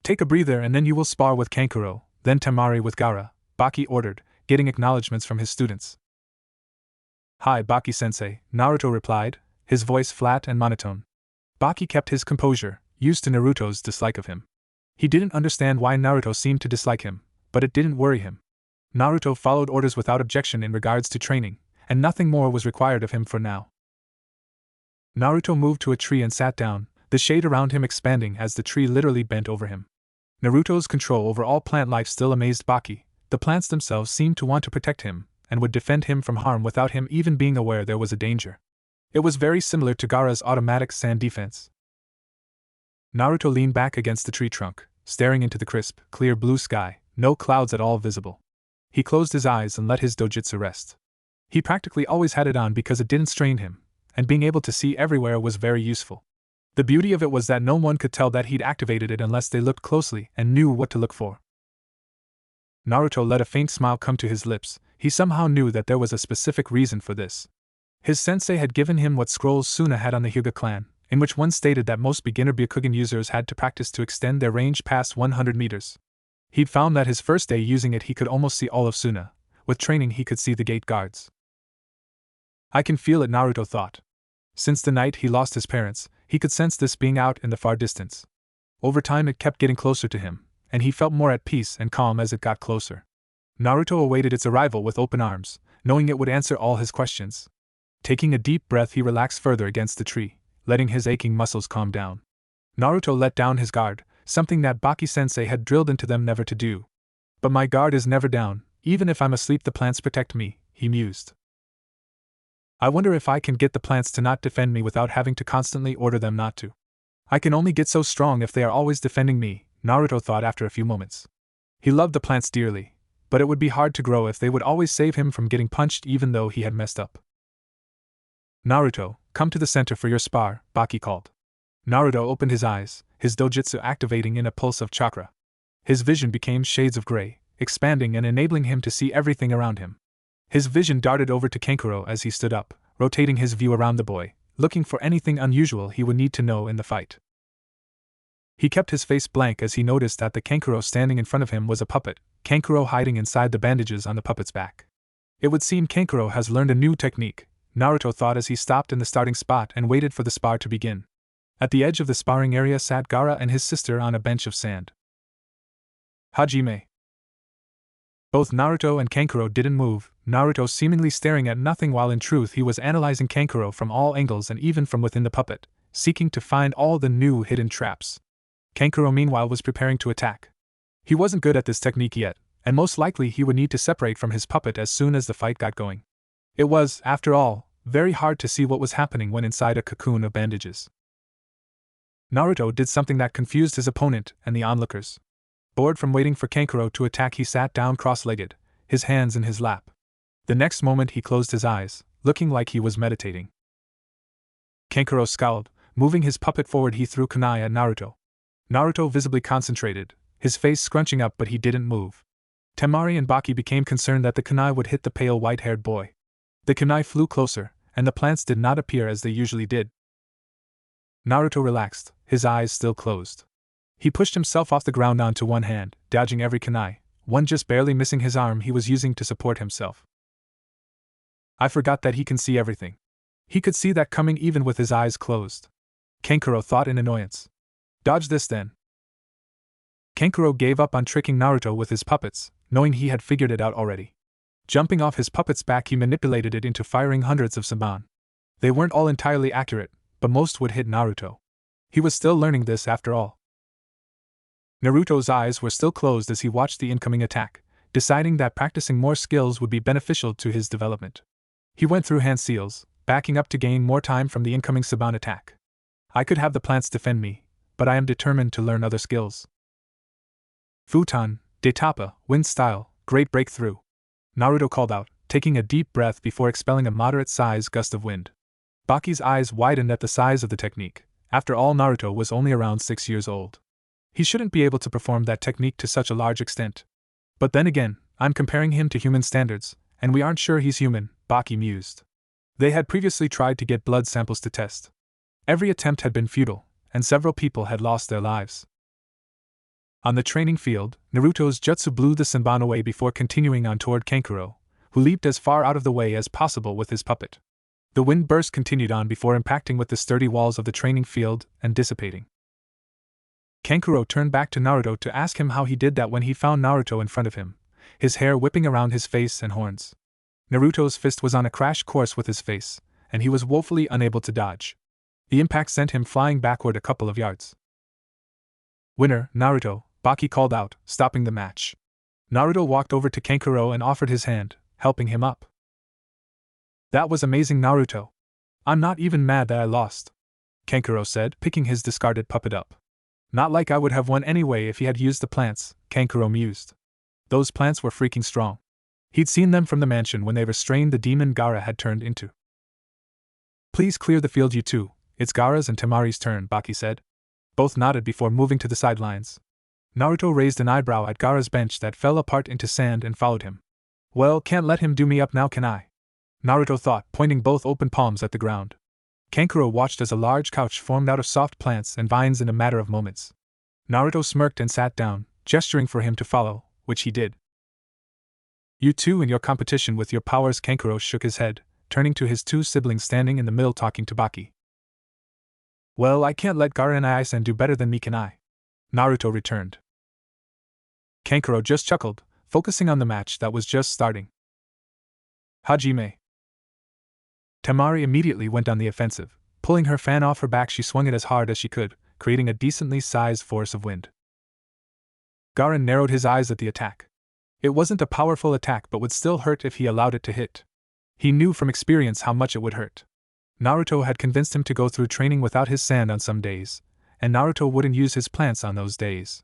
Take a breather and then you will spar with Kankuro, then Temari with Gaara, Baki ordered, getting acknowledgments from his students. Hi Baki-sensei, Naruto replied, his voice flat and monotone. Baki kept his composure, used to Naruto's dislike of him. He didn't understand why Naruto seemed to dislike him, but it didn't worry him. Naruto followed orders without objection in regards to training, and nothing more was required of him for now. Naruto moved to a tree and sat down, the shade around him expanding as the tree literally bent over him. Naruto's control over all plant life still amazed Baki. The plants themselves seemed to want to protect him, and would defend him from harm without him even being aware there was a danger. It was very similar to Gaara's automatic sand defense. Naruto leaned back against the tree trunk, staring into the crisp, clear blue sky, no clouds at all visible. He closed his eyes and let his dojutsu rest. He practically always had it on because it didn't strain him, and being able to see everywhere was very useful. The beauty of it was that no one could tell that he'd activated it unless they looked closely and knew what to look for. Naruto let a faint smile come to his lips. He somehow knew that there was a specific reason for this. His sensei had given him what scrolls Suna had on the Hyuga clan, in which one stated that most beginner Byakugan users had to practice to extend their range past 100 meters. He'd found that his first day using it he could almost see all of Suna. With training he could see the gate guards. I can feel it, Naruto thought. Since the night he lost his parents, he could sense this being out in the far distance. Over time it kept getting closer to him, and he felt more at peace and calm as it got closer. Naruto awaited its arrival with open arms, knowing it would answer all his questions. Taking a deep breath he relaxed further against the tree, letting his aching muscles calm down. Naruto let down his guard, something that Baki-sensei had drilled into them never to do. But my guard is never down, even if I'm asleep the plants protect me, he mused. I wonder if I can get the plants to not defend me without having to constantly order them not to. I can only get so strong if they are always defending me, Naruto thought after a few moments. He loved the plants dearly, but it would be hard to grow if they would always save him from getting punched even though he had messed up. Naruto, come to the center for your spar, Baki called. Naruto opened his eyes, his dojutsu activating in a pulse of chakra. His vision became shades of gray, expanding and enabling him to see everything around him. His vision darted over to Kankuro as he stood up, rotating his view around the boy, looking for anything unusual he would need to know in the fight. He kept his face blank as he noticed that the Kankuro standing in front of him was a puppet, Kankuro hiding inside the bandages on the puppet's back. It would seem Kankuro has learned a new technique, Naruto thought as he stopped in the starting spot and waited for the spar to begin. At the edge of the sparring area sat Gaara and his sister on a bench of sand. Hajime. Both Naruto and Kankuro didn't move, Naruto seemingly staring at nothing while in truth he was analyzing Kankuro from all angles and even from within the puppet, seeking to find all the new hidden traps. Kankuro meanwhile was preparing to attack. He wasn't good at this technique yet, and most likely he would need to separate from his puppet as soon as the fight got going. It was, after all, very hard to see what was happening when inside a cocoon of bandages. Naruto did something that confused his opponent and the onlookers. Bored from waiting for Kankuro to attack, he sat down cross-legged, his hands in his lap. The next moment he closed his eyes, looking like he was meditating. Kankuro scowled. Moving his puppet forward, he threw kunai at Naruto. Naruto visibly concentrated, his face scrunching up, but he didn't move. Temari and Baki became concerned that the kunai would hit the pale white-haired boy. The kunai flew closer, and the plants did not appear as they usually did. Naruto relaxed, his eyes still closed. He pushed himself off the ground onto one hand, dodging every kunai, one just barely missing his arm he was using to support himself. I forgot that he can see everything. He could see that coming even with his eyes closed. Kankuro thought in annoyance. Dodge this then. Kankuro gave up on tricking Naruto with his puppets, knowing he had figured it out already. Jumping off his puppet's back, he manipulated it into firing hundreds of Saban. They weren't all entirely accurate, but most would hit Naruto. He was still learning this after all. Naruto's eyes were still closed as he watched the incoming attack, deciding that practicing more skills would be beneficial to his development. He went through hand seals, backing up to gain more time from the incoming Saban attack. I could have the plants defend me, but I am determined to learn other skills. Futon, Detapa, Wind Style, Great Breakthrough. Naruto called out, taking a deep breath before expelling a moderate-sized gust of wind. Baki's eyes widened at the size of the technique. After all, Naruto was only around 6 years old. He shouldn't be able to perform that technique to such a large extent. But then again, I'm comparing him to human standards, and we aren't sure he's human, Baki mused. They had previously tried to get blood samples to test. Every attempt had been futile, and several people had lost their lives. On the training field, Naruto's jutsu blew the Senbon away before continuing on toward Kankuro, who leaped as far out of the way as possible with his puppet. The wind burst continued on before impacting with the sturdy walls of the training field and dissipating. Kankuro turned back to Naruto to ask him how he did that when he found Naruto in front of him, his hair whipping around his face and horns. Naruto's fist was on a crash course with his face, and he was woefully unable to dodge. The impact sent him flying backward a couple of yards. Winner, Naruto, Baki called out, stopping the match. Naruto walked over to Kankuro and offered his hand, helping him up. That was amazing, Naruto. I'm not even mad that I lost, Kankuro said, picking his discarded puppet up. Not like I would have won anyway if he had used the plants, Kankuro mused. Those plants were freaking strong. He'd seen them from the mansion when they restrained the demon Gaara had turned into. Please clear the field, you two. It's Gaara's and Temari's turn, Baki said. Both nodded before moving to the sidelines. Naruto raised an eyebrow at Gaara's bench that fell apart into sand and followed him. Well, can't let him do me up now, can I? Naruto thought, pointing both open palms at the ground. Kankuro watched as a large couch formed out of soft plants and vines in a matter of moments. Naruto smirked and sat down, gesturing for him to follow, which he did. You two in your competition with your powers, Kankuro shook his head, turning to his two siblings standing in the middle talking to Baki. Well, I can't let Gaara and Aizen do better than me, can I? Naruto returned. Kankuro just chuckled, focusing on the match that was just starting. Hajime. Temari immediately went on the offensive. Pulling her fan off her back, she swung it as hard as she could, creating a decently sized force of wind. Gaara narrowed his eyes at the attack. It wasn't a powerful attack but would still hurt if he allowed it to hit. He knew from experience how much it would hurt. Naruto had convinced him to go through training without his sand on some days, and Naruto wouldn't use his plants on those days.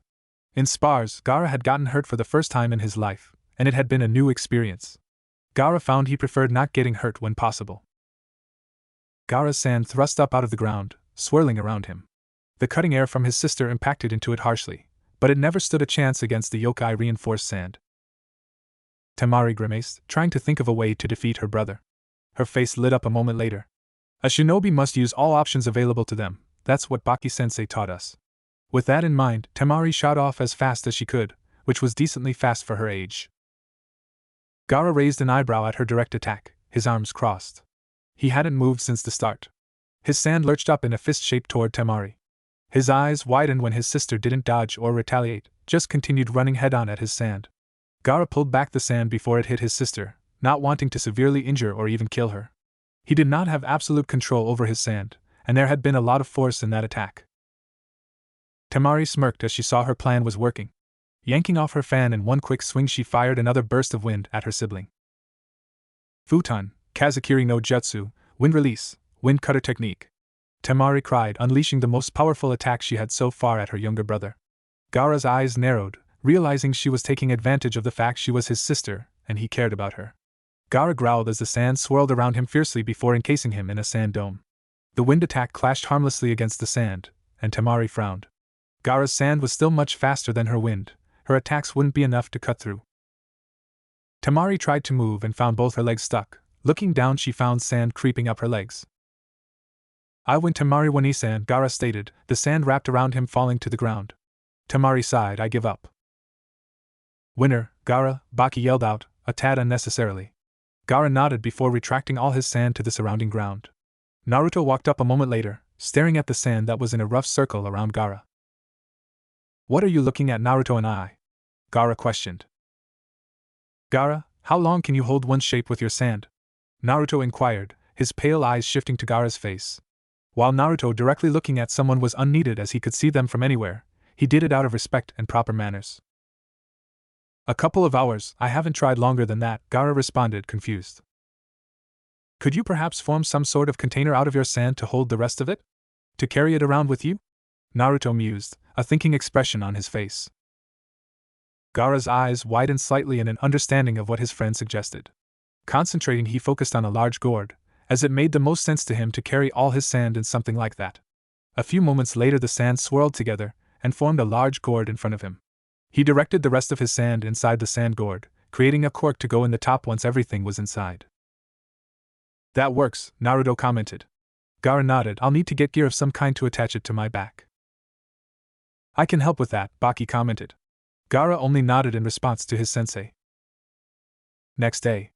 In spars, Gaara had gotten hurt for the first time in his life, and it had been a new experience. Gaara found he preferred not getting hurt when possible. Gaara's sand thrust up out of the ground, swirling around him. The cutting air from his sister impacted into it harshly, but it never stood a chance against the yokai-reinforced sand. Temari grimaced, trying to think of a way to defeat her brother. Her face lit up a moment later. A shinobi must use all options available to them, that's what Baki-sensei taught us. With that in mind, Temari shot off as fast as she could, which was decently fast for her age. Gaara raised an eyebrow at her direct attack, his arms crossed. He hadn't moved since the start. His sand lurched up in a fist shape toward Temari. His eyes widened when his sister didn't dodge or retaliate, just continued running head-on at his sand. Gaara pulled back the sand before it hit his sister, not wanting to severely injure or even kill her. He did not have absolute control over his sand, and there had been a lot of force in that attack. Temari smirked as she saw her plan was working. Yanking off her fan in one quick swing, she fired another burst of wind at her sibling. Futon, Kazakiri no Jutsu, Wind Release, Wind Cutter Technique. Temari cried, unleashing the most powerful attack she had so far at her younger brother. Gaara's eyes narrowed, realizing she was taking advantage of the fact she was his sister, and he cared about her. Gaara growled as the sand swirled around him fiercely before encasing him in a sand dome. The wind attack clashed harmlessly against the sand, and Temari frowned. Gaara's sand was still much faster than her wind, her attacks wouldn't be enough to cut through. Temari tried to move and found both her legs stuck. Looking down, she found sand creeping up her legs. "I win Temari Wani-san," Gaara stated, the sand wrapped around him falling to the ground. Temari sighed, "I give up." "Winner, Gaara," Baki yelled out, a tad unnecessarily. Gaara nodded before retracting all his sand to the surrounding ground. Naruto walked up a moment later, staring at the sand that was in a rough circle around Gaara. "What are you looking at, Naruto and I?" Gaara questioned. "Gaara, how long can you hold one shape with your sand?" Naruto inquired, his pale eyes shifting to Gaara's face. While Naruto directly looking at someone was unneeded as he could see them from anywhere, he did it out of respect and proper manners. "A couple of hours, I haven't tried longer than that," Gaara responded, confused. "Could you perhaps form some sort of container out of your sand to hold the rest of it? To carry it around with you?" Naruto mused, a thinking expression on his face. Gaara's eyes widened slightly in an understanding of what his friend suggested. Concentrating, he focused on a large gourd, as it made the most sense to him to carry all his sand in something like that. A few moments later, the sand swirled together and formed a large gourd in front of him. He directed the rest of his sand inside the sand gourd, creating a cork to go in the top once everything was inside. "That works," Naruto commented. Gaara nodded. "I'll need to get gear of some kind to attach it to my back." "I can help with that," Baki commented. Gaara only nodded in response to his sensei. Next day,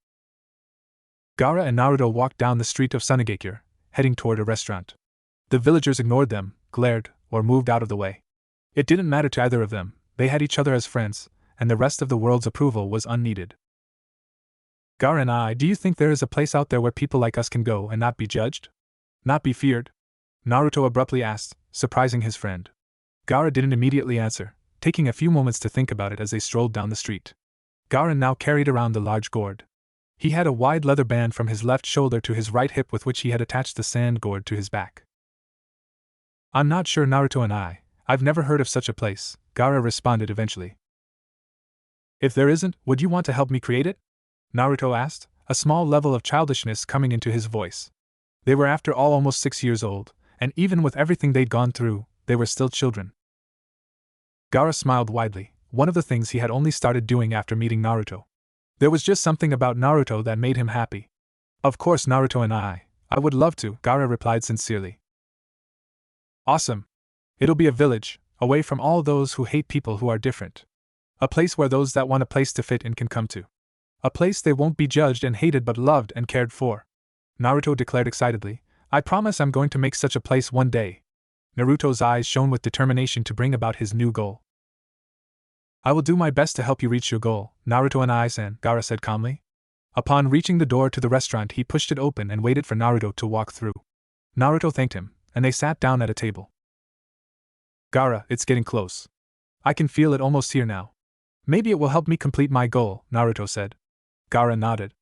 Gaara and Naruto walked down the street of Sunagakure, heading toward a restaurant. The villagers ignored them, glared, or moved out of the way. It didn't matter to either of them, they had each other as friends, and the rest of the world's approval was unneeded. "Gaara and I, do you think there is a place out there where people like us can go and not be judged? Not be feared?" Naruto abruptly asked, surprising his friend. Gaara didn't immediately answer, taking a few moments to think about it as they strolled down the street. Gaara now carried around the large gourd. He had a wide leather band from his left shoulder to his right hip with which he had attached the sand gourd to his back. "I'm not sure, Naruto and I've never heard of such a place," Gaara responded eventually. "If there isn't, would you want to help me create it?" Naruto asked, a small level of childishness coming into his voice. They were after all almost 6 years old, and even with everything they'd gone through, they were still children. Gaara smiled widely, one of the things he had only started doing after meeting Naruto. There was just something about Naruto that made him happy. "Of course, Naruto and I would love to," Gaara replied sincerely. "Awesome. It'll be a village, away from all those who hate people who are different. A place where those that want a place to fit in can come to. A place they won't be judged and hated but loved and cared for," Naruto declared excitedly. "I promise I'm going to make such a place one day." Naruto's eyes shone with determination to bring about his new goal. "I will do my best to help you reach your goal, Naruto and I-san," Gaara said calmly. Upon reaching the door to the restaurant, he pushed it open and waited for Naruto to walk through. Naruto thanked him, and they sat down at a table. "Gaara, it's getting close. I can feel it almost here now. Maybe it will help me complete my goal," Naruto said. Gaara nodded.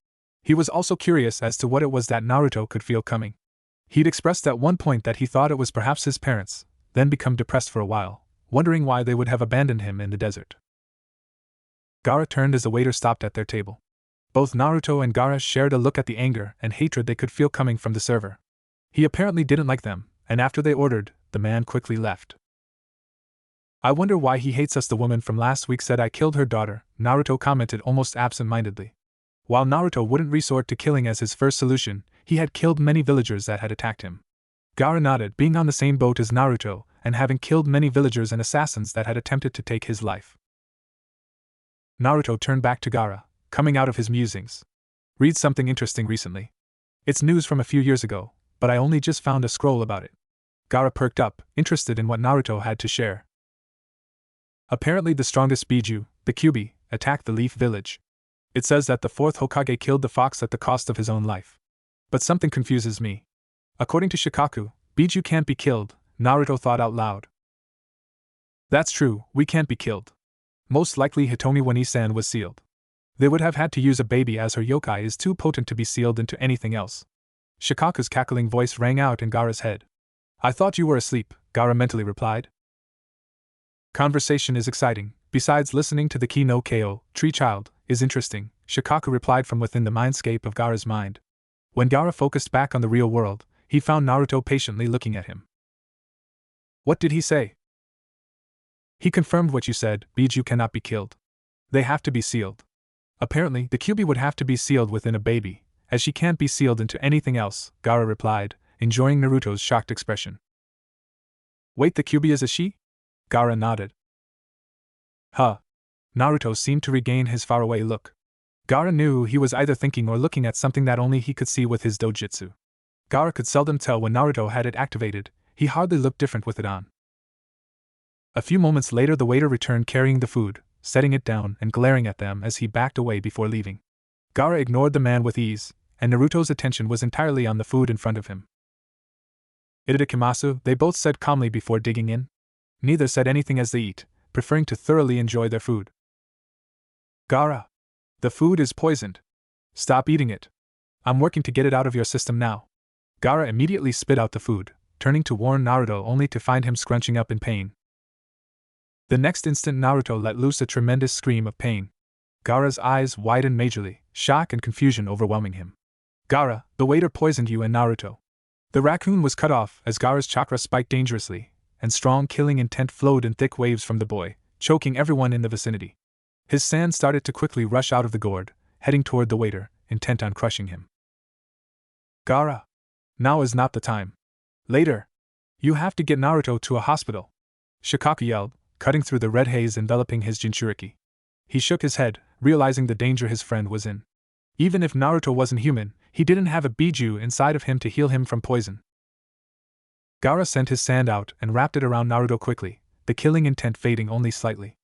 He was also curious as to what it was that Naruto could feel coming. He'd expressed at one point that he thought it was perhaps his parents, then become depressed for a while, wondering why they would have abandoned him in the desert. Gaara turned as the waiter stopped at their table. Both Naruto and Gaara shared a look at the anger and hatred they could feel coming from the server. He apparently didn't like them, and after they ordered, the man quickly left. "I wonder why he hates us," the woman from last week said. "I killed her daughter," Naruto commented almost absent-mindedly. While Naruto wouldn't resort to killing as his first solution, he had killed many villagers that had attacked him. Gaara nodded, being on the same boat as Naruto, and having killed many villagers and assassins that had attempted to take his life. Naruto turned back to Gaara, coming out of his musings. "Read something interesting recently. It's news from a few years ago, but I only just found a scroll about it." Gaara perked up, interested in what Naruto had to share. Apparently the strongest Biju, the Kyuubi, attacked the Leaf Village. It says that the fourth Hokage killed the fox at the cost of his own life. But something confuses me. According to Shikaku, Biju can't be killed, Naruto thought out loud. "That's true, we can't be killed. Most likely Hitomi Wani-san was sealed. They would have had to use a baby as her yokai is too potent to be sealed into anything else." Shikaku's cackling voice rang out in Gaara's head. I thought you were asleep, Gaara mentally replied. Conversation is exciting, besides listening to the Ki no Ko, tree child, is interesting, Shikaku replied from within the mindscape of Gaara's mind. When Gaara focused back on the real world, he found Naruto patiently looking at him. What did he say? He confirmed what you said, Biju cannot be killed. They have to be sealed. Apparently, the Kyuubi would have to be sealed within a baby, as she can't be sealed into anything else, Gaara replied, enjoying Naruto's shocked expression. Wait, the Kyuubi is a she? Gaara nodded. Huh. Naruto seemed to regain his faraway look. Gaara knew he was either thinking or looking at something that only he could see with his dojutsu. Gaara could seldom tell when Naruto had it activated, he hardly looked different with it on. A few moments later the waiter returned carrying the food, setting it down and glaring at them as he backed away before leaving. Gaara ignored the man with ease, and Naruto's attention was entirely on the food in front of him. Itadakimasu, they both said calmly before digging in. Neither said anything as they eat, preferring to thoroughly enjoy their food. Gaara. The food is poisoned. Stop eating it. I'm working to get it out of your system now. Gaara immediately spit out the food, turning to warn Naruto only to find him scrunching up in pain. The next instant Naruto let loose a tremendous scream of pain. Gaara's eyes widened majorly, shock and confusion overwhelming him. Gaara, the waiter poisoned you and Naruto. The raccoon was cut off as Gaara's chakra spiked dangerously, and strong killing intent flowed in thick waves from the boy, choking everyone in the vicinity. His sand started to quickly rush out of the gourd, heading toward the waiter, intent on crushing him. Gaara. Now is not the time. Later. You have to get Naruto to a hospital. Shikaku yelled, cutting through the red haze enveloping his Jinchuriki. He shook his head, realizing the danger his friend was in. Even if Naruto wasn't human, he didn't have a Biju inside of him to heal him from poison. Gaara sent his sand out and wrapped it around Naruto quickly, the killing intent fading only slightly.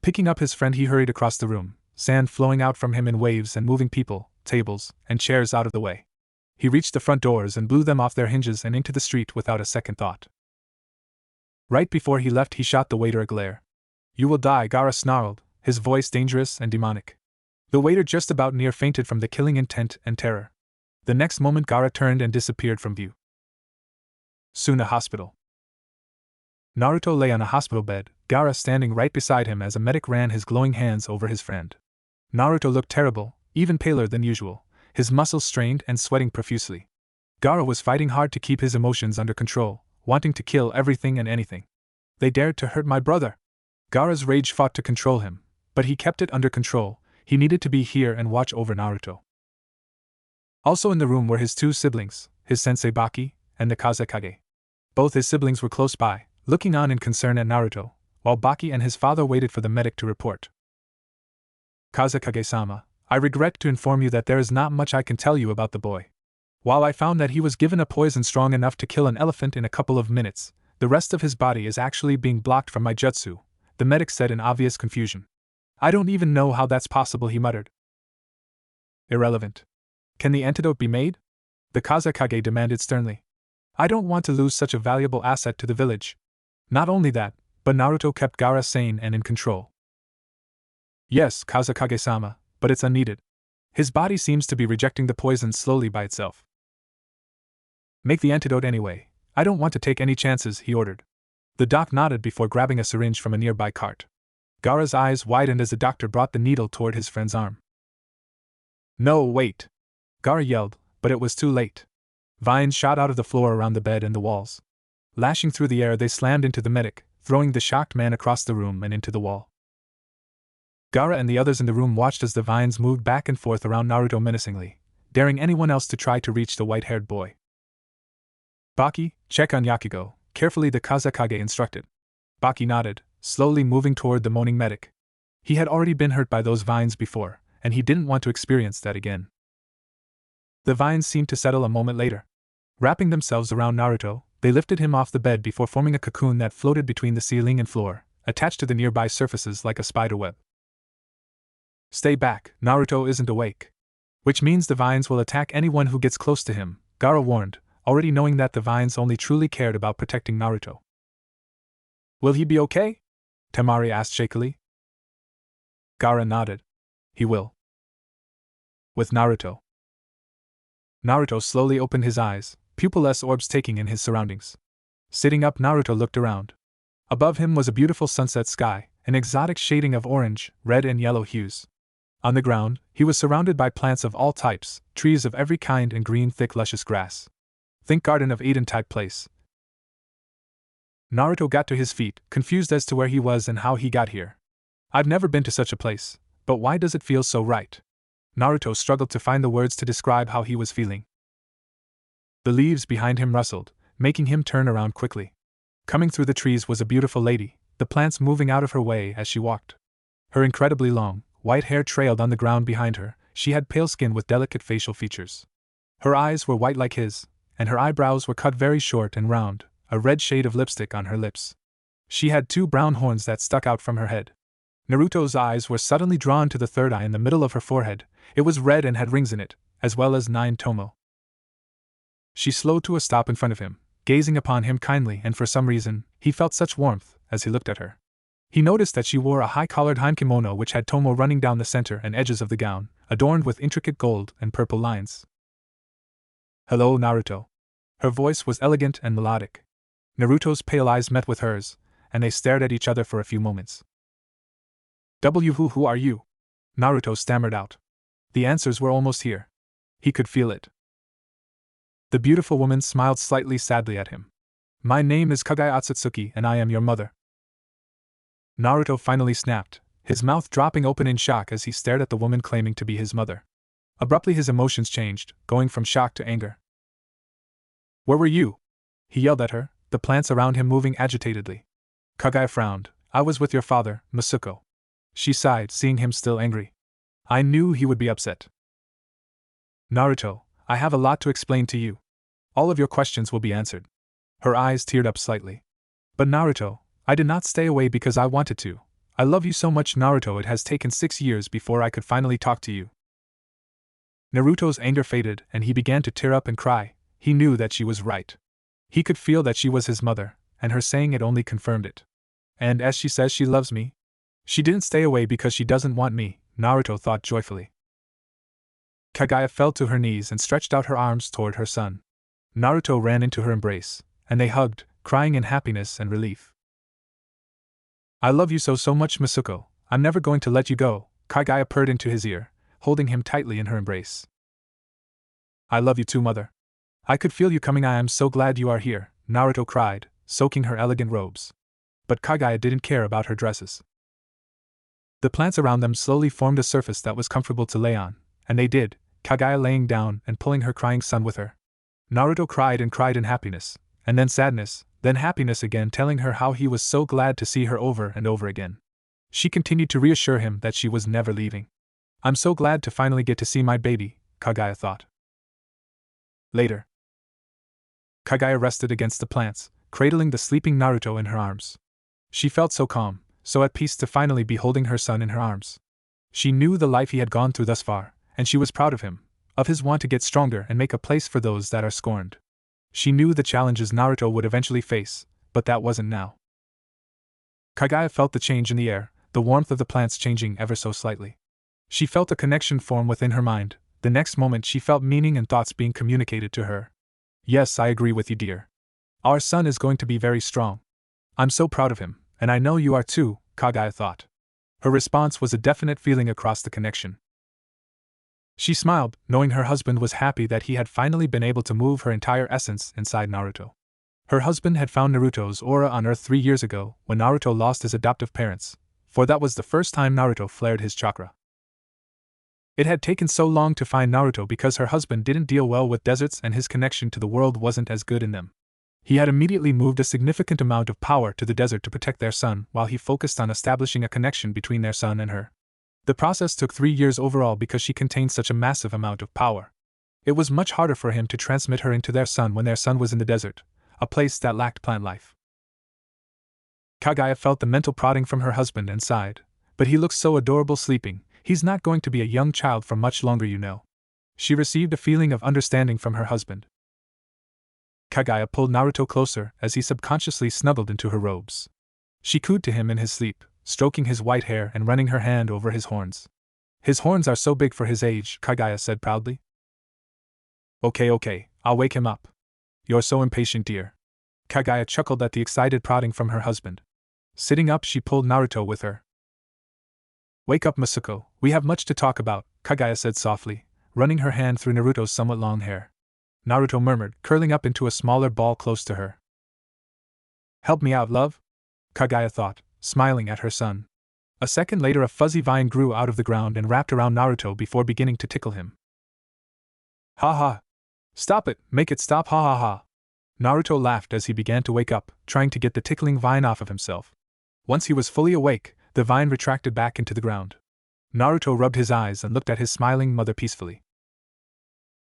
Picking up his friend he hurried across the room, sand flowing out from him in waves and moving people, tables, and chairs out of the way. He reached the front doors and blew them off their hinges and into the street without a second thought. Right before he left he shot the waiter a glare. You will die, Gaara snarled, his voice dangerous and demonic. The waiter just about near fainted from the killing intent and terror. The next moment Gaara turned and disappeared from view. Soon a hospital. Naruto lay on a hospital bed, Gaara standing right beside him as a medic ran his glowing hands over his friend. Naruto looked terrible, even paler than usual, his muscles strained and sweating profusely. Gaara was fighting hard to keep his emotions under control, wanting to kill everything and anything. They dared to hurt my brother. Gaara's rage fought to control him, but he kept it under control. He needed to be here and watch over Naruto. Also in the room were his two siblings, his sensei Baki, and the Kazekage. Both his siblings were close by, looking on in concern at Naruto, while Baki and his father waited for the medic to report. Kazekage-sama, I regret to inform you that there is not much I can tell you about the boy. While I found that he was given a poison strong enough to kill an elephant in a couple of minutes, the rest of his body is actually being blocked from my jutsu, the medic said in obvious confusion. I don't even know how that's possible, he muttered. Irrelevant. Can the antidote be made? The Kazekage demanded sternly. I don't want to lose such a valuable asset to the village. Not only that, but Naruto kept Gaara sane and in control. Yes, Kazekage-sama, but it's unneeded. His body seems to be rejecting the poison slowly by itself. Make the antidote anyway. I don't want to take any chances, he ordered. The doc nodded before grabbing a syringe from a nearby cart. Gaara's eyes widened as the doctor brought the needle toward his friend's arm. No, wait! Gaara yelled, but it was too late. Vines shot out of the floor around the bed and the walls. Lashing through the air, they slammed into the medic, throwing the shocked man across the room and into the wall. Gaara and the others in the room watched as the vines moved back and forth around Naruto menacingly, daring anyone else to try to reach the white-haired boy. Baki, check on Yakugo, carefully the Kazekage instructed. Baki nodded, slowly moving toward the moaning medic. He had already been hurt by those vines before, and he didn't want to experience that again. The vines seemed to settle a moment later. Wrapping themselves around Naruto, they lifted him off the bed before forming a cocoon that floated between the ceiling and floor, attached to the nearby surfaces like a spider web. Stay back, Naruto isn't awake. Which means the vines will attack anyone who gets close to him, Gaara warned, already knowing that the vines only truly cared about protecting Naruto. Will he be okay? Temari asked shakily. Gaara nodded. He will. With Naruto. Naruto slowly opened his eyes, pupilless orbs taking in his surroundings. Sitting up, Naruto looked around. Above him was a beautiful sunset sky, an exotic shading of orange, red and yellow hues. On the ground, he was surrounded by plants of all types, trees of every kind and green thick luscious grass. Think Garden of Eden type place. Naruto got to his feet, confused as to where he was and how he got here. I've never been to such a place, but why does it feel so right? Naruto struggled to find the words to describe how he was feeling. The leaves behind him rustled, making him turn around quickly. Coming through the trees was a beautiful lady, the plants moving out of her way as she walked. Her incredibly long, white hair trailed on the ground behind her. She had pale skin with delicate facial features. Her eyes were white like his, and her eyebrows were cut very short and round, a red shade of lipstick on her lips. She had 2 brown horns that stuck out from her head. Naruto's eyes were suddenly drawn to the third eye in the middle of her forehead. It was red and had rings in it, as well as 9 tomo. She slowed to a stop in front of him, gazing upon him kindly, and for some reason, he felt such warmth as he looked at her. He noticed that she wore a high-collared kimono which had tomo running down the center and edges of the gown, adorned with intricate gold and purple lines. "Hello, Naruto." Her voice was elegant and melodic. Naruto's pale eyes met with hers, and they stared at each other for a few moments. Who are you?" Naruto stammered out. The answers were almost here. He could feel it. The beautiful woman smiled slightly sadly at him. "My name is Kagaya Otsutsuki and I am your mother." Naruto finally snapped, his mouth dropping open in shock as he stared at the woman claiming to be his mother. Abruptly his emotions changed, going from shock to anger. "Where were you?" he yelled at her, the plants around him moving agitatedly. Kagaya frowned. "I was with your father, Masuko." She sighed, seeing him still angry. "I knew he would be upset." "Naruto, I have a lot to explain to you. All of your questions will be answered." Her eyes teared up slightly. "But Naruto, I did not stay away because I wanted to. I love you so much, Naruto. It has taken 6 years before I could finally talk to you." Naruto's anger faded and he began to tear up and cry. He knew that she was right. He could feel that she was his mother, and her saying it only confirmed it. "And as she says she loves me? She didn't stay away because she doesn't want me," Naruto thought joyfully. Kagaya fell to her knees and stretched out her arms toward her son. Naruto ran into her embrace, and they hugged, crying in happiness and relief. "I love you so much, Masuko. I'm never going to let you go," Kagaya purred into his ear, holding him tightly in her embrace. "I love you too, mother. I could feel you coming. I am so glad you are here," Naruto cried, soaking her elegant robes. But Kagaya didn't care about her dresses. The plants around them slowly formed a surface that was comfortable to lay on, and they did, Kagaya laying down and pulling her crying son with her. Naruto cried in happiness, and then sadness, then happiness again, telling her how he was so glad to see her over and over again. She continued to reassure him that she was never leaving. "I'm so glad to finally get to see my baby," Kagaya thought. Later, Kagaya rested against the plants, cradling the sleeping Naruto in her arms. She felt so calm, so at peace to finally be holding her son in her arms. She knew the life he had gone through thus far, and she was proud of him, of his want to get stronger and make a place for those that are scorned. She knew the challenges Naruto would eventually face, but that wasn't now. Kagaya felt the change in the air, the warmth of the plants changing ever so slightly. She felt a connection form within her mind. The next moment she felt meaning and thoughts being communicated to her. "Yes, I agree with you, dear. Our son is going to be very strong. I'm so proud of him, and I know you are too," Kagaya thought. Her response was a definite feeling across the connection. She smiled, knowing her husband was happy that he had finally been able to move her entire essence inside Naruto. Her husband had found Naruto's aura on Earth 3 years ago, when Naruto lost his adoptive parents, for that was the first time Naruto flared his chakra. It had taken so long to find Naruto because her husband didn't deal well with deserts and his connection to the world wasn't as good in them. He had immediately moved a significant amount of power to the desert to protect their son while he focused on establishing a connection between their son and her. The process took 3 years overall because she contained such a massive amount of power. It was much harder for him to transmit her into their son when their son was in the desert, a place that lacked plant life. Kagaya felt the mental prodding from her husband and sighed. "But he looks so adorable sleeping. He's not going to be a young child for much longer, you know." She received a feeling of understanding from her husband. Kagaya pulled Naruto closer as he subconsciously snuggled into her robes. She cooed to him in his sleep, stroking his white hair and running her hand over his horns. "His horns are so big for his age," Kagaya said proudly. Okay, I'll wake him up. You're so impatient, dear." Kagaya chuckled at the excited prodding from her husband. Sitting up, she pulled Naruto with her. Wake up, Masuko, we have much to talk about, Kagaya said softly, running her hand through Naruto's somewhat long hair. Naruto murmured, curling up into a smaller ball close to her. Help me out, love? Kagaya thought, smiling at her son. A second later, a fuzzy vine grew out of the ground and wrapped around Naruto before beginning to tickle him. Ha ha! Stop it, make it stop, ha ha ha! Naruto laughed as he began to wake up, trying to get the tickling vine off of himself. Once he was fully awake, the vine retracted back into the ground. Naruto rubbed his eyes and looked at his smiling mother peacefully.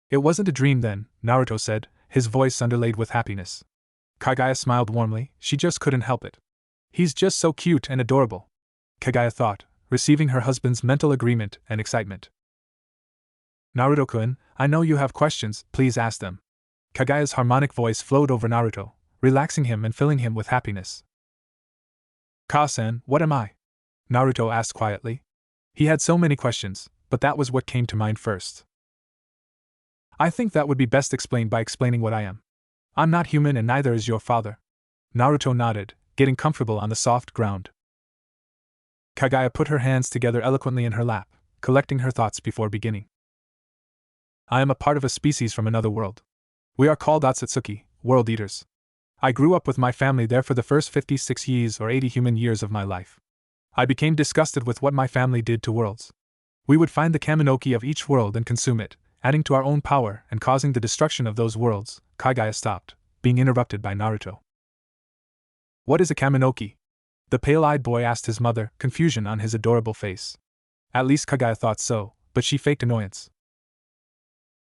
It wasn't a dream then, Naruto said, his voice underlaid with happiness. Kagaya smiled warmly, she just couldn't help it. He's just so cute and adorable, Kagaya thought, receiving her husband's mental agreement and excitement. Naruto-kun, I know you have questions, please ask them. Kagaya's harmonic voice flowed over Naruto, relaxing him and filling him with happiness. Ka-san, what am I? Naruto asked quietly. He had so many questions, but that was what came to mind first. I think that would be best explained by explaining what I am. I'm not human and neither is your father. Naruto nodded, getting comfortable on the soft ground. Kagaya put her hands together eloquently in her lap, collecting her thoughts before beginning. I am a part of a species from another world. We are called Otsutsuki, world eaters. I grew up with my family there for the first 56 years or 80 human years of my life. I became disgusted with what my family did to worlds. We would find the Kaminoki of each world and consume it, adding to our own power and causing the destruction of those worlds. Kagaya stopped, being interrupted by Naruto. What is a Kaminoki? The pale-eyed boy asked his mother, confusion on his adorable face. At least Kagaya thought so, but she faked annoyance.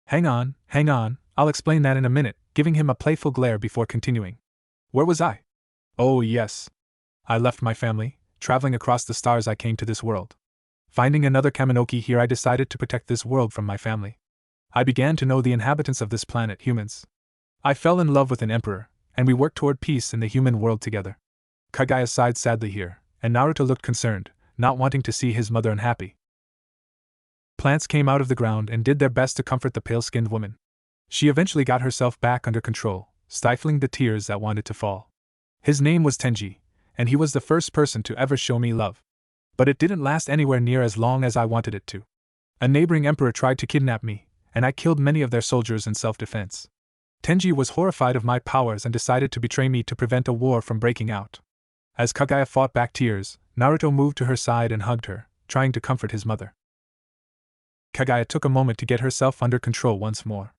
Hang on, I'll explain that in a minute, giving him a playful glare before continuing. Where was I? Oh yes. I left my family, traveling across the stars I came to this world. Finding another Kaminoki here, I decided to protect this world from my family. I began to know the inhabitants of this planet, humans. I fell in love with an emperor, and we worked toward peace in the human world together. Kagaya sighed sadly here, and Naruto looked concerned, not wanting to see his mother unhappy. Plants came out of the ground and did their best to comfort the pale-skinned woman. She eventually got herself back under control, stifling the tears that wanted to fall. His name was Tenji, and he was the first person to ever show me love. But it didn't last anywhere near as long as I wanted it to. A neighboring emperor tried to kidnap me, and I killed many of their soldiers in self-defense. Tenji was horrified of my powers and decided to betray me to prevent a war from breaking out. As Kagaya fought back tears, Naruto moved to her side and hugged her, trying to comfort his mother. Kagaya took a moment to get herself under control once more.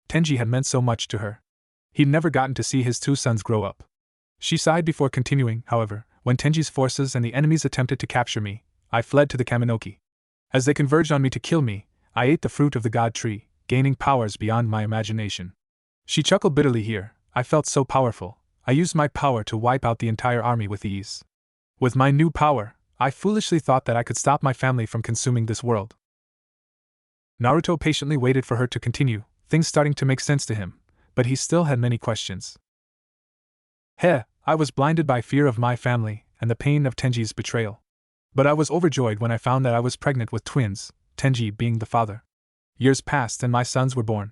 Tenji had meant so much to her. He'd never gotten to see his two sons grow up. She sighed before continuing, however, when Tenji's forces and the enemies attempted to capture me, I fled to the Kaminoki. As they converged on me to kill me, I ate the fruit of the god tree, gaining powers beyond my imagination. She chuckled bitterly here. I felt so powerful. I used my power to wipe out the entire army with ease. With my new power, I foolishly thought that I could stop my family from consuming this world. Naruto patiently waited for her to continue, things starting to make sense to him, but he still had many questions. I was blinded by fear of my family and the pain of Tenji's betrayal. But I was overjoyed when I found that I was pregnant with twins, Tenji being the father. Years passed and my sons were born.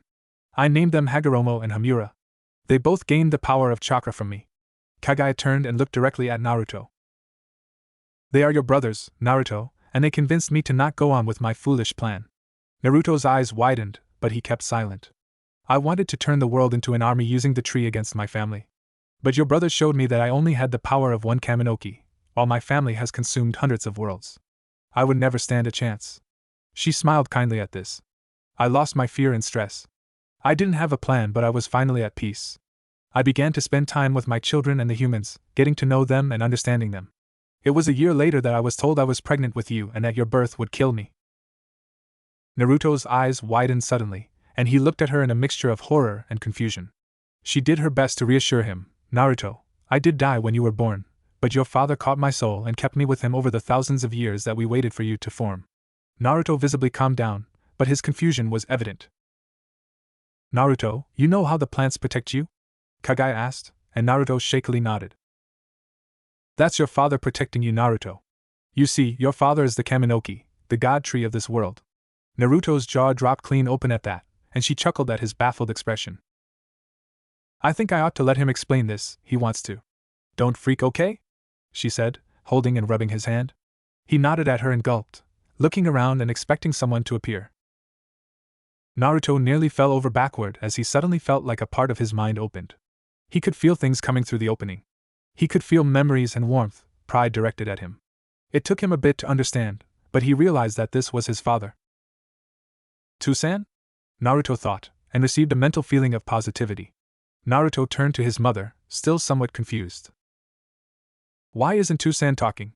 I named them Hagoromo and Hamura. They both gained the power of chakra from me. Kagaya turned and looked directly at Naruto. They are your brothers, Naruto, and they convinced me to not go on with my foolish plan. Naruto's eyes widened, but he kept silent. I wanted to turn the world into an army using the tree against my family. But your brothers showed me that I only had the power of one Kaminoki, while my family has consumed hundreds of worlds. I would never stand a chance. She smiled kindly at this. I lost my fear and stress. I didn't have a plan, but I was finally at peace. I began to spend time with my children and the humans, getting to know them and understanding them. It was a year later that I was told I was pregnant with you and that your birth would kill me. Naruto's eyes widened suddenly, and he looked at her in a mixture of horror and confusion. She did her best to reassure him. Naruto, I did die when you were born, but your father caught my soul and kept me with him over the thousands of years that we waited for you to form. Naruto visibly calmed down, but his confusion was evident. Naruto, you know how the plants protect you? Kagaya asked, and Naruto shakily nodded. That's your father protecting you, Naruto. You see, your father is the Kaminoki, the god tree of this world. Naruto's jaw dropped clean open at that, and she chuckled at his baffled expression. I think I ought to let him explain this, he wants to. Don't freak, okay? She said, holding and rubbing his hand. He nodded at her and gulped, looking around and expecting someone to appear. Naruto nearly fell over backward as he suddenly felt like a part of his mind opened. He could feel things coming through the opening. He could feel memories and warmth, pride directed at him. It took him a bit to understand, but he realized that this was his father. Tusan? Naruto thought, and received a mental feeling of positivity. Naruto turned to his mother, still somewhat confused. Why isn't Tusan talking?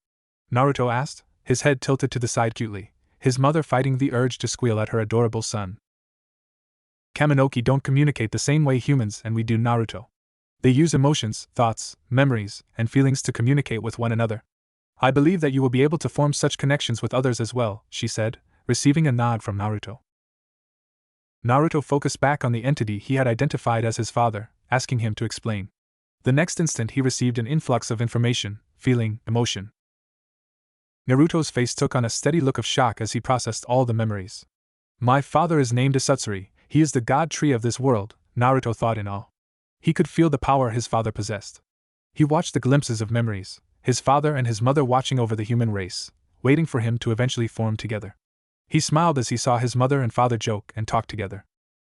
Naruto asked, his head tilted to the side cutely, his mother fighting the urge to squeal at her adorable son. Kaminoki don't communicate the same way humans and we do, Naruto. They use emotions, thoughts, memories, and feelings to communicate with one another. I believe that you will be able to form such connections with others as well, she said, receiving a nod from Naruto. Naruto focused back on the entity he had identified as his father, asking him to explain. The next instant he received an influx of information, feeling, emotion. Naruto's face took on a steady look of shock as he processed all the memories. My father is named Asutsuri, he is the god tree of this world, Naruto thought in awe. He could feel the power his father possessed. He watched the glimpses of memories, his father and his mother watching over the human race, waiting for him to eventually form together. He smiled as he saw his mother and father joke and talk together.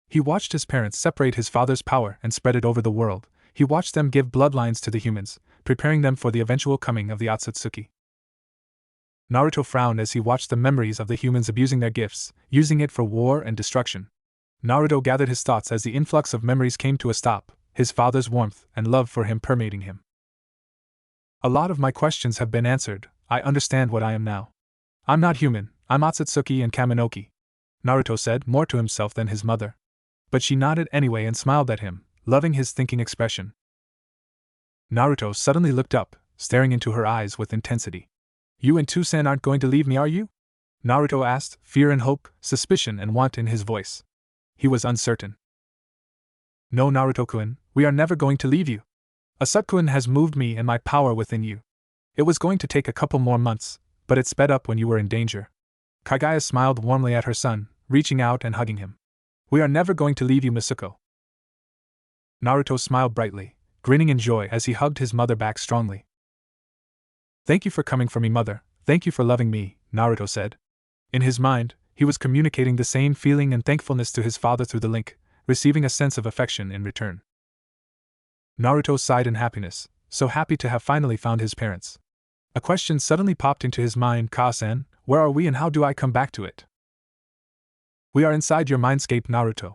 He watched his parents separate his father's power and spread it over the world. He watched them give bloodlines to the humans, preparing them for the eventual coming of the Otsutsuki. Naruto frowned as he watched the memories of the humans abusing their gifts, using it for war and destruction. Naruto gathered his thoughts as the influx of memories came to a stop, his father's warmth and love for him permeating him. A lot of my questions have been answered, I understand what I am now. I'm not human, I'm Otsutsuki and Kaminoki, Naruto said, more to himself than his mother. But she nodded anyway and smiled at him, loving his thinking expression. Naruto suddenly looked up, staring into her eyes with intensity. You and Tusan aren't going to leave me, are you? Naruto asked, fear and hope, suspicion and want in his voice. He was uncertain. No, Naruto-kun, we are never going to leave you. Asukun has moved me and my power within you. It was going to take a couple more months, but it sped up when you were in danger. Kagaya smiled warmly at her son, reaching out and hugging him. We are never going to leave you, Masuko. Naruto smiled brightly, grinning in joy as he hugged his mother back strongly. Thank you for coming for me, mother, thank you for loving me, Naruto said. In his mind, he was communicating the same feeling and thankfulness to his father through the link, receiving a sense of affection in return. Naruto sighed in happiness, so happy to have finally found his parents. A question suddenly popped into his mind, Ka-san, where are we and how do I come back to it? We are inside your mindscape, Naruto.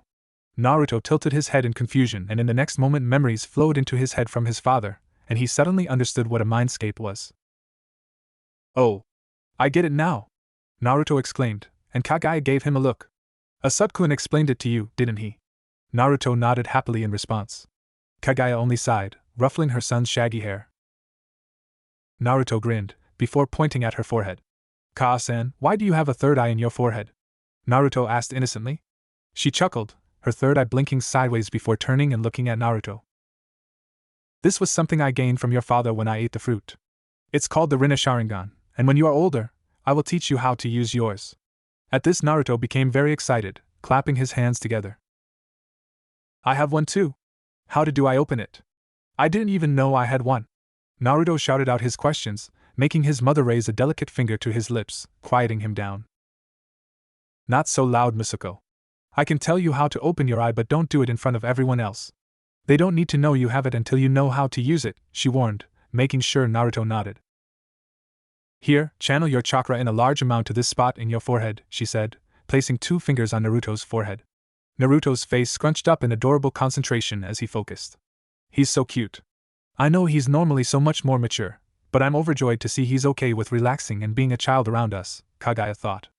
Naruto tilted his head in confusion and in the next moment memories flowed into his head from his father, and he suddenly understood what a mindscape was. Oh, I get it now, Naruto exclaimed, and Kagaya gave him a look. Asukun explained it to you, didn't he? Naruto nodded happily in response. Kagaya only sighed, ruffling her son's shaggy hair. Naruto grinned, before pointing at her forehead. Ka-san, why do you have a third eye in your forehead? Naruto asked innocently. She chuckled, her third eye blinking sideways before turning and looking at Naruto. This was something I gained from your father when I ate the fruit. It's called the Rinna Sharingan, and when you are older, I will teach you how to use yours. At this Naruto became very excited, clapping his hands together. I have one too. How do I open it? I didn't even know I had one. Naruto shouted out his questions, making his mother raise a delicate finger to his lips, quieting him down. Not so loud, Masuko. I can tell you how to open your eye, but don't do it in front of everyone else. They don't need to know you have it until you know how to use it, she warned, making sure Naruto nodded. Here, channel your chakra in a large amount to this spot in your forehead, she said, placing 2 fingers on Naruto's forehead. Naruto's face scrunched up in adorable concentration as he focused. He's so cute. I know he's normally so much more mature, but I'm overjoyed to see he's okay with relaxing and being a child around us, Kagaya thought.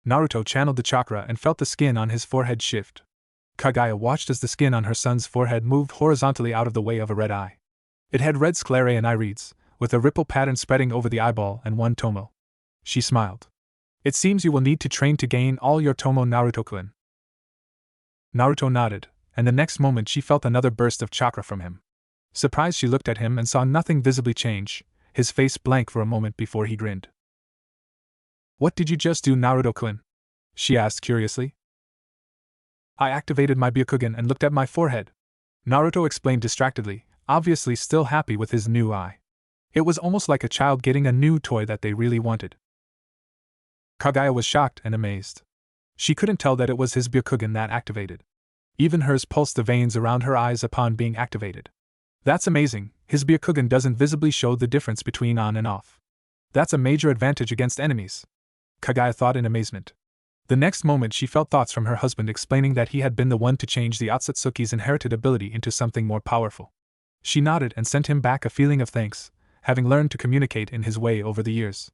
Naruto channeled the chakra and felt the skin on his forehead shift. Kagaya watched as the skin on her son's forehead moved horizontally out of the way of a red eye. It had red sclerae and irides, with a ripple pattern spreading over the eyeball and 1 tomo. She smiled. It seems you will need to train to gain all your tomo, Naruto-kun. Naruto nodded, and the next moment she felt another burst of chakra from him. Surprised, she looked at him and saw nothing visibly change, his face blank for a moment before he grinned. What did you just do, Naruto-kun? She asked curiously. I activated my Byakugan and looked at my forehead. Naruto explained distractedly, obviously still happy with his new eye. It was almost like a child getting a new toy that they really wanted. Kagaya was shocked and amazed. She couldn't tell that it was his Byakugan that activated. Even hers pulsed the veins around her eyes upon being activated. That's amazing, his Byakugan doesn't visibly show the difference between on and off. That's a major advantage against enemies, Kagaya thought in amazement. The next moment she felt thoughts from her husband explaining that he had been the one to change the Otsutsuki's inherited ability into something more powerful. She nodded and sent him back a feeling of thanks, having learned to communicate in his way over the years.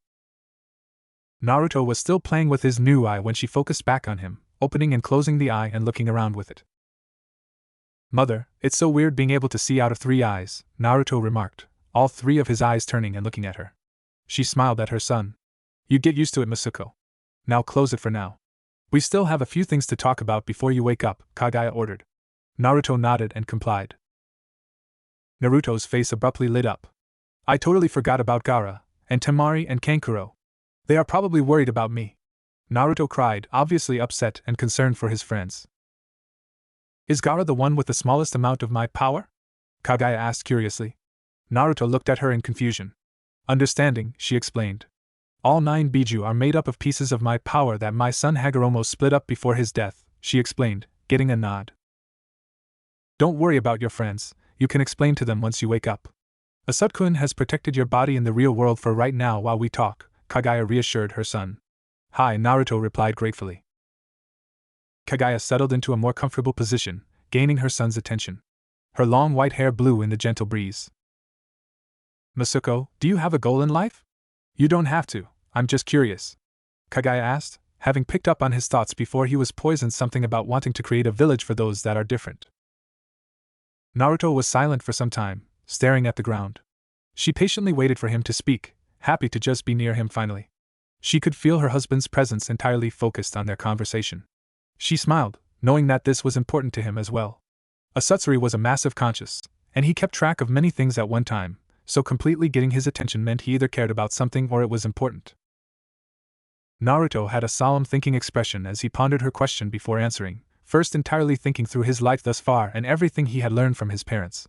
Naruto was still playing with his new eye when she focused back on him, opening and closing the eye and looking around with it. Mother, it's so weird being able to see out of 3 eyes, Naruto remarked, all 3 of his eyes turning and looking at her. She smiled at her son. You get used to it, Masuko. Now close it for now. We still have a few things to talk about before you wake up, Kagaya ordered. Naruto nodded and complied. Naruto's face abruptly lit up. I totally forgot about Gaara, and Temari and Kankuro. They are probably worried about me. Naruto cried, obviously upset and concerned for his friends. Is Gaara the one with the smallest amount of my power? Kagaya asked curiously. Naruto looked at her in confusion. Understanding, she explained. All 9 Biju are made up of pieces of my power that my son Hagoromo split up before his death, she explained, getting a nod. Don't worry about your friends, you can explain to them once you wake up. Asukun has protected your body in the real world for right now while we talk, Kagaya reassured her son. Hi, Naruto replied gratefully. Kagaya settled into a more comfortable position, gaining her son's attention. Her long white hair blew in the gentle breeze. Masuko, do you have a goal in life? You don't have to, I'm just curious, Kagaya asked, having picked up on his thoughts before he was poisoned something about wanting to create a village for those that are different. Naruto was silent for some time, staring at the ground. She patiently waited for him to speak, happy to just be near him finally. She could feel her husband's presence entirely focused on their conversation. She smiled, knowing that this was important to him as well. Asatsuri was a massive conscious, and he kept track of many things at one time, so completely getting his attention meant he either cared about something or it was important. Naruto had a solemn thinking expression as he pondered her question before answering, first entirely thinking through his life thus far and everything he had learned from his parents.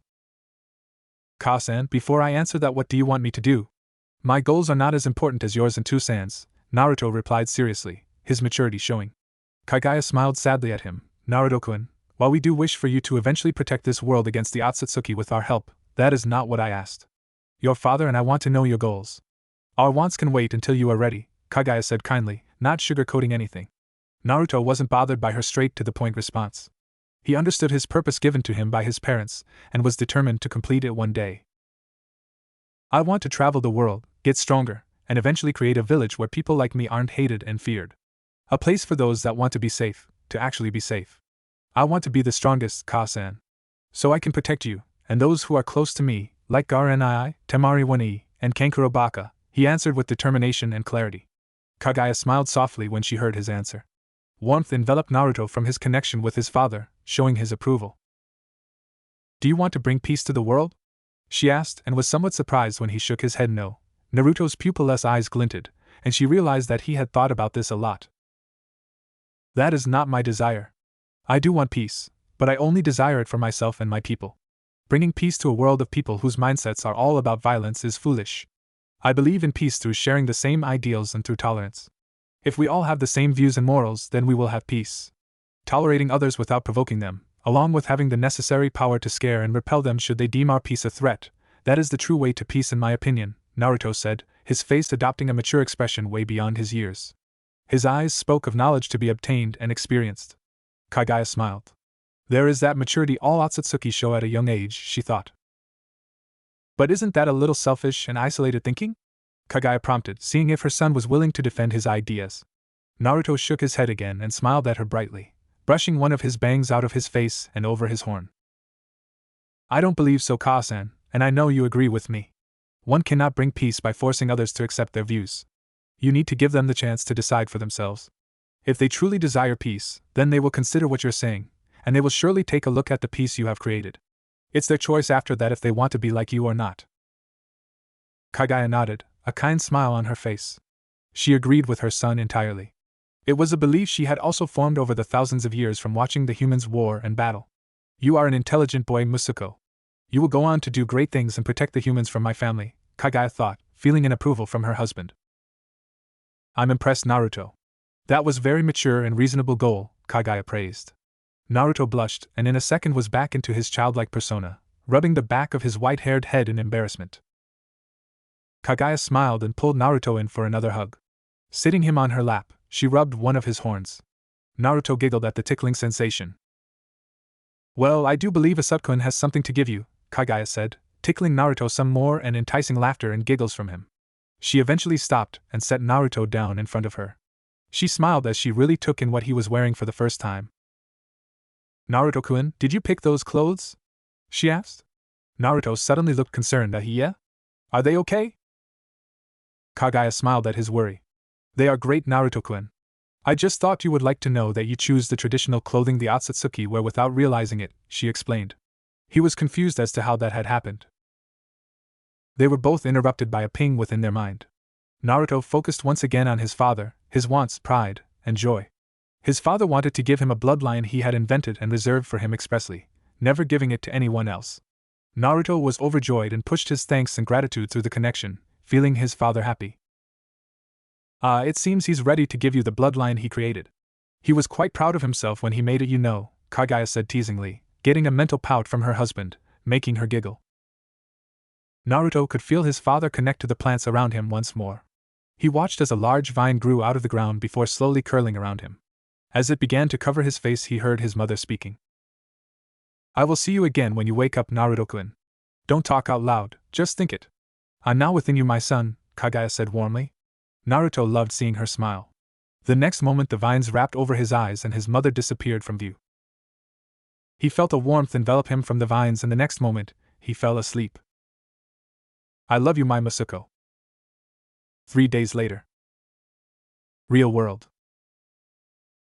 Ka-san, before I answer that, what do you want me to do? My goals are not as important as yours and Two-san's, Naruto replied seriously, his maturity showing. Kagaya smiled sadly at him. Naruto-kun, while we do wish for you to eventually protect this world against the Otsutsuki with our help, that is not what I asked. Your father and I want to know your goals. Our wants can wait until you are ready, Kagaya said kindly, not sugarcoating anything. Naruto wasn't bothered by her straight-to-the-point response. He understood his purpose given to him by his parents, and was determined to complete it one day. I want to travel the world, get stronger, and eventually create a village where people like me aren't hated and feared. A place for those that want to be safe, to actually be safe. I want to be the strongest, Ka-san. So I can protect you, and those who are close to me, like Gaara, Temari Wani, and Kankuro Baka, he answered with determination and clarity. Kagaya smiled softly when she heard his answer. Warmth enveloped Naruto from his connection with his father, showing his approval. Do you want to bring peace to the world? She asked, and was somewhat surprised when he shook his head no. Naruto's pupilless eyes glinted, and she realized that he had thought about this a lot. That is not my desire. I do want peace, but I only desire it for myself and my people. Bringing peace to a world of people whose mindsets are all about violence is foolish. I believe in peace through sharing the same ideals and through tolerance. If we all have the same views and morals, then we will have peace. Tolerating others without provoking them, along with having the necessary power to scare and repel them should they deem our peace a threat, that is the true way to peace in my opinion, Naruto said, his face adopting a mature expression way beyond his years. His eyes spoke of knowledge to be obtained and experienced. Kagaya smiled. There is that maturity all Otsutsuki show at a young age, she thought. But isn't that a little selfish and isolated thinking? Kagaya prompted, seeing if her son was willing to defend his ideas. Naruto shook his head again and smiled at her brightly, brushing one of his bangs out of his face and over his horn. I don't believe so, Ka-san, and I know you agree with me. One cannot bring peace by forcing others to accept their views. You need to give them the chance to decide for themselves. If they truly desire peace, then they will consider what you're saying, and they will surely take a look at the peace you have created. It's their choice after that if they want to be like you or not. Kagaya nodded, a kind smile on her face. She agreed with her son entirely. It was a belief she had also formed over the thousands of years from watching the humans war and battle. You are an intelligent boy, Musuko. You will go on to do great things and protect the humans from my family, Kaguya thought, feeling an approval from her husband. I'm impressed, Naruto. That was very mature and reasonable goal, Kaguya praised. Naruto blushed and in a second was back into his childlike persona, rubbing the back of his white-haired head in embarrassment. Kaguya smiled and pulled Naruto in for another hug. Sitting him on her lap, she rubbed one of his horns. Naruto giggled at the tickling sensation. Well, I do believe Asukun has something to give you, Kaguya said, tickling Naruto some more and enticing laughter and giggles from him. She eventually stopped and set Naruto down in front of her. She smiled as she really took in what he was wearing for the first time. Naruto-kun, did you pick those clothes? She asked. Naruto suddenly looked concerned. Yeah? Are they okay? Kaguya smiled at his worry. They are great, Naruto-kun. I just thought you would like to know that you choose the traditional clothing the Otsutsuki wear without realizing it, she explained. He was confused as to how that had happened. They were both interrupted by a ping within their mind. Naruto focused once again on his father, his wants, pride, and joy. His father wanted to give him a bloodline he had invented and reserved for him expressly, never giving it to anyone else. Naruto was overjoyed and pushed his thanks and gratitude through the connection, feeling his father happy. It seems he's ready to give you the bloodline he created. He was quite proud of himself when he made it, Kaguya said teasingly, getting a mental pout from her husband, making her giggle. Naruto could feel his father connect to the plants around him once more. He watched as a large vine grew out of the ground before slowly curling around him. As it began to cover his face, he heard his mother speaking. I will see you again when you wake up, Naruto-kun. Don't talk out loud, just think it. I'm now within you, my son, Kaguya said warmly. Naruto loved seeing her smile. The next moment the vines wrapped over his eyes and his mother disappeared from view. He felt a warmth envelop him from the vines and the next moment, he fell asleep. I love you, my Musuko. 3 days later. Real world.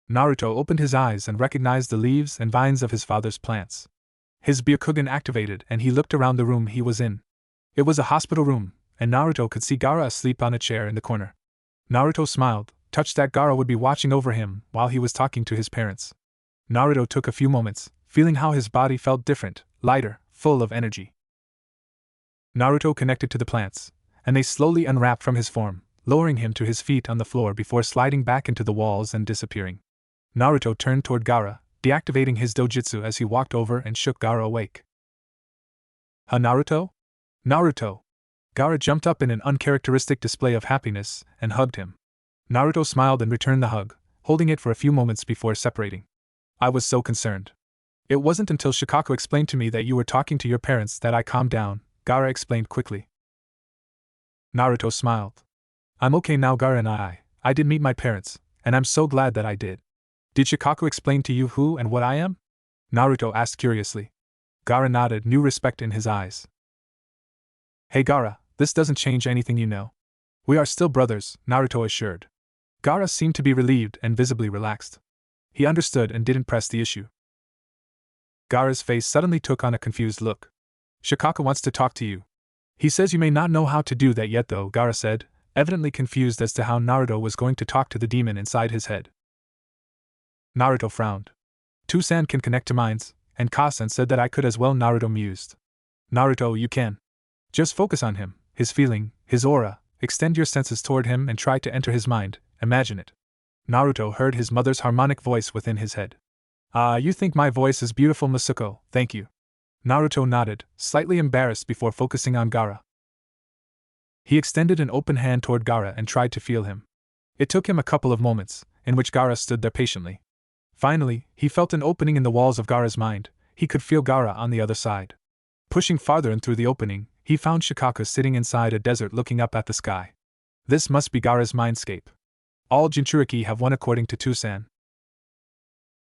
Naruto opened his eyes and recognized the leaves and vines of his father's plants. His Byakugan activated and he looked around the room he was in. It was a hospital room, and Naruto could see Gaara asleep on a chair in the corner. Naruto smiled, touched that Gaara would be watching over him while he was talking to his parents. Naruto took a few moments, feeling how his body felt different, lighter, full of energy. Naruto connected to the plants, and they slowly unwrapped from his form, lowering him to his feet on the floor before sliding back into the walls and disappearing. Naruto turned toward Gaara, deactivating his dojutsu as he walked over and shook Gaara awake. Naruto? Naruto! Gaara jumped up in an uncharacteristic display of happiness and hugged him. Naruto smiled and returned the hug, holding it for a few moments before separating. I was so concerned. It wasn't until Shikaku explained to me that you were talking to your parents that I calmed down, Gaara explained quickly. Naruto smiled. I'm okay now, Gaara, and I did meet my parents, and I'm so glad that I did. Did Shikaku explain to you who and what I am? Naruto asked curiously. Gaara nodded, new respect in his eyes. Hey Gaara, this doesn't change anything, We are still brothers, Naruto assured. Gaara seemed to be relieved and visibly relaxed. He understood and didn't press the issue. Gaara's face suddenly took on a confused look. Shikaku wants to talk to you. He says you may not know how to do that yet though, Gaara said, evidently confused as to how Naruto was going to talk to the demon inside his head. Naruto frowned. Tusan can connect to minds, and Kasen said that I could as well, Naruto mused. Naruto, you can. Just focus on him, his feeling, his aura, extend your senses toward him and try to enter his mind, imagine it. Naruto heard his mother's harmonic voice within his head. You think my voice is beautiful, Musuko, thank you. Naruto nodded, slightly embarrassed before focusing on Gaara. He extended an open hand toward Gaara and tried to feel him. It took him a couple of moments, in which Gaara stood there patiently. Finally, he felt an opening in the walls of Gaara's mind. He could feel Gaara on the other side. Pushing farther in through the opening, he found Shikaku sitting inside a desert looking up at the sky. This must be Gaara's mindscape. All Jinchuriki have one according to Tusan.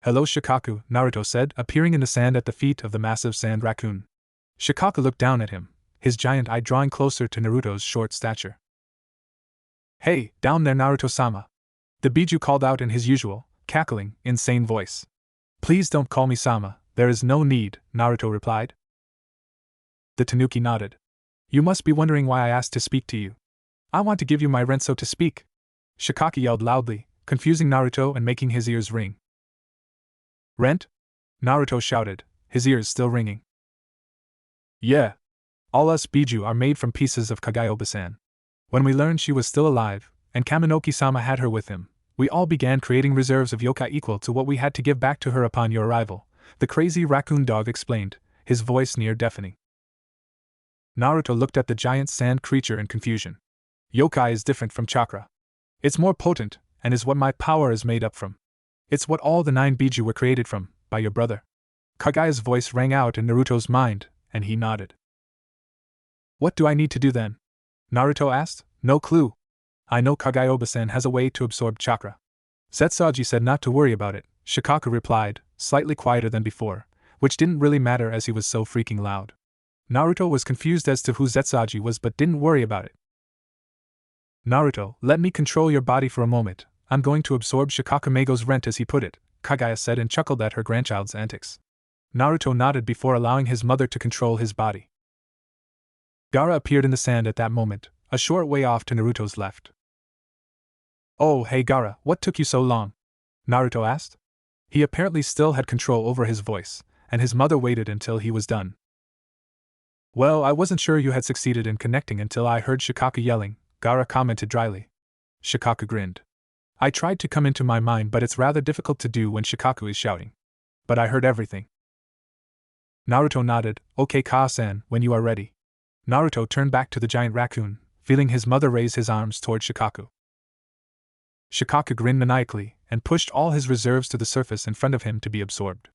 Hello Shikaku, Naruto said, appearing in the sand at the feet of the massive sand raccoon. Shikaku looked down at him, his giant eye drawing closer to Naruto's short stature. Hey, down there Naruto-sama. The Biju called out in his usual, cackling, insane voice. Please don't call me Sama, there is no need, Naruto replied. The Tanuki nodded. You must be wondering why I asked to speak to you. I want to give you my rent so to speak. Shikaku yelled loudly, confusing Naruto and making his ears ring. Rent? Naruto shouted, his ears still ringing. Yeah. All us Biju are made from pieces of Kagayoba-san. When we learned she was still alive, and Kaminoki-sama had her with him, we all began creating reserves of yokai equal to what we had to give back to her upon your arrival, the crazy raccoon dog explained, his voice near deafening. Naruto looked at the giant sand creature in confusion. Yokai is different from chakra. It's more potent, and is what my power is made up from. It's what all the 9 Biju were created from, by your brother. Kagaya's voice rang out in Naruto's mind, and he nodded. What do I need to do then? Naruto asked. No clue. I know Kagayoba-san has a way to absorb chakra. Zetsuji said not to worry about it, Shikaku replied, slightly quieter than before, which didn't really matter as he was so freaking loud. Naruto was confused as to who Zetsuji was but didn't worry about it. Naruto, let me control your body for a moment. I'm going to absorb Shikaku Mego's rent as he put it, Kagaya said and chuckled at her grandchild's antics. Naruto nodded before allowing his mother to control his body. Gaara appeared in the sand at that moment, a short way off to Naruto's left. Oh, hey Gaara, what took you so long? Naruto asked. He apparently still had control over his voice, and his mother waited until he was done. Well, I wasn't sure you had succeeded in connecting until I heard Shikaku yelling, Gaara commented dryly. Shikaku grinned. I tried to come into my mind, but it's rather difficult to do when Shikaku is shouting. But I heard everything. Naruto nodded. Okay, Kaa-san, when you are ready. Naruto turned back to the giant raccoon, feeling his mother raise his arms toward Shikaku. Shikaku grinned maniacally, and pushed all his reserves to the surface in front of him to be absorbed.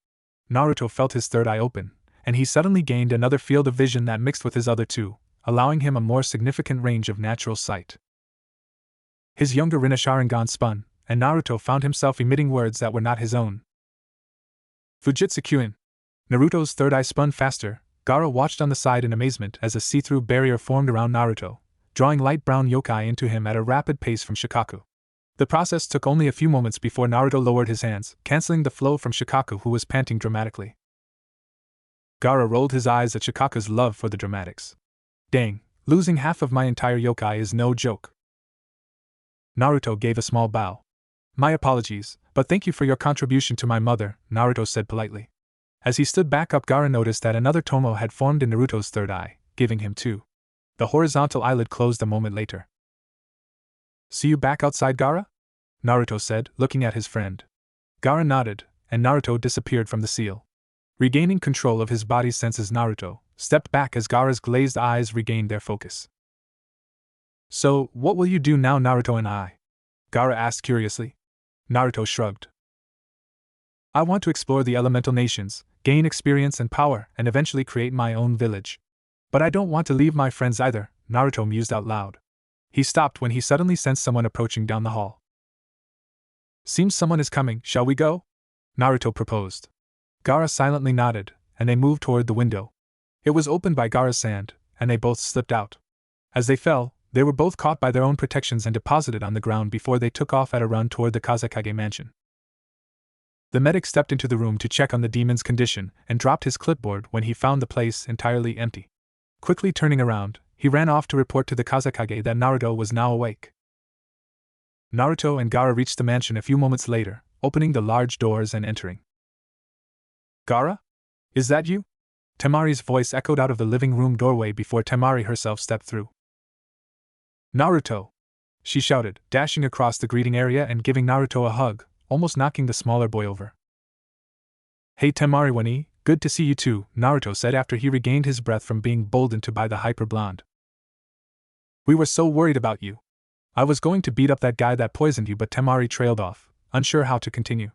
Naruto felt his third eye open, and he suddenly gained another field of vision that mixed with his other two, allowing him a more significant range of natural sight. His younger Rinna Sharingan spun, and Naruto found himself emitting words that were not his own. Fujitsu-kyuin. Naruto's third eye spun faster. Gaara watched on the side in amazement as a see-through barrier formed around Naruto, drawing light brown yokai into him at a rapid pace from Shikaku. The process took only a few moments before Naruto lowered his hands, canceling the flow from Shikaku, who was panting dramatically. Gaara rolled his eyes at Shikaku's love for the dramatics. Dang, losing half of my entire yokai is no joke. Naruto gave a small bow. My apologies, but thank you for your contribution to my mother, Naruto said politely. As he stood back up, Gaara noticed that another tomo had formed in Naruto's third eye, giving him 2. The horizontal eyelid closed a moment later. See you back outside, Gaara? Naruto said, looking at his friend. Gaara nodded, and Naruto disappeared from the seal. Regaining control of his body's senses, Naruto stepped back as Gaara's glazed eyes regained their focus. So, what will you do now, Naruto and I? Gaara asked curiously. Naruto shrugged. I want to explore the elemental nations, gain experience and power, and eventually create my own village. But I don't want to leave my friends either, Naruto mused out loud. He stopped when he suddenly sensed someone approaching down the hall. Seems someone is coming, shall we go? Naruto proposed. Gaara silently nodded, and they moved toward the window. It was opened by Gaara's sand, and they both slipped out. As they fell, they were both caught by their own protections and deposited on the ground before they took off at a run toward the Kazekage mansion. The medic stepped into the room to check on the demon's condition and dropped his clipboard when he found the place entirely empty. Quickly turning around, he ran off to report to the Kazekage that Naruto was now awake. Naruto and Gaara reached the mansion a few moments later, opening the large doors and entering. Gaara? Is that you? Temari's voice echoed out of the living room doorway before Temari herself stepped through. Naruto! She shouted, dashing across the greeting area and giving Naruto a hug, almost knocking the smaller boy over. Hey Temari-wani, good to see you too, Naruto said after he regained his breath from being bowled into by the hyper-blonde. We were so worried about you. I was going to beat up that guy that poisoned you, but Temari trailed off, unsure how to continue.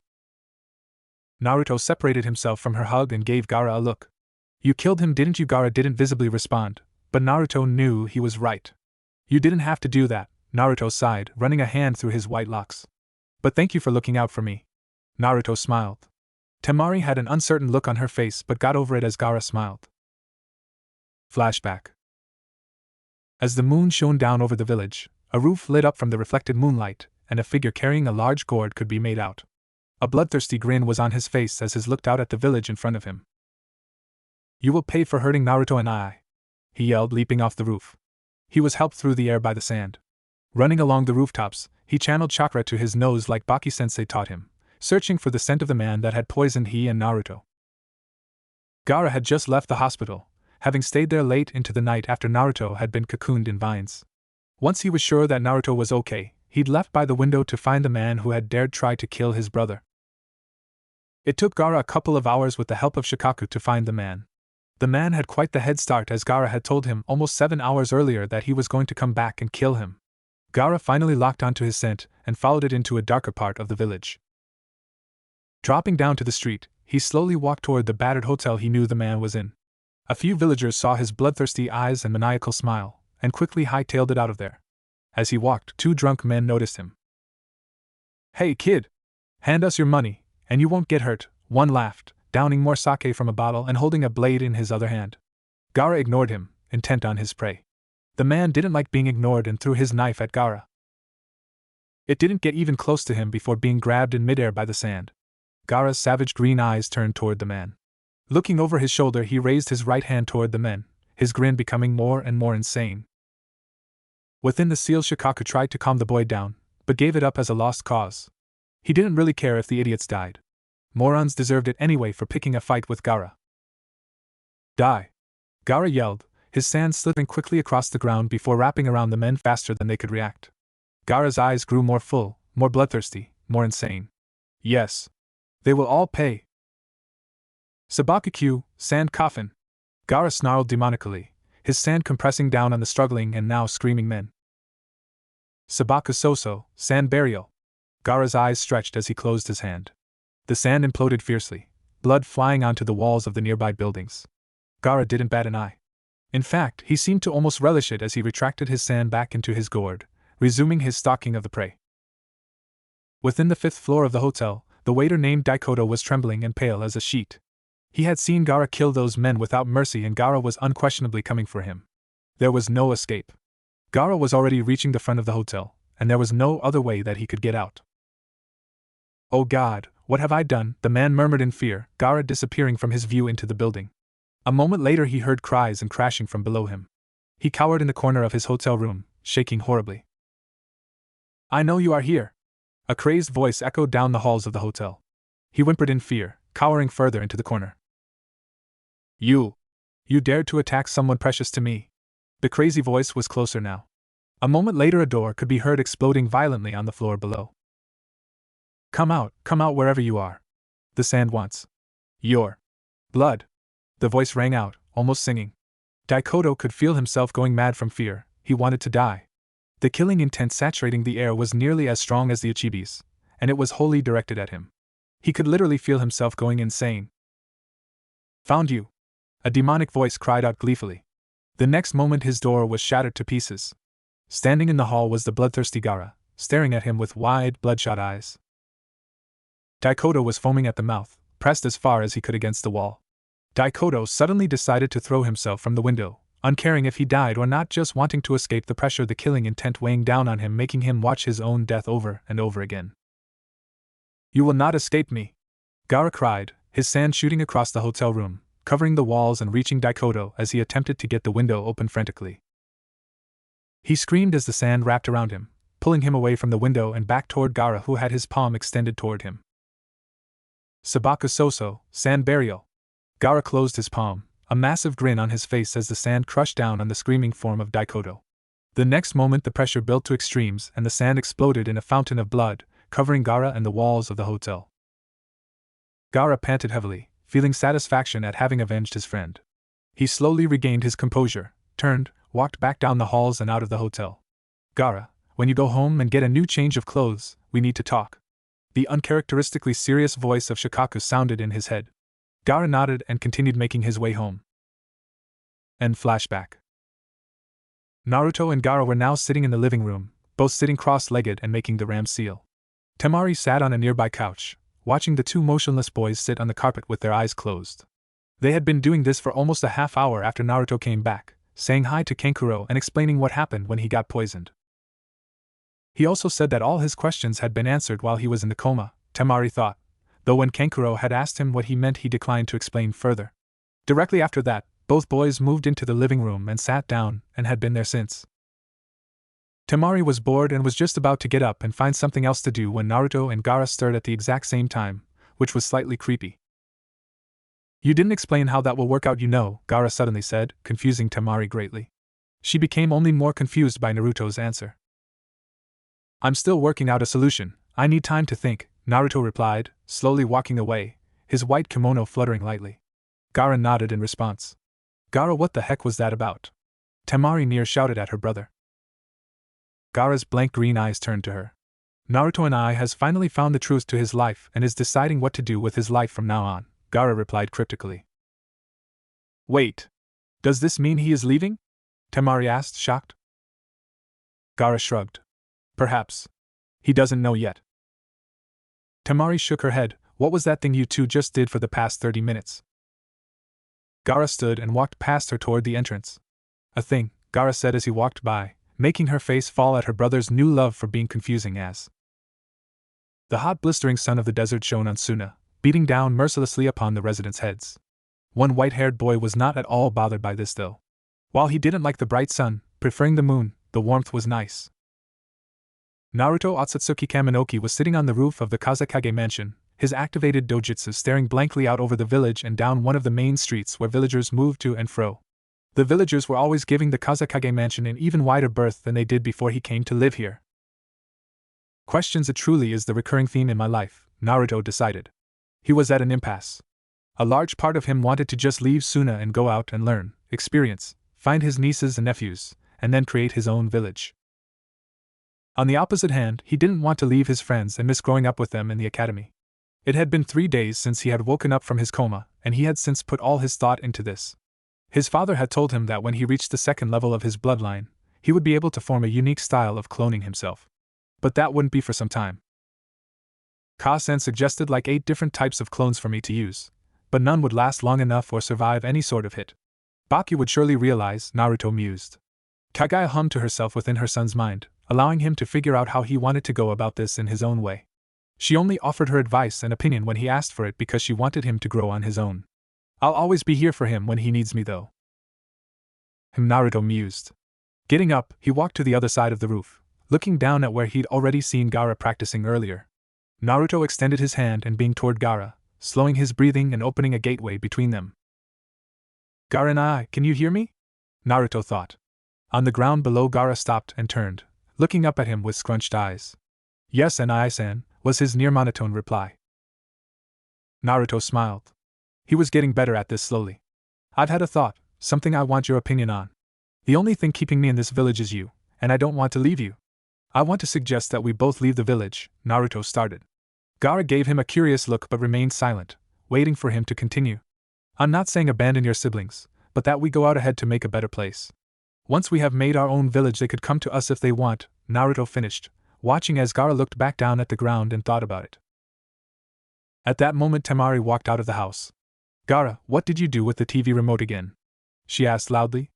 Naruto separated himself from her hug and gave Gaara a look. You killed him, didn't you? Gaara didn't visibly respond, but Naruto knew he was right. You didn't have to do that, Naruto sighed, running a hand through his white locks. But thank you for looking out for me. Naruto smiled. Temari had an uncertain look on her face but got over it as Gaara smiled. Flashback. As the moon shone down over the village, a roof lit up from the reflected moonlight, and a figure carrying a large gourd could be made out. A bloodthirsty grin was on his face as he looked out at the village in front of him. You will pay for hurting Naruto and I, he yelled, leaping off the roof. He was helped through the air by the sand. Running along the rooftops, he channeled chakra to his nose like Baki-sensei taught him, searching for the scent of the man that had poisoned he and Naruto. Gaara had just left the hospital, having stayed there late into the night after Naruto had been cocooned in vines. Once he was sure that Naruto was okay, he'd left by the window to find the man who had dared try to kill his brother. It took Gaara a couple of hours with the help of Shikaku to find the man. The man had quite the head start, as Gaara had told him almost 7 hours earlier that he was going to come back and kill him. Gaara finally locked onto his scent and followed it into a darker part of the village. Dropping down to the street, he slowly walked toward the battered hotel he knew the man was in. A few villagers saw his bloodthirsty eyes and maniacal smile, and quickly hightailed it out of there. As he walked, 2 drunk men noticed him. "Hey kid! Hand us your money, and you won't get hurt," one laughed, downing more sake from a bottle and holding a blade in his other hand. Gaara ignored him, intent on his prey. The man didn't like being ignored and threw his knife at Gaara. It didn't get even close to him before being grabbed in midair by the sand. Gaara's savage green eyes turned toward the man. Looking over his shoulder, he raised his right hand toward the men, his grin becoming more and more insane. Within the seal, Shikaku tried to calm the boy down, but gave it up as a lost cause. He didn't really care if the idiots died. Morons deserved it anyway for picking a fight with Gaara. "Die!" Gaara yelled, his sand slipping quickly across the ground before wrapping around the men faster than they could react. Gaara's eyes grew more full, more bloodthirsty, more insane. "Yes. They will all pay." "Sabakakyu, sand coffin!" Gaara snarled demonically, his sand compressing down on the struggling and now screaming men. "Sabaku Soso, sand burial!" Gaara's eyes stretched as he closed his hand. The sand imploded fiercely, blood flying onto the walls of the nearby buildings. Gaara didn't bat an eye. In fact, he seemed to almost relish it as he retracted his sand back into his gourd, resuming his stalking of the prey. Within the 5th floor of the hotel, the waiter named Daikoto was trembling and pale as a sheet. He had seen Gaara kill those men without mercy, and Gaara was unquestionably coming for him. There was no escape. Gaara was already reaching the front of the hotel, and there was no other way that he could get out. "Oh God, what have I done?" the man murmured in fear, Gaara disappearing from his view into the building. A moment later he heard cries and crashing from below him. He cowered in the corner of his hotel room, shaking horribly. "I know you are here!" A crazed voice echoed down the halls of the hotel. He whimpered in fear, cowering further into the corner. You dared to attack someone precious to me." The crazy voice was closer now. A moment later a door could be heard exploding violently on the floor below. Come out wherever you are. The sand wants your blood." The voice rang out, almost singing. Daikoto could feel himself going mad from fear. He wanted to die. The killing intent saturating the air was nearly as strong as the Ichibi's, and it was wholly directed at him. He could literally feel himself going insane. "Found you!" a demonic voice cried out gleefully. The next moment his door was shattered to pieces. Standing in the hall was the bloodthirsty Gaara, staring at him with wide, bloodshot eyes. Daikoto was foaming at the mouth, pressed as far as he could against the wall. Daikoto suddenly decided to throw himself from the window, uncaring if he died or not, just wanting to escape the pressure, the killing intent weighing down on him, making him watch his own death over and over again. "You will not escape me!" Gaara cried, his sand shooting across the hotel room, covering the walls and reaching Daikoto as he attempted to get the window open frantically. He screamed as the sand wrapped around him, pulling him away from the window and back toward Gaara, who had his palm extended toward him. "Sabaku Soso, sand burial!" Gaara closed his palm, a massive grin on his face as the sand crushed down on the screaming form of Daikoto. The next moment the pressure built to extremes and the sand exploded in a fountain of blood, covering Gaara and the walls of the hotel. Gaara panted heavily, feeling satisfaction at having avenged his friend. He slowly regained his composure, turned, walked back down the halls and out of the hotel. "Gaara, when you go home and get a new change of clothes, we need to talk." The uncharacteristically serious voice of Shikaku sounded in his head. Gaara nodded and continued making his way home. End flashback. Naruto and Gaara were now sitting in the living room, both sitting cross-legged and making the ram seal. Temari sat on a nearby couch, watching the 2 motionless boys sit on the carpet with their eyes closed. They had been doing this for almost a half hour after Naruto came back, saying hi to Kankuro and explaining what happened when he got poisoned. He also said that all his questions had been answered while he was in the coma, Temari thought, though when Kankuro had asked him what he meant he declined to explain further. Directly after that, both boys moved into the living room and sat down, and had been there since. Temari was bored and was just about to get up and find something else to do when Naruto and Gaara stirred at the exact same time, which was slightly creepy. You didn't explain how that will work out, Gaara suddenly said, confusing Temari greatly. She became only more confused by Naruto's answer. I'm still working out a solution, I need time to think, Naruto replied, slowly walking away, his white kimono fluttering lightly. Gaara nodded in response. Gaara, what the heck was that about? Temari near shouted at her brother. Gaara's blank green eyes turned to her. Naruto and I has finally found the truth to his life and is deciding what to do with his life from now on, Gaara replied cryptically. Wait. Does this mean he is leaving? Temari asked, shocked. Gaara shrugged. Perhaps. He doesn't know yet. Temari shook her head. What was that thing you two just did for the past 30 minutes? Gaara stood and walked past her toward the entrance. A thing, Gaara said as he walked by, making her face fall at her brother's new love for being confusing as. The hot blistering sun of the desert shone on Suna, beating down mercilessly upon the residents' heads. One white-haired boy was not at all bothered by this though. While he didn't like the bright sun, preferring the moon, the warmth was nice. Naruto Otsutsuki Kaminoki was sitting on the roof of the Kazekage mansion, his activated dojutsu staring blankly out over the village and down one of the main streets where villagers moved to and fro. The villagers were always giving the Kazekage mansion an even wider berth than they did before he came to live here. Questions, it truly is the recurring theme in my life, Naruto decided. He was at an impasse. A large part of him wanted to just leave Suna and go out and learn, experience, find his nieces and nephews, and then create his own village. On the opposite hand, he didn't want to leave his friends and miss growing up with them in the academy. It had been 3 days since he had woken up from his coma, and he had since put all his thought into this. His father had told him that when he reached the second level of his bloodline, he would be able to form a unique style of cloning himself. But that wouldn't be for some time. Ka-sen suggested like 8 different types of clones for me to use, but none would last long enough or survive any sort of hit. Baki would surely realize, Naruto mused. Kagaya hummed to herself within her son's mind, allowing him to figure out how he wanted to go about this in his own way. She only offered her advice and opinion when he asked for it because she wanted him to grow on his own. I'll always be here for him when he needs me though. Naruto mused. Getting up, he walked to the other side of the roof, looking down at where he'd already seen Gaara practicing earlier. Naruto extended his hand and beamed toward Gaara, slowing his breathing and opening a gateway between them. Gaara and I, can you hear me? Naruto thought. On the ground below, Gaara stopped and turned, looking up at him with scrunched eyes. Yes, and I-san, was his near monotone reply. Naruto smiled. He was getting better at this slowly. I've had a thought, something I want your opinion on. The only thing keeping me in this village is you, and I don't want to leave you. I want to suggest that we both leave the village, Naruto started. Gaara gave him a curious look but remained silent, waiting for him to continue. I'm not saying abandon your siblings, but that we go out ahead to make a better place. Once we have made our own village, they could come to us if they want, Naruto finished, watching as Gaara looked back down at the ground and thought about it. At that moment, Temari walked out of the house. Gaara, what did you do with the TV remote again? She asked loudly.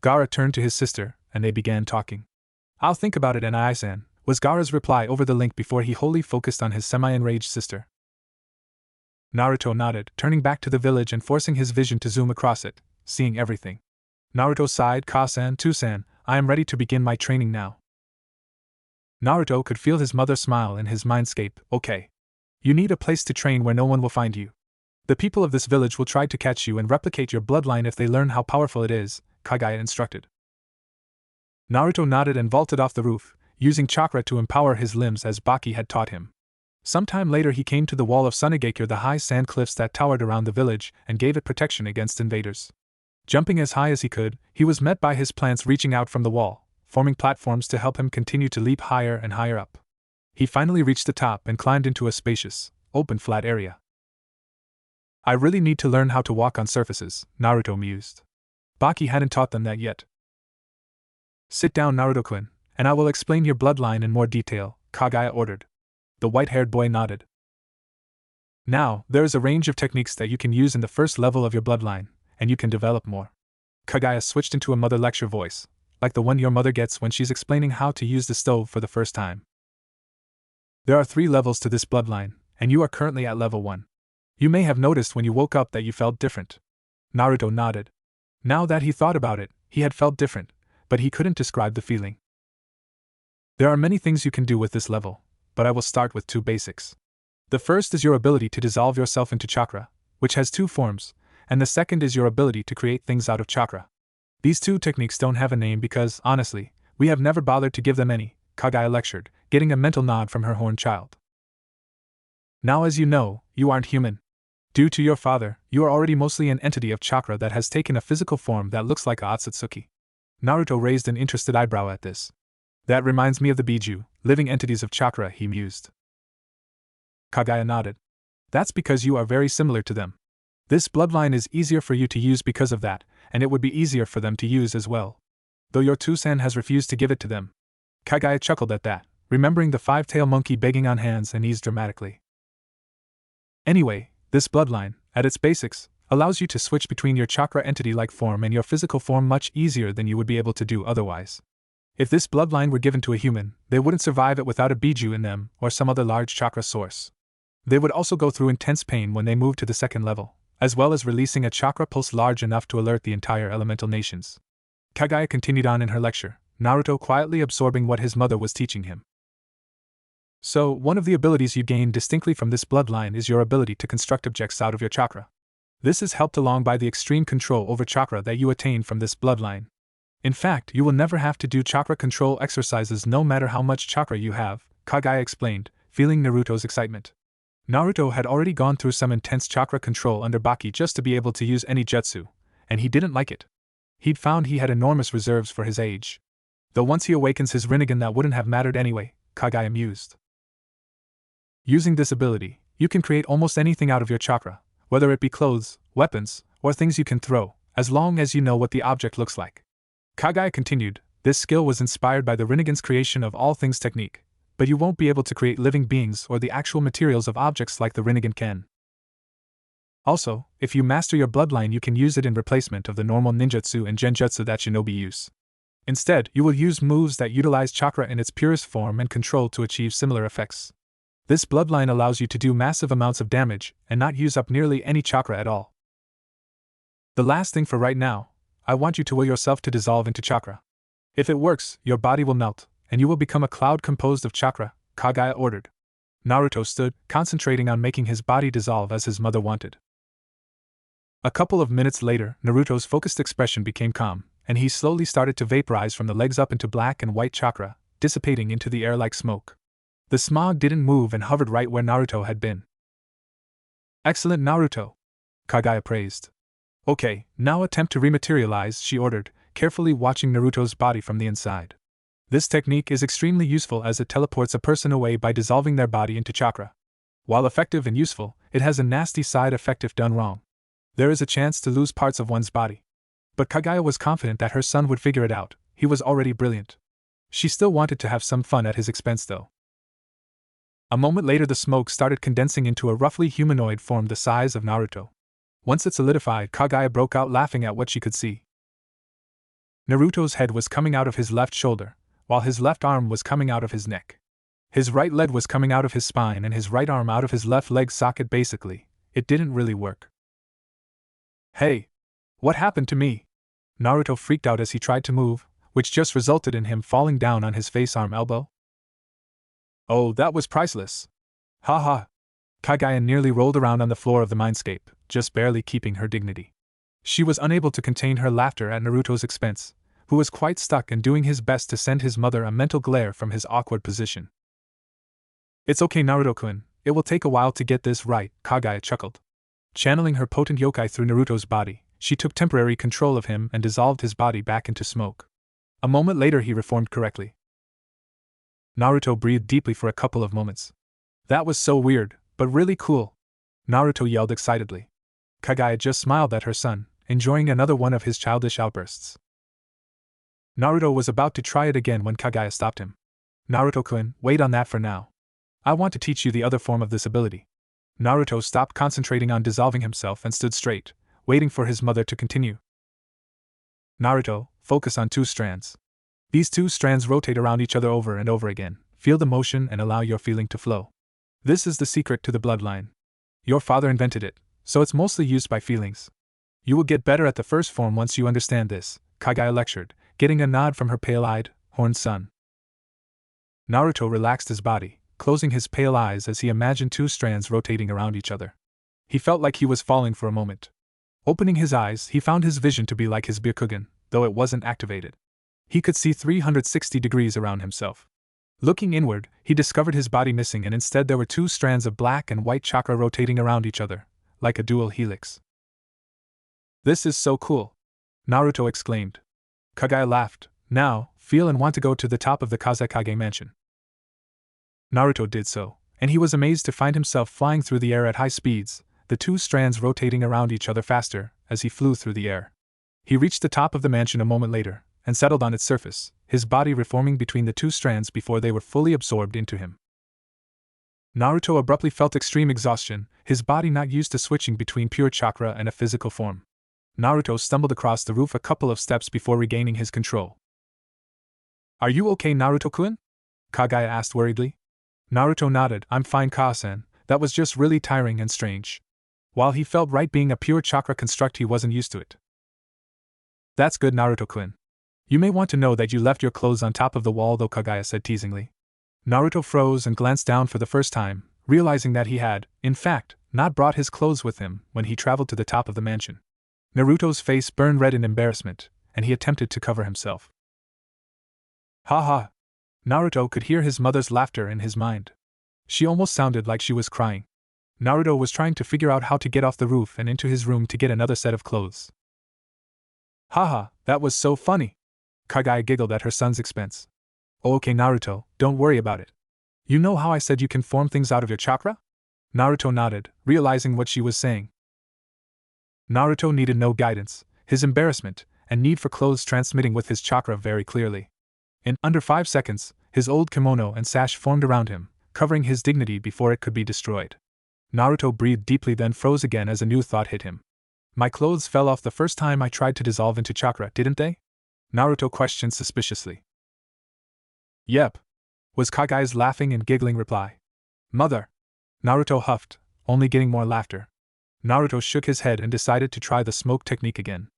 Gaara turned to his sister, and they began talking. I'll think about it, and I-san, was Gaara's reply over the link before he wholly focused on his semi-enraged sister. Naruto nodded, turning back to the village and forcing his vision to zoom across it, seeing everything. Naruto sighed. Ka-san, Tu-san, I am ready to begin my training now. Naruto could feel his mother smile in his mindscape. Okay. You need a place to train where no one will find you. The people of this village will try to catch you and replicate your bloodline if they learn how powerful it is, Kagaya instructed. Naruto nodded and vaulted off the roof, using chakra to empower his limbs as Baki had taught him. Sometime later he came to the wall of Sunagakure, the high sand cliffs that towered around the village, and gave it protection against invaders. Jumping as high as he could, he was met by his plants reaching out from the wall, forming platforms to help him continue to leap higher and higher up. He finally reached the top and climbed into a spacious, open flat area. I really need to learn how to walk on surfaces, Naruto mused. Baki hadn't taught them that yet. Sit down, Naruto-kun, and I will explain your bloodline in more detail, Kagaya ordered. The white-haired boy nodded. Now, there is a range of techniques that you can use in the first level of your bloodline, and you can develop more. Kagaya switched into a mother lecture voice, like the one your mother gets when she's explaining how to use the stove for the first time. There are 3 levels to this bloodline, and you are currently at level 1. You may have noticed when you woke up that you felt different. Naruto nodded. Now that he thought about it, he had felt different, but he couldn't describe the feeling. There are many things you can do with this level, but I will start with 2 basics. The first is your ability to dissolve yourself into chakra, which has 2 forms, and the second is your ability to create things out of chakra. These two techniques don't have a name because, honestly, we have never bothered to give them any, Kagaya lectured, getting a mental nod from her horned child. Now, as you know, you aren't human. Due to your father, you are already mostly an entity of chakra that has taken a physical form that looks like a Otsutsuki. Naruto raised an interested eyebrow at this. That reminds me of the Biju, living entities of chakra, he mused. Kagaya nodded. That's because you are very similar to them. This bloodline is easier for you to use because of that, and it would be easier for them to use as well. Though your Tusan has refused to give it to them. Kagaya chuckled at that, remembering the five-tailed monkey begging on hands and knees dramatically. Anyway, this bloodline, at its basics, allows you to switch between your chakra entity-like form and your physical form much easier than you would be able to do otherwise. If this bloodline were given to a human, they wouldn't survive it without a Biju in them or some other large chakra source. They would also go through intense pain when they move to the second level, as well as releasing a chakra pulse large enough to alert the entire elemental nations. Kagaya continued on in her lecture, Naruto quietly absorbing what his mother was teaching him. So, one of the abilities you gain distinctly from this bloodline is your ability to construct objects out of your chakra. This is helped along by the extreme control over chakra that you attain from this bloodline. In fact, you will never have to do chakra control exercises no matter how much chakra you have, Kagaya explained, feeling Naruto's excitement. Naruto had already gone through some intense chakra control under Baki just to be able to use any jutsu, and he didn't like it. He'd found he had enormous reserves for his age. Though once he awakens his Rinnegan that wouldn't have mattered anyway, Kagaya mused. Using this ability, you can create almost anything out of your chakra, whether it be clothes, weapons, or things you can throw, as long as you know what the object looks like. Kagaya continued, this skill was inspired by the Rinnegan's creation of all things technique, but you won't be able to create living beings or the actual materials of objects like the Rinnegan can. Also, if you master your bloodline, you can use it in replacement of the normal ninjutsu and genjutsu that shinobi use. Instead, you will use moves that utilize chakra in its purest form and control to achieve similar effects. This bloodline allows you to do massive amounts of damage and not use up nearly any chakra at all. The last thing for right now, I want you to will yourself to dissolve into chakra. If it works, your body will melt, and you will become a cloud composed of chakra, Kagaya ordered. Naruto stood, concentrating on making his body dissolve as his mother wanted. A couple of minutes later, Naruto's focused expression became calm, and he slowly started to vaporize from the legs up into black and white chakra, dissipating into the air like smoke. The smog didn't move and hovered right where Naruto had been. Excellent, Naruto, Kagaya praised. Okay, now attempt to rematerialize, she ordered, carefully watching Naruto's body from the inside. This technique is extremely useful as it teleports a person away by dissolving their body into chakra. While effective and useful, it has a nasty side effect if done wrong. There is a chance to lose parts of one's body. But Kagaya was confident that her son would figure it out, he was already brilliant. She still wanted to have some fun at his expense though. A moment later the smoke started condensing into a roughly humanoid form the size of Naruto. Once it solidified, Kagaya broke out laughing at what she could see. Naruto's head was coming out of his left shoulder, while his left arm was coming out of his neck. His right leg was coming out of his spine and his right arm out of his left leg socket. Basically, it didn't really work. Hey! What happened to me? Naruto freaked out as he tried to move, which just resulted in him falling down on his face, arm, elbow. Oh, that was priceless. Ha ha. Kagaya nearly rolled around on the floor of the mindscape, just barely keeping her dignity. She was unable to contain her laughter at Naruto's expense, who was quite stuck and doing his best to send his mother a mental glare from his awkward position. It's okay, Naruto-kun, it will take a while to get this right, Kagaya chuckled. Channeling her potent yokai through Naruto's body, she took temporary control of him and dissolved his body back into smoke. A moment later he reformed correctly. Naruto breathed deeply for a couple of moments. That was so weird, but really cool. Naruto yelled excitedly. Kagaya just smiled at her son, enjoying another one of his childish outbursts. Naruto was about to try it again when Kagaya stopped him. Naruto-kun, wait on that for now. I want to teach you the other form of this ability. Naruto stopped concentrating on dissolving himself and stood straight, waiting for his mother to continue. Naruto, focus on two strands. These two strands rotate around each other over and over again. Feel the motion and allow your feeling to flow. This is the secret to the bloodline. Your father invented it, so it's mostly used by feelings. You will get better at the first form once you understand this, Kagaya lectured, getting a nod from her pale-eyed, horned son. Naruto relaxed his body, closing his pale eyes as he imagined two strands rotating around each other. He felt like he was falling for a moment. Opening his eyes, he found his vision to be like his Byakugan, though it wasn't activated. He could see 360 degrees around himself. Looking inward, he discovered his body missing, and instead there were two strands of black and white chakra rotating around each other, like a dual helix. This is so cool! Naruto exclaimed. Kagaya laughed. Now, feel and want to go to the top of the Kazekage mansion. Naruto did so, and he was amazed to find himself flying through the air at high speeds, the two strands rotating around each other faster as he flew through the air. He reached the top of the mansion a moment later, and settled on its surface, his body reforming between the two strands before they were fully absorbed into him. Naruto abruptly felt extreme exhaustion, his body not used to switching between pure chakra and a physical form. Naruto stumbled across the roof a couple of steps before regaining his control. Are you okay, Naruto-kun? Kagaya asked worriedly. Naruto nodded. I'm fine, Ka-san, that was just really tiring and strange. While he felt right being a pure chakra construct, he wasn't used to it. That's good, Naruto-kun. You may want to know that you left your clothes on top of the wall though, Kagaya said teasingly. Naruto froze and glanced down for the first time, realizing that he had, in fact, not brought his clothes with him when he traveled to the top of the mansion. Naruto's face burned red in embarrassment, and he attempted to cover himself. Ha ha! Naruto could hear his mother's laughter in his mind. She almost sounded like she was crying. Naruto was trying to figure out how to get off the roof and into his room to get another set of clothes. Haha, that was so funny! Kagaya giggled at her son's expense. Oh, okay, Naruto, don't worry about it. You know how I said you can form things out of your chakra? Naruto nodded, realizing what she was saying. Naruto needed no guidance, his embarrassment and need for clothes transmitting with his chakra very clearly. In under 5 seconds, his old kimono and sash formed around him, covering his dignity before it could be destroyed. Naruto breathed deeply, then froze again as a new thought hit him. My clothes fell off the first time I tried to dissolve into chakra, didn't they? Naruto questioned suspiciously. Yep, was Kagaya's laughing and giggling reply. Mother! Naruto huffed, only getting more laughter. Naruto shook his head and decided to try the smoke technique again.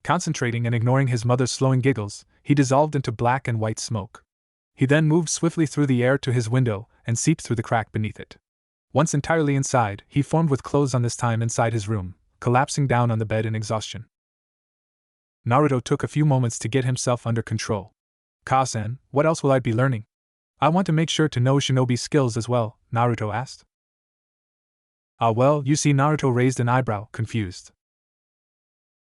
Concentrating and ignoring his mother's slowing giggles, he dissolved into black and white smoke. He then moved swiftly through the air to his window and seeped through the crack beneath it. Once entirely inside, he formed with clothes on, this time inside his room, collapsing down on the bed in exhaustion. Naruto took a few moments to get himself under control. Ka-san, what else will I be learning? I want to make sure to know shinobi skills as well, Naruto asked. Ah well, you see, Naruto raised an eyebrow, confused.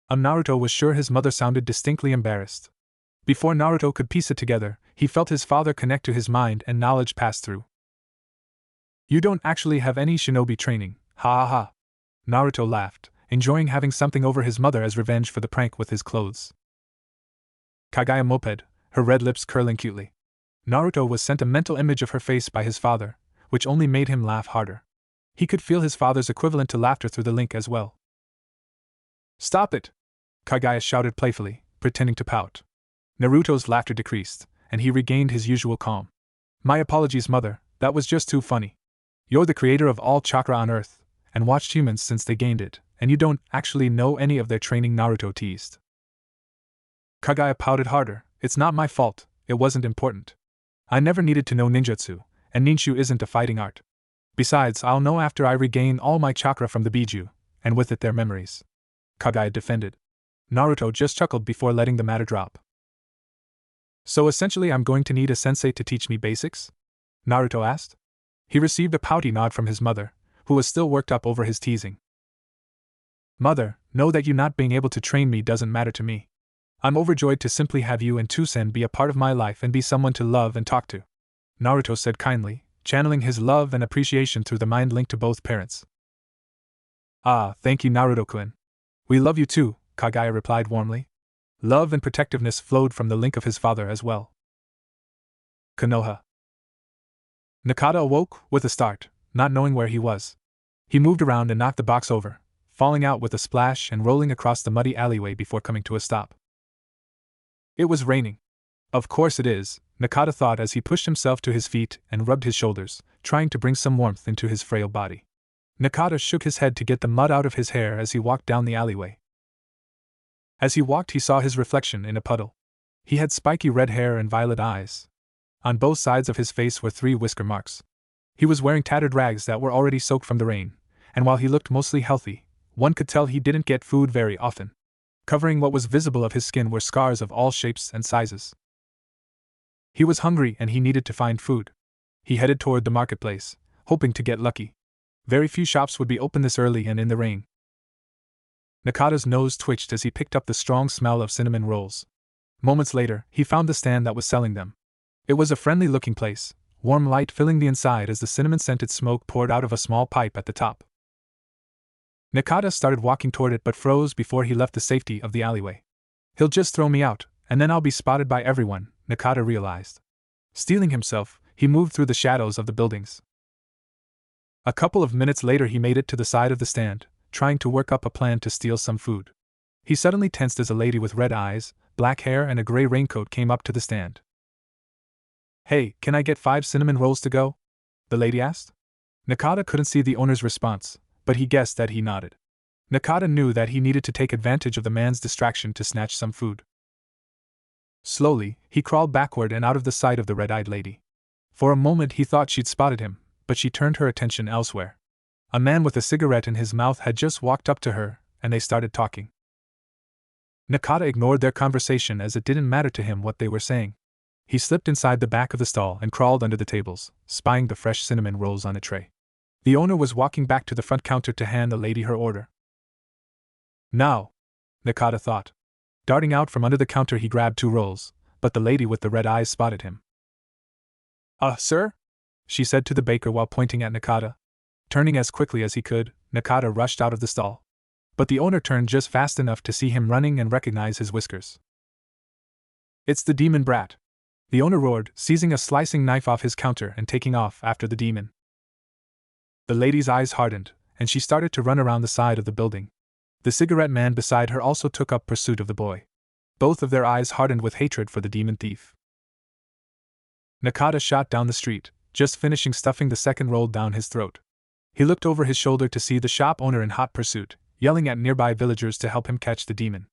Naruto was sure his mother sounded distinctly embarrassed. Before Naruto could piece it together, he felt his father connect to his mind and knowledge pass through. You don't actually have any shinobi training, ha ha ha. Naruto laughed, enjoying having something over his mother as revenge for the prank with his clothes. Kagaya moped, her red lips curling cutely. Naruto was sent a mental image of her face by his father, which only made him laugh harder. He could feel his father's equivalent to laughter through the link as well. Stop it! Kagaya shouted playfully, pretending to pout. Naruto's laughter decreased, and he regained his usual calm. My apologies, mother, that was just too funny. You're the creator of all chakra on Earth, and watched humans since they gained it, and you don't actually know any of their training, Naruto teased. Kagaya pouted harder. It's not my fault, it wasn't important. I never needed to know ninjutsu, and ninshu isn't a fighting art. Besides, I'll know after I regain all my chakra from the biju, and with it their memories. Kagaya defended. Naruto just chuckled before letting the matter drop. So essentially I'm going to need a sensei to teach me basics? Naruto asked. He received a pouty nod from his mother, who was still worked up over his teasing. Mother, know that you not being able to train me doesn't matter to me. I'm overjoyed to simply have you and Tusen be a part of my life and be someone to love and talk to. Naruto said kindly, channeling his love and appreciation through the mind link to both parents. Ah, thank you, Naruto-kun. We love you too, Kagaya replied warmly. Love and protectiveness flowed from the link of his father as well. Konoha. Nakata awoke with a start, not knowing where he was. He moved around and knocked the box over, falling out with a splash and rolling across the muddy alleyway before coming to a stop. It was raining. Of course it is, Nakata thought as he pushed himself to his feet and rubbed his shoulders, trying to bring some warmth into his frail body. Nakata shook his head to get the mud out of his hair as he walked down the alleyway. As he walked, he saw his reflection in a puddle. He had spiky red hair and violet eyes. On both sides of his face were 3 whisker marks. He was wearing tattered rags that were already soaked from the rain, and while he looked mostly healthy, One could tell he didn't get food very often. Covering what was visible of his skin were scars of all shapes and sizes. He was hungry and he needed to find food. He headed toward the marketplace, hoping to get lucky. Very few shops would be open this early and in the rain. Nakata's nose twitched as he picked up the strong smell of cinnamon rolls. Moments later, he found the stand that was selling them. It was a friendly-looking place, warm light filling the inside as the cinnamon-scented smoke poured out of a small pipe at the top. Nakata started walking toward it but froze before he left the safety of the alleyway. He'll just throw me out, and then I'll be spotted by everyone, Nakata realized. Steeling himself, he moved through the shadows of the buildings. A couple of minutes later he made it to the side of the stand, trying to work up a plan to steal some food. He suddenly tensed as a lady with red eyes, black hair and a gray raincoat came up to the stand. "Hey, can I get 5 cinnamon rolls to go?" the lady asked. Nakata couldn't see the owner's response, but he guessed that he nodded. Nakata knew that he needed to take advantage of the man's distraction to snatch some food. Slowly, he crawled backward and out of the sight of the red-eyed lady. For a moment he thought she'd spotted him, but she turned her attention elsewhere. A man with a cigarette in his mouth had just walked up to her, and they started talking. Nakata ignored their conversation as it didn't matter to him what they were saying. He slipped inside the back of the stall and crawled under the tables, spying the fresh cinnamon rolls on a tray. The owner was walking back to the front counter to hand the lady her order. "Now," Nakata thought. Darting out from under the counter he grabbed 2 rolls, but the lady with the red eyes spotted him. Sir?" she said to the baker while pointing at Nakata. Turning as quickly as he could, Nakata rushed out of the stall. But the owner turned just fast enough to see him running and recognize his whiskers. "It's the demon brat," the owner roared, seizing a slicing knife off his counter and taking off after the demon. The lady's eyes hardened, and she started to run around the side of the building. The cigarette man beside her also took up pursuit of the boy. Both of their eyes hardened with hatred for the demon thief. Nakata shot down the street, just finishing stuffing the second roll down his throat. He looked over his shoulder to see the shop owner in hot pursuit, yelling at nearby villagers to help him catch the demon.